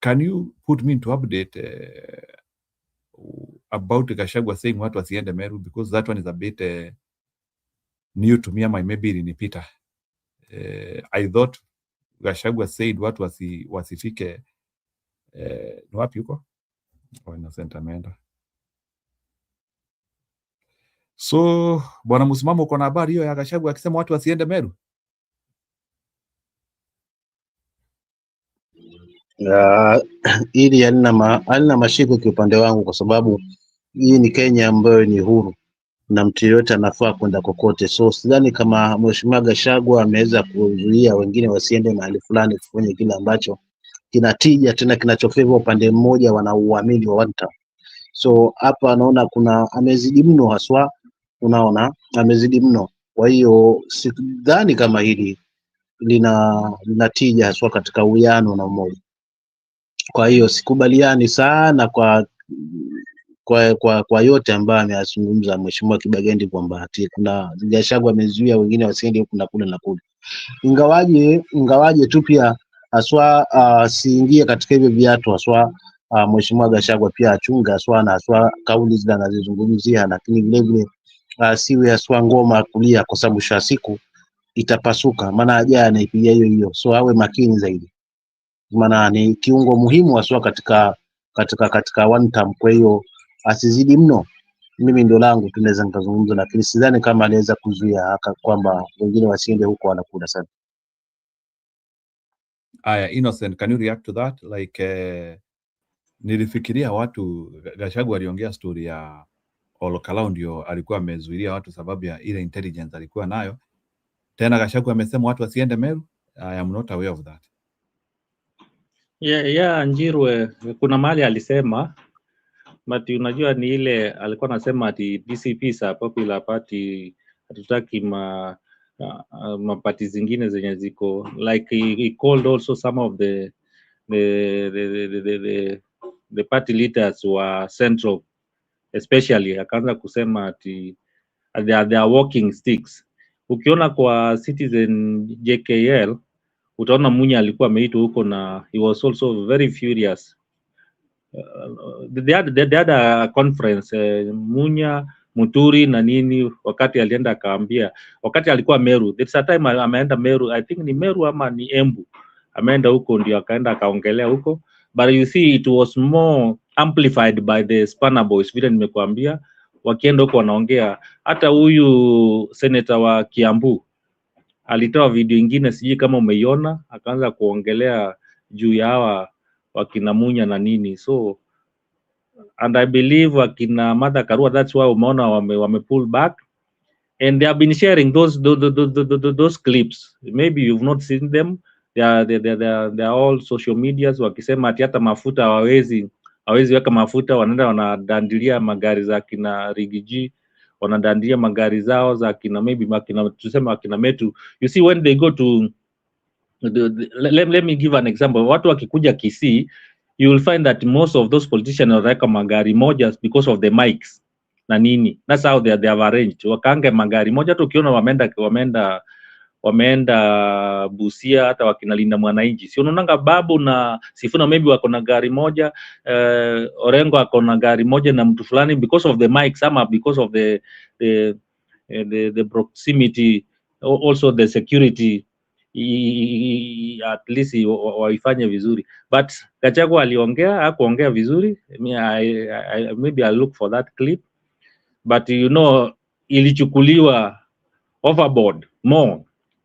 can you put me into update about Gachagua saying watu wasiende Meru, because that one is a bit new to me, ama maybe ilinipita. I thought Gachagua said watu wasifike ni wapi huko? Innocent ameenda. So bwana Musimamo, uko na habari hiyo ya Gachagua akisema watu wasiende Meru? Ili halina mashiko kiupande wangu, kwa sababu hii ni Kenya ambayo ni huru na mtu yote anafaa kwenda kokote. So sidhani kama Mheshimiwa Gachagua ameweza kuzuia wengine wasiende mahali fulani kufanya kile ambacho kinatija tena kinachofeva upande mmoja wanauamini wa one term. So hapa naona kuna amezidi mno, haswa unaona amezidi mno. Kwa hiyo sidhani kama hili linatija haswa katika uwiano na umoja. Kwa hiyo sikubaliani sana kwa yote ambayo ameyazungumza Mheshimiwa Kibagendi kwamba ati kuna Gachagua amezuia wengine wasiende huku na kule na kule. Ingawaje tu pia haswa siingie katika hivyo viatu, haswa Mheshimiwa Gachagua pia achunga haswa na haswa kauli zile anazozungumzia, lakini vile vile siwe haswa ngoma kulia, kwa sababu mwisho wa siku itapasuka, maana ajaye anaipiga hiyo. So awe makini zaidi, maana ni kiungo muhimu haswa katika one term. Kwa hiyo asizidi mno. Mimi ndio langu tunaweza nikazungumza, lakini sidhani kama anaweza kuzuia kwamba wengine wasiende huko wanakula sana. Aya, Innocent, can you react to that? Like nilifikiria watu Gachagua aliongea story ya Olkalau ndio alikuwa amezuilia watu sababu ya ile intelligence alikuwa nayo. Tena Gachagua amesema watu wasiende Meru. I am not aware of that. Yeah, Njirwe kuna mahali alisema, but unajua ni ile alikuwa anasema ati DCP sa Popular Party hatutaki mapati zingine zenye ziko like he called also some of the party leaders wa Central especially, akaanza kusema ati they are walking sticks. Ukiona kwa Citizen JKL utaona Munya alikuwa ameitwa huko na he was also very furious. They had a conference Munya, Muturi na nini, wakati alienda akaambia, wakati alikuwa Meru, there's a time ameenda Meru, I think ni Meru ama ni Embu, ameenda huko ndio akaenda akaongelea huko, but you see it was more amplified by the Spanner Boys, vile nimekuambia, wakienda huko wanaongea. Hata huyu senator wa Kiambu alitoa video ingine, sijui kama umeiona, akaanza kuongelea juu ya hawa wakina Munya na nini. So and I believe wakina Martha Karua, that's why umeona wame pull back, and they have been sharing those clips. Maybe you've not seen them. They are all social medias, wakisema ati hata mafuta hawezi weka mafuta, wanaenda wanadandilia magari za kina Rigiji, wanadandilia magari zao za kina maybe makina tuseme wakina Metu. You see when they go to let me give an example. Watu wakikuja Kisii, you will find that most of those politicians wanaweka magari moja because of the mics na nini. That's how they have arranged. Wakaange magari moja tu, ukiona wameenda wameenda Busia, hata wakina Linda Mwananchi. Si unaonanga Babu na Sifuna maybe wako na gari moja, Orengo ako na gari moja na mtu fulani, because of the mics ama because of the proximity, also the security, at least waifanye vizuri. But Gachagua aliongea, hakuongea vizuri. Maybe I'll look for that clip, but you know, ilichukuliwa overboard more,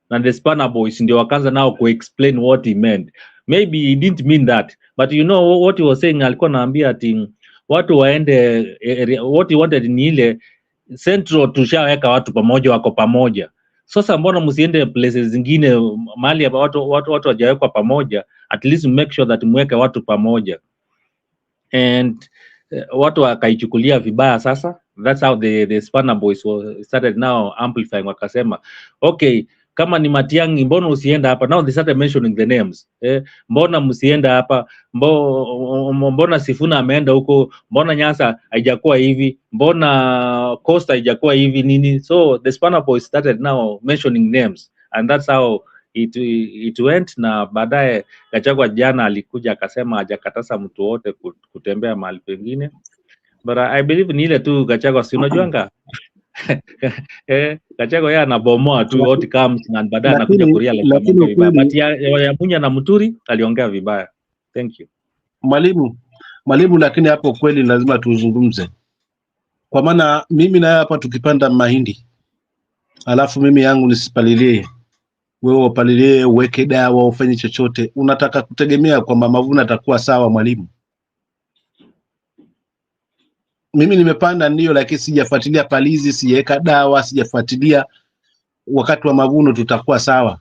and the Spanner Boys ndio wakaanza now to explain what he meant. Maybe he didn't mean that, but you know what he was saying, alikuwa naambia ati watu waende, what he wanted ni ile central, tushaweka watu pamoja, wako pamoja. Sasa mbona msiende places zingine mahali watu wajawekwa pamoja, at least make sure that mweke watu pamoja. And watu wakaichukulia vibaya. Sasa that's how the Spanner Boys started now amplifying, wakasema okay, kama ni Matiang'i mbona usienda hapa? Now they started mentioning the names. Mbona msienda hapa? Mbona Sifuna ameenda huko? Mbona Nyasa haijakuwa hivi? Mbona Costa haijakuwa hivi nini? So the Spanner Boys started now mentioning names, and that's how it went. Na baadaye Gachagua jana alikuja akasema hajakataza mtu wote kutembea mahali pengine, but I believe ni ile tu Gachagua, si unajuanga Gachagua yeye anabomoa tu what comes, na baadaye anakuja kurealize vibaya, but ya Munya na Muturi aliongea vibaya. Thank you mwalimu, lakini hapo kweli lazima tuzungumze, kwa maana mimi na hapa tukipanda mahindi alafu mimi yangu nisipalilie, wewe upalilie, uweke dawa, ufanye chochote, unataka kutegemea kwamba mavuno atakuwa sawa? Mwalimu, mimi nimepanda ndio, lakini sijafuatilia palizi, sijaweka dawa, sijafuatilia, wakati wa mavuno tutakuwa sawa?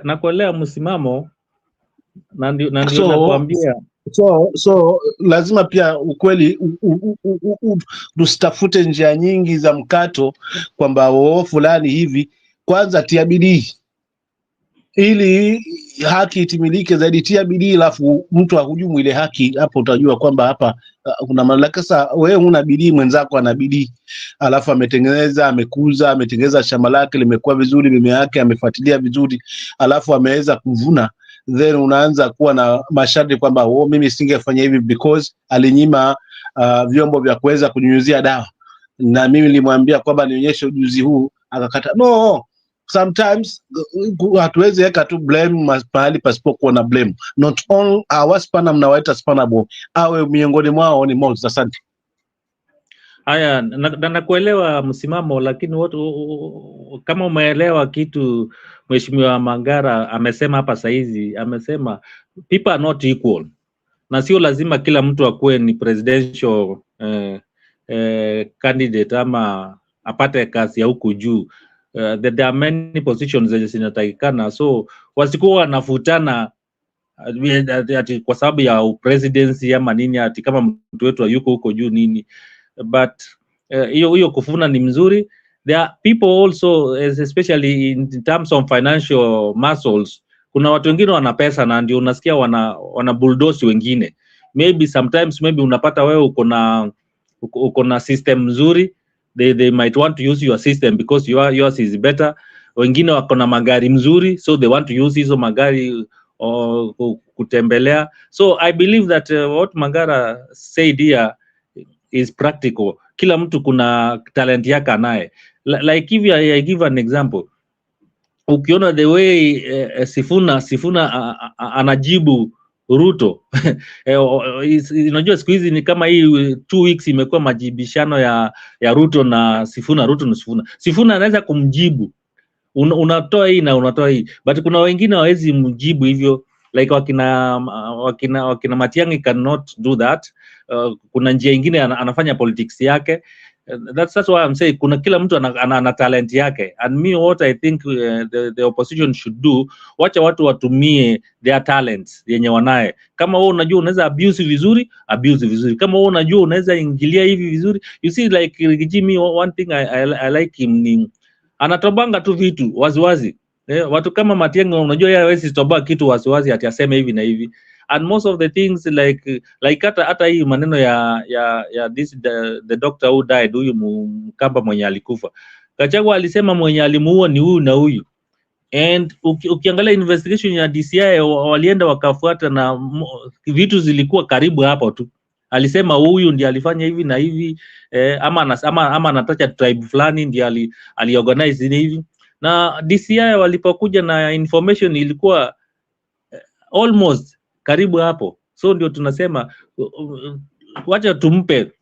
Na kuelea msimamo, na ndio nakwambia. So lazima pia ukweli tusitafute njia nyingi za mkato kwamba fulani hivi. Kwanza tia bidii ili haki itimilike zaidi, tia bidii, alafu mtu ahujumu ile haki, hapo utajua kwamba hapa kuna mamlaka. Sasa wewe una bidii, mwenzako ana bidii, alafu ametengeneza, amekuza, ametengeneza shamba lake limekuwa vizuri, mimea yake amefuatilia vizuri, alafu ameweza kuvuna, then unaanza kuwa na masharti kwamba mimi singefanya hivi because alinyima vyombo vya kuweza kunyunyuzia dawa, na mimi nilimwambia kwamba nionyeshe ujuzi huu, akakata. No, sometimes hatuwezi weka tu blame mahali pasipokuwa na blame. Not all our Spanner mnawaita Spannerable, awe miongoni mwao ni Moses. Asante. Haya, nakuelewa msimamo, lakini watu kama umeelewa kitu Mheshimiwa Magara amesema hapa saizi, amesema people are not equal, na sio lazima kila mtu akuwe ni presidential candidate ama apate kazi ya huku juu. There are many positions zenye zinatakikana, so wasikuwa wanafutana ati kwa sababu ya presidency ama nini, ati kama mtu wetu yuko huko juu nini. But hiyo kufuna ni mzuri. There are people also, especially in terms of financial muscles, kuna watu wengine wana pesa na ndio unasikia wana bulldoze wengine. Maybe sometimes unapata wewe uko na system nzuri, they might want to use your system because yours is better. Wengine wako na magari mzuri, so they want to use hizo magari kutembelea. So I believe that what Magara said here is practical. Kila mtu kuna talent yake anaye. Like if I give an example, ukiona the way Sifuna anajibu Ruto unajua siku hizi ni kama hii 2 weeks imekuwa majibishano ya Ruto na Sifuna, Ruto na Sifuna. Sifuna anaweza kumjibu, unatoa hii na unatoa hii, but kuna wengine hawezi mjibu hivyo, like wakina Matiang'i cannot do that. Kuna njia nyingine anafanya politics yake. That's why I'm saying kuna kila mtu ana talent yake, and me what I think the opposition should do, wacha watu watumie their talents yenye wanaye. Kama wewe unajua unaweza abuse vizuri, kama wewe unajua unaweza ingilia hivi vizuri. You see, like Jimmy, one thing I like him ni anatobanga tu vitu waziwazi. Watu kama Matiang'i unajua yeye hawezi toboa kitu waziwazi ati aseme hivi na hivi. and most of the things like hata hii maneno ya this the doctor who died, huyu Mkamba mwenye alikufa, Gachagua alisema mwenye alimuua ni huyu na huyu. And ukiangalia investigation ya DCI walienda wakafuata na vitu zilikuwa karibu hapo tu. Alisema huyu ndiye alifanya hivi na hivi, ama anatacha tribe fulani ndiye aliorganize hivi, na DCI walipokuja na information ilikuwa almost karibu hapo. So ndio tunasema wacha tumpe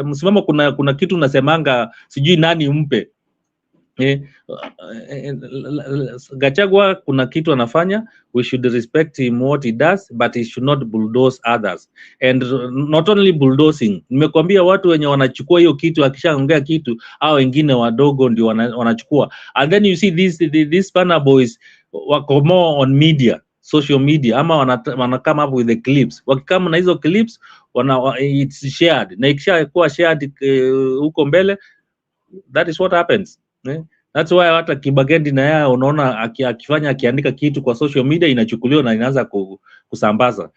msimamo. Kuna kitu nasemanga sijui nani umpe. Gachagua kuna kitu anafanya, we should respect him what he does, but he should not bulldoze others. And not only bulldozing, nimekwambia watu wenye wanachukua hiyo kitu, akishaongea kitu au wengine wadogo ndio wanachukua. And then you see these Spana boys wako more on media, social media, ama wana come up with the clips. Wakikama na hizo clips it's shared, na ikishakuwa shared huko mbele, that is what happens. That's why hata Kibagendi na yeye unaona akiandika kitu kwa social media inachukuliwa na inaanza kusambaza.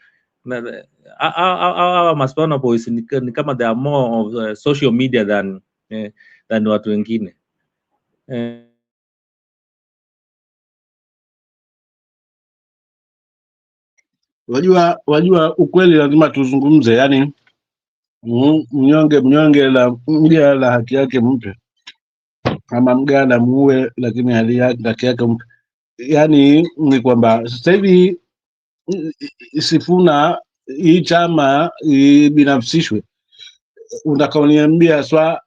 Maspana boys ni kama they are more of social media than watu wengine. Wajua ukweli lazima tuzungumze, yani mnyonge la haki yake mpe, kama mganda muue, lakini haki yake mpe. Yani ni kwamba sasa hivi Sifuna hii chama binafsishwe, unakaoniambia swa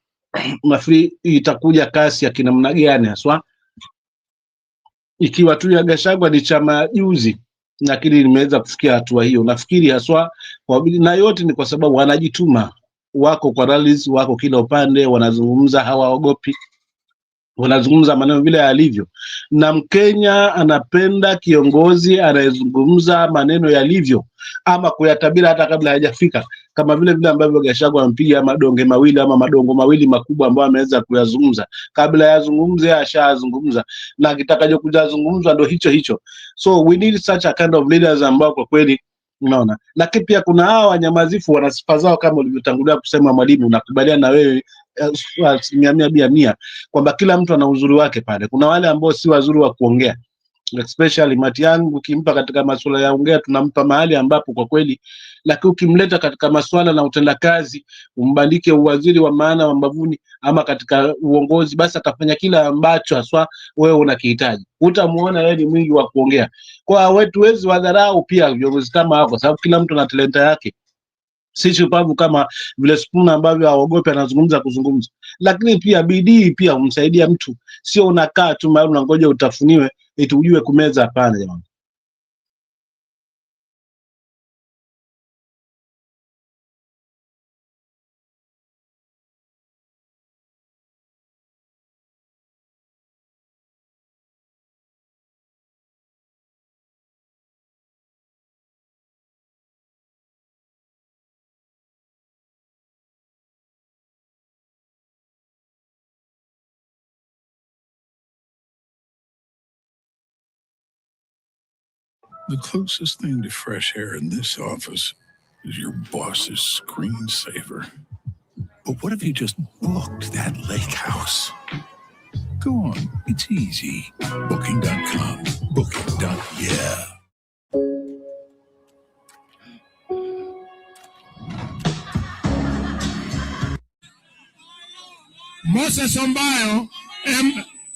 mafri itakuja kasi ya kinamna gani haswa, ikiwa tu ya Gachagua ni chama juzi, lakini limeweza kufikia hatua hiyo. Nafikiri haswa na yote ni kwa sababu wanajituma, wako kwa rallies, wako kila upande, wanazungumza, hawaogopi, wanazungumza maneno vile yalivyo. Na Mkenya anapenda kiongozi anayezungumza maneno yalivyo, ama kuyatabira hata kabla hayajafika, kama vile ambavyo Gachagua ampiga madonge mawili ama madongo mawili makubwa ambayo ameweza kuyazungumza. Kabla yazungumze ashazungumza, na kitakacho kuzungumzwa ndio hicho. So we need such a kind of leaders ambao kwa kweli unaona. Lakini pia kuna hawa wanyamazifu, wana sifa zao kama ulivyotangulia kusema mwalimu, nakubaliana na wewe 100% kwamba kila mtu ana uzuri wake pale. Kuna wale ambao si wazuri wa kuongea, especially Matiang'i, ukimpa katika masuala ya ongea tunampa mahali ambapo kwa kweli, lakini ukimleta katika masuala na utendakazi, umbandike uwaziri wa maana wa mbavuni ama katika uongozi, basi atafanya kila ambacho haswa wewe unakihitaji. Utamuona yeye ni mwingi wa kuongea. Kwa wetu wezi wadharau pia viongozi kama hao, kwa sababu kila mtu ana talenta yake. Si shupavu kama vile Sifuna ambavyo haogopi anazungumza kuzungumza. Lakini pia bidii pia umsaidia mtu, sio unakaa tu mahali unangoja utafuniwe eti ujue kumeza. Hapana jamani. The closest thing to fresh air in this office is your boss's screensaver. But what if you just booked that lake house? Go on, it's easy. Booking.com. Booking.yeah. Moses Ombayo,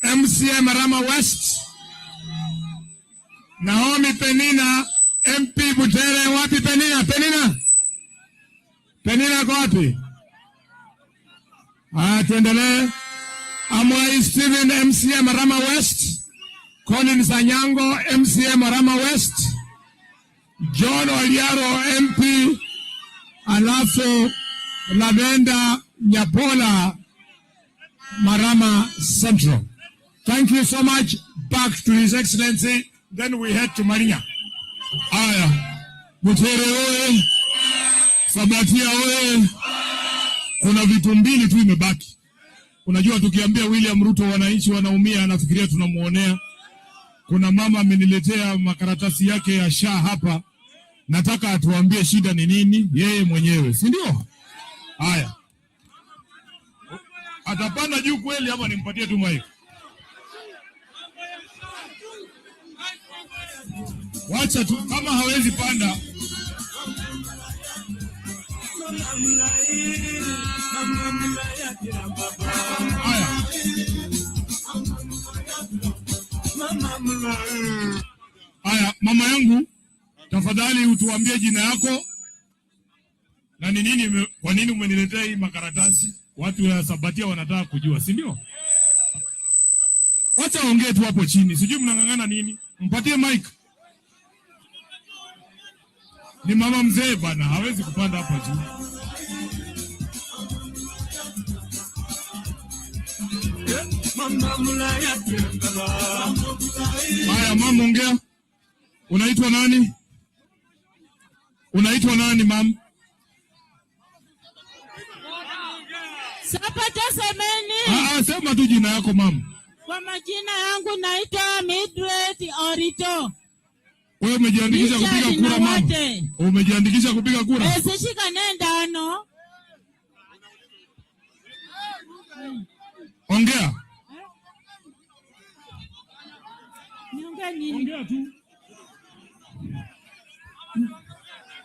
MCM Marama West. Naomi Penina, MP Butere. Wapi Penina? Penina kwa wapi? Tuendelee. Amwai Steven, MCM Marama West. Colin Sanyango, MCM Marama West. John Oliaro, MP. Alafu Lavenda Nyapola, Marama Central. Thank you so much. Back to His Excellency. Then we head to Marinya. Aya. Butere oye. Sabatia oye. Kuna vitu mbili tu imebaki. Unajua tukiambia William Ruto wananchi wanaumia, anafikiria tunamuonea. Kuna mama ameniletea makaratasi yake ya SHA hapa. nataka atuambie shida ni nini yeye mwenyewe, si ndio? Haya, atapanda juu kweli ama nimpatie tu mic? Wacha tu, kama hawezi panda. Haya. Haya, mama yangu, tafadhali utuambie jina yako na ni nini, kwa nini umeniletea hii makaratasi? Watu wa Sabatia wanataka kujua, si ndio? Wacha ongee tu hapo chini, sijui mnang'ang'ana nini. Mpatie mic. Ni mama mzee bana, hawezi kupanda hapa juu. Haya, mama ongea. Unaitwa nani? Unaitwa nani mama? Sapata semeni. Sema tu jina yako mama. Kwa majina yangu naitwa Mildred Orito. Wewe umejiandikisha kupiga kura mama? Umejiandikisha kupiga kura? Sishika nendano. Ongea. Ongea tu.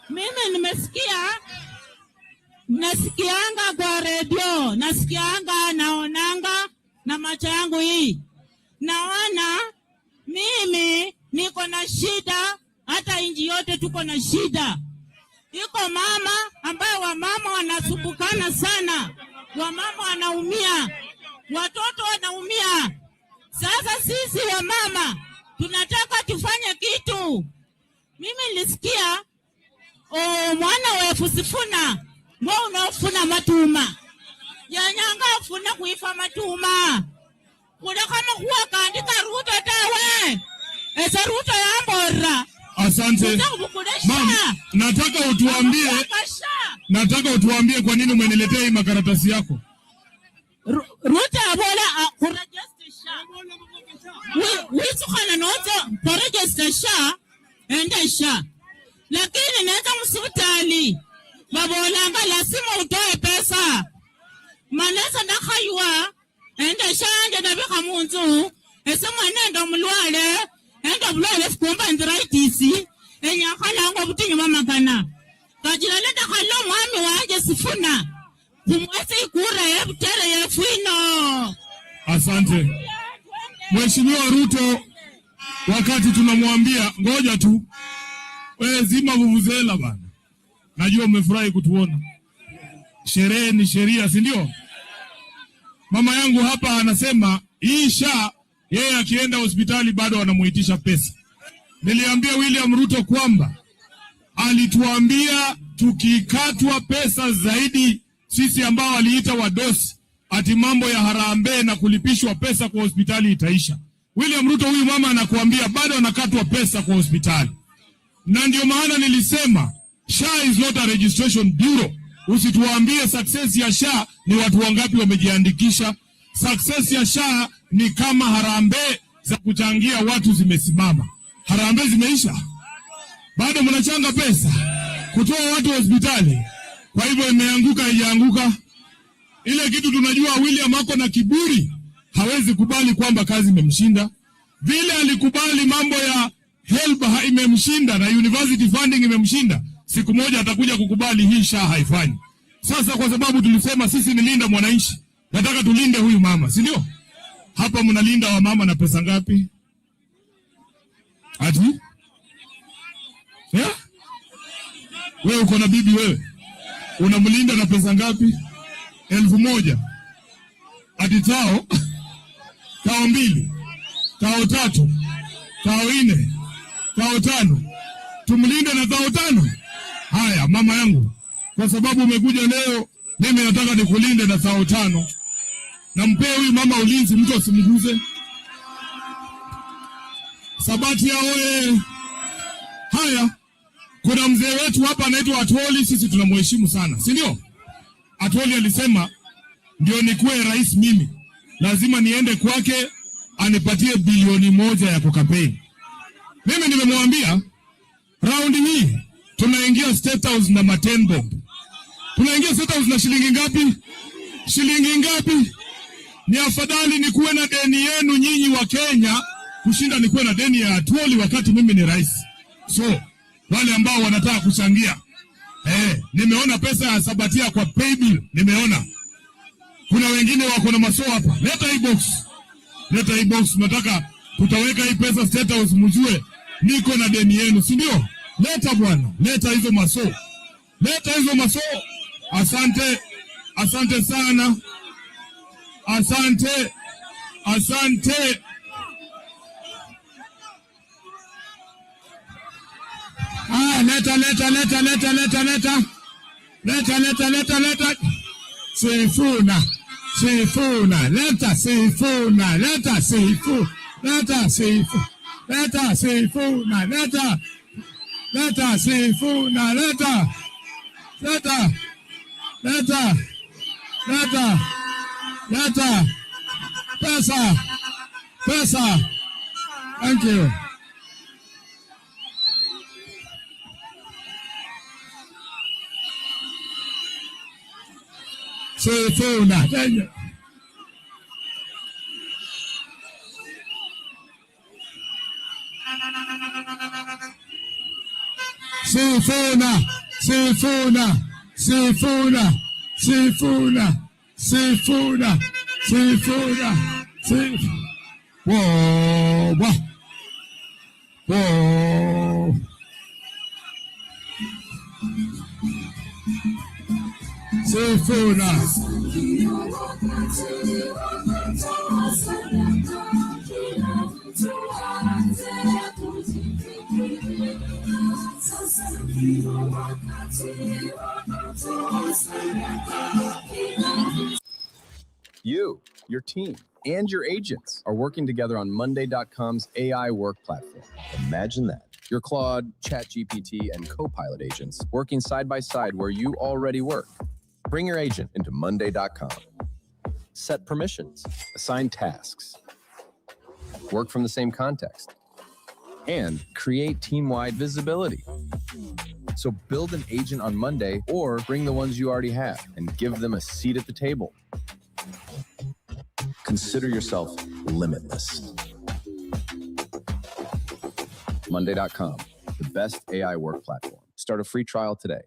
Mimi nimesikia, nasikianga kwa radio, nasikianga, naonanga na macho yangu hii. Naona mimi niko na shida, hata inji yote tuko na shida. Iko mama ambaye wamama wanasubukana sana, wamama wanaumia, watoto wanaumia. Sasa sisi wamama tunataka tufanye kitu. Mimi nilisikia mwana wefu sifuna mwa unafuna matuma yanyanga afuna kuifa matuma kuda kama kuwa kaandika Ruto tawe esa Ruto yambora. Asante mama, nataka utuambie kwa nini umeniletea hii makaratasi yako. Ruto abola kuregister sha wisukana noto kuregister sha ende sha, lakini nenda msibitali babolanga lazima utoe pesa. Manesa nakaywa ende shanje nabika munzu esemwana ndo mulwale endo bulwale sikumba arthritis enyakhala ngo butinyi mamagana kajira lenda khalo mwami wanje sifuna kumwese ikura yebutere yefino. Asante Mheshimiwa Ruto, wakati tunamwambia ngoja tu wewe zima vuvuzela bana, najua umefurahi kutuona. Sherehe ni sheria, si ndio? Mama yangu hapa anasema hii SHA yeye akienda hospitali bado wanamuitisha pesa. Niliambia William Ruto kwamba alituambia tukikatwa pesa zaidi sisi ambao waliita wadosi ati mambo ya harambee na kulipishwa pesa kwa hospitali itaisha. William Ruto huyu mama anakuambia bado anakatwa pesa kwa hospitali. Na ndio maana nilisema SHA is not a registration bureau. Usituambie success ya SHA ni watu wangapi wamejiandikisha. Success ya SHA ni kama harambee za kuchangia watu zimesimama. Harambee zimeisha, bado mnachanga pesa kutoa watu hospitali. Kwa hivyo imeanguka haijaanguka. Ile kitu tunajua William ako na kiburi, hawezi kubali kwamba kazi imemshinda. Vile alikubali mambo ya HELB imemshinda na university funding imemshinda, siku moja atakuja kukubali hii SHA haifanyi. Sasa kwa sababu tulisema sisi ni linda mwananchi, nataka tulinde huyu mama, si ndio? Hapa mnalinda wa mama na pesa ngapi? Ati? Yeah? Wewe uko na bibi wewe? Unamlinda na pesa ngapi? 1,000. Ati tao? Tao 2. Tao 3. Tao 4. Tao 5. Tumlinde na tao 5? Haya mama yangu, kwa sababu umekuja leo, mimi nataka nikulinde na tao 5. Na mpee huyu mama ulinzi, mtu asimguze. Sabatia oye. Haya, kuna mzee wetu hapa anaitwa Atwoli, sisi tunamheshimu sana, si ndio? Atwoli alisema ndio nikuwe rais mimi lazima niende kwake anipatie bilioni 1 ya kukampeni. Mimi nimemwambia raundi hii tunaingia State House na matembo. Tunaingia State House na shilingi ngapi? Shilingi ngapi? Ni afadhali nikuwe na deni yenu nyinyi wa Kenya kushinda nikuwe na deni ya Atwoli wakati mimi ni rais. So wale ambao wanataka kuchangia, nimeona pesa ya Sabatia kwa paybill, nimeona kuna wengine wako na maso hapa. Leta hii box, leta hii box. Nataka tutaweka hii pesa State House, mjue niko na deni yenu, si ndio? Leta bwana, leta hizo maso, leta hizo maso. Asante, asante sana, asante, asante. Leta. Sifuna. Leta Sifuna. Leta Sifuna. Leta Sifuna. Leta Sifuna. Leta Sifuna. Leta. Pesa. Thank you. Sifuna. Whoa. Sifuna. You, your team, and your agents are working together on Monday.com's AI work platform. Imagine that. Your Claude, ChatGPT, and Copilot agents working side by side where you already work. Bring your agent into Monday.com. Set permissions, assign tasks, work from the same context, and create team-wide visibility. So build an agent on Monday or bring the ones you already have and give them a seat at the table. Consider yourself limitless. Monday.com, the best AI work platform. Start a free trial today.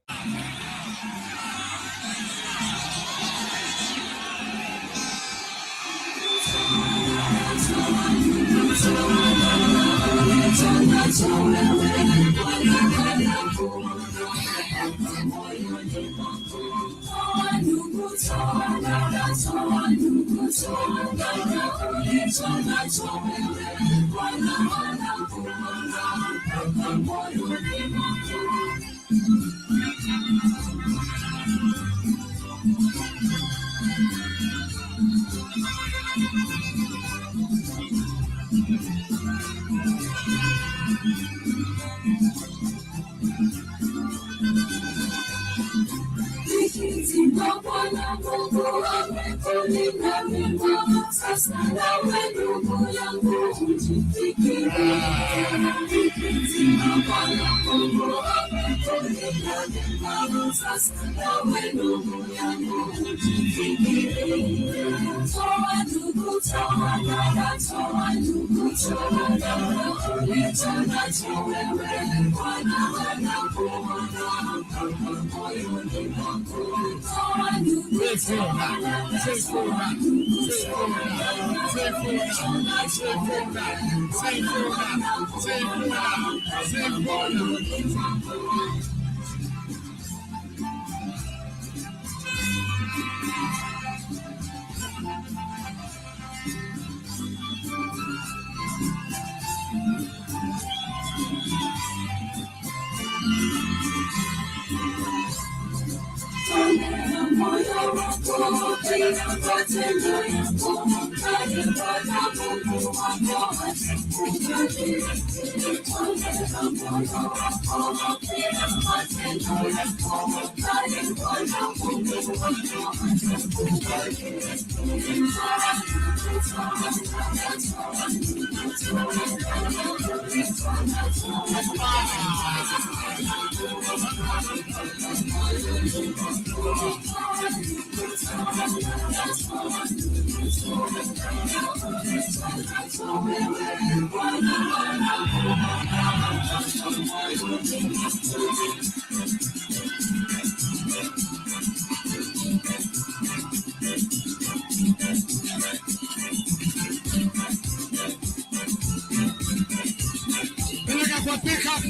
Peleka kwa pick up.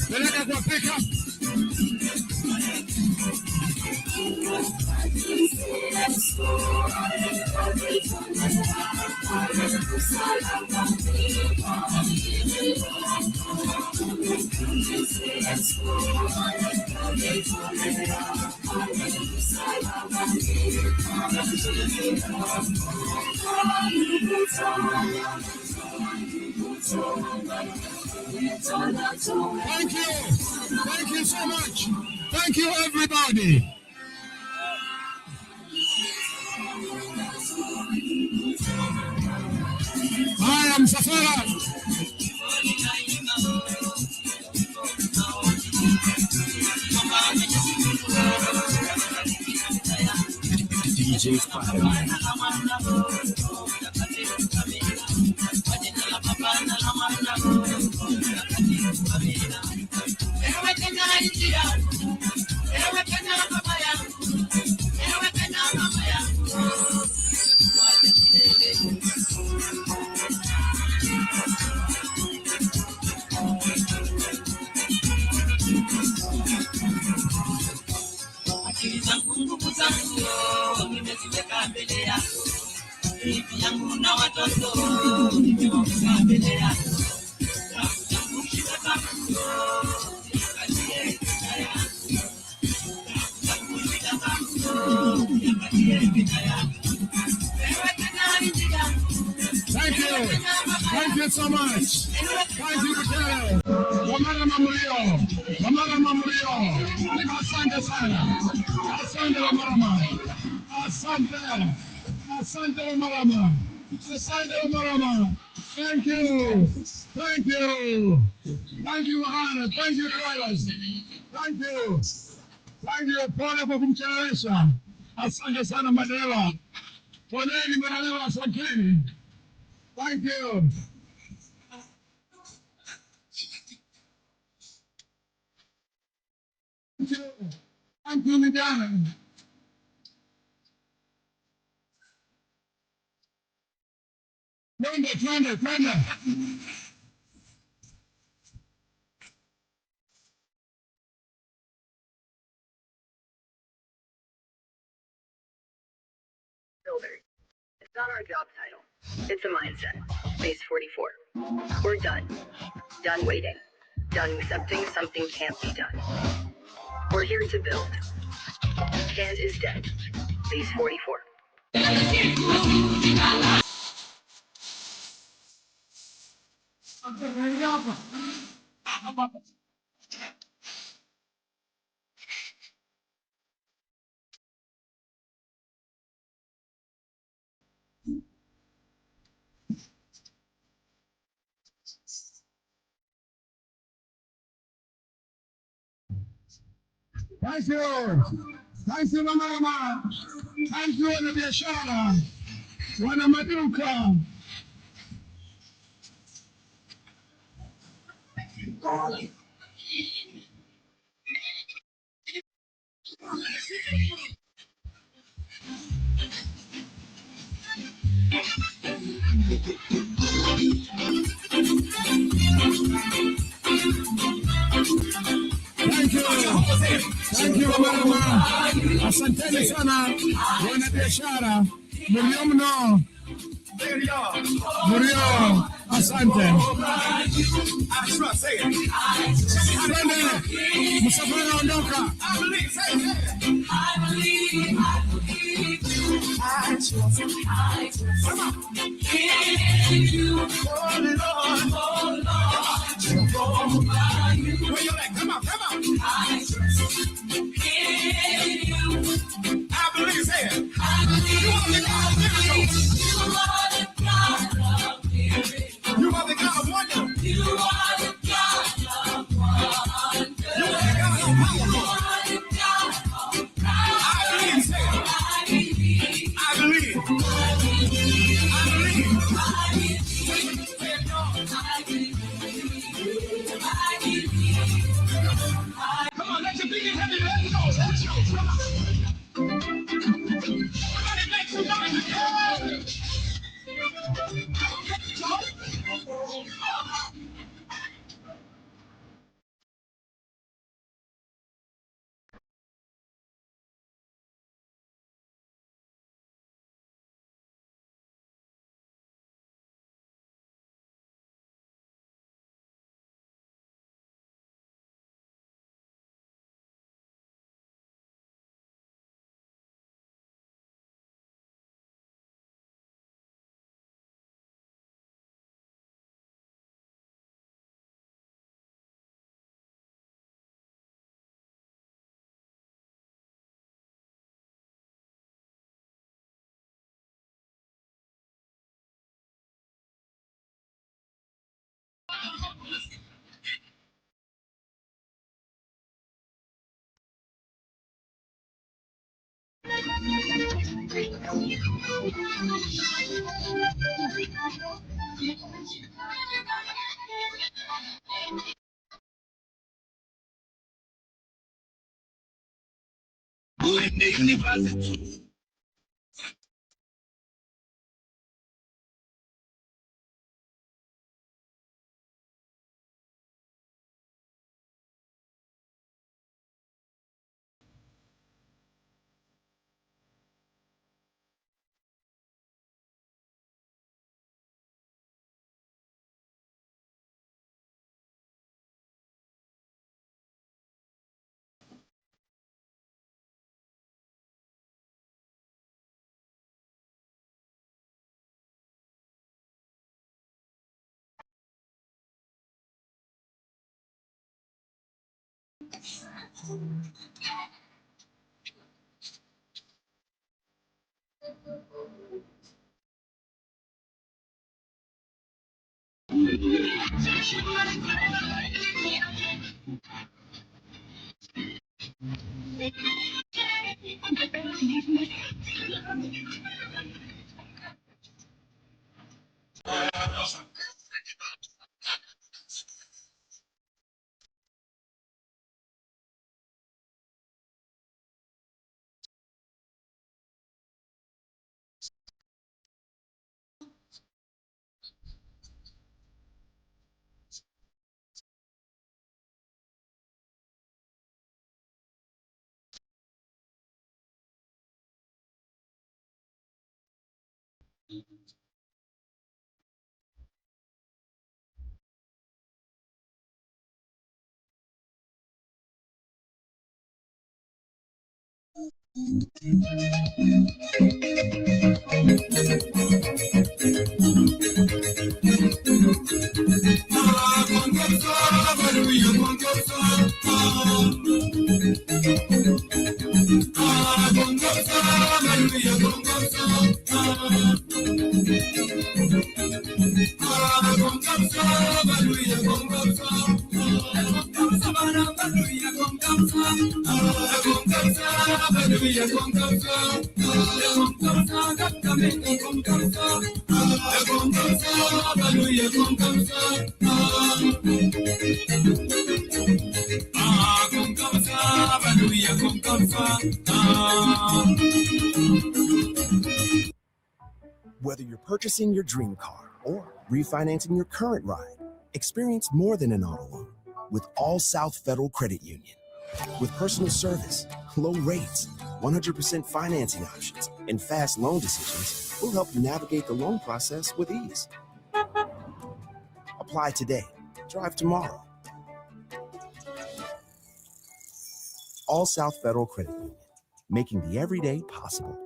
Peleka kwa pick up. Thank you. Thank you so much. Thank you, everybody. I am Safara. DJ Spider-Man. Thank you. Thank you so much. Thank you, Michelle. Wamara Mamurio. Wamara Mamurio. Asante sana. Asante Wamarama. Asante. Asante Wamarama. Asante Wamarama. Thank you. Thank you. Thank you, Wahana. Thank you, drivers. Thank you. Thank you. Pole kwa kumchelewesha. Asante sana Mandela. Poleni Mandela, asanteni. Thank you. Thank you. Thank you, Madonna. Brenda. Builder. It's not our job title. It's a mindset. Base 44. We're done. Done waiting. Done accepting something can't be done. We're here to build. Can't is dead. Base 44. Thank you. Thank you, Mama. Thank you, wanabiashara, wana maduka. Thank you. Thank you, Mama. Asanteni sana, wanabiashara. Mlio. Murio, asante. Twende, msafara ondoka. Where you at? Come on. I believe, say it. You are the God of miracles. You are the God of wonder. You are the God of wonder. You are the God of power. Whether you're purchasing your dream car or refinancing your current ride, experience more than an auto loan with All South Federal Credit Union. With personal service, low rates, 100% financing options, and fast loan decisions, we'll help you navigate the loan process with ease. Apply today, drive tomorrow. All South Federal Credit Union, making the everyday possible.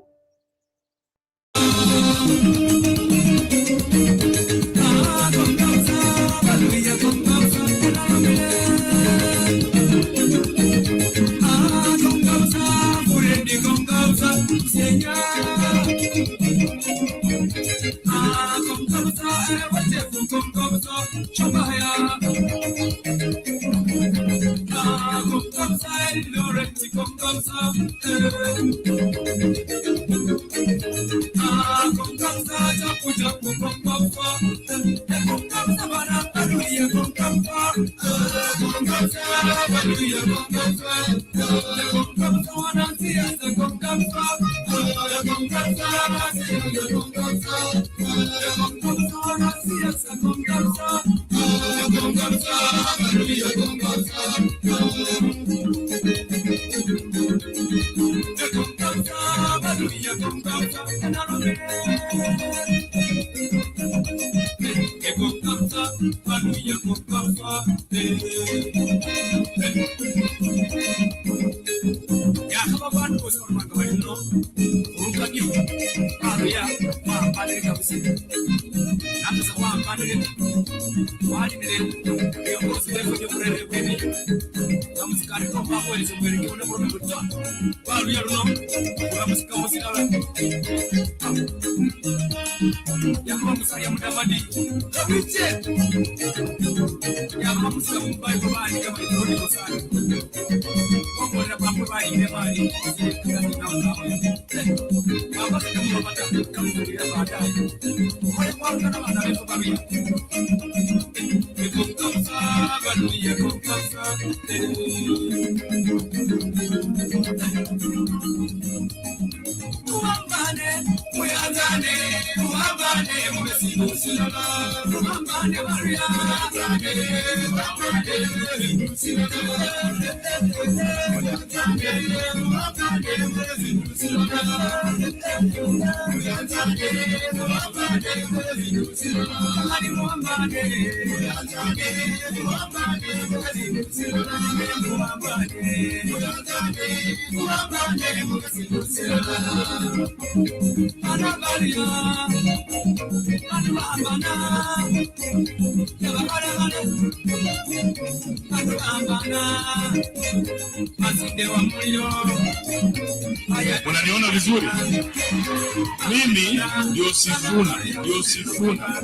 Unaniona vizuri? Mimi ndio Sifuna, ndio Sifuna.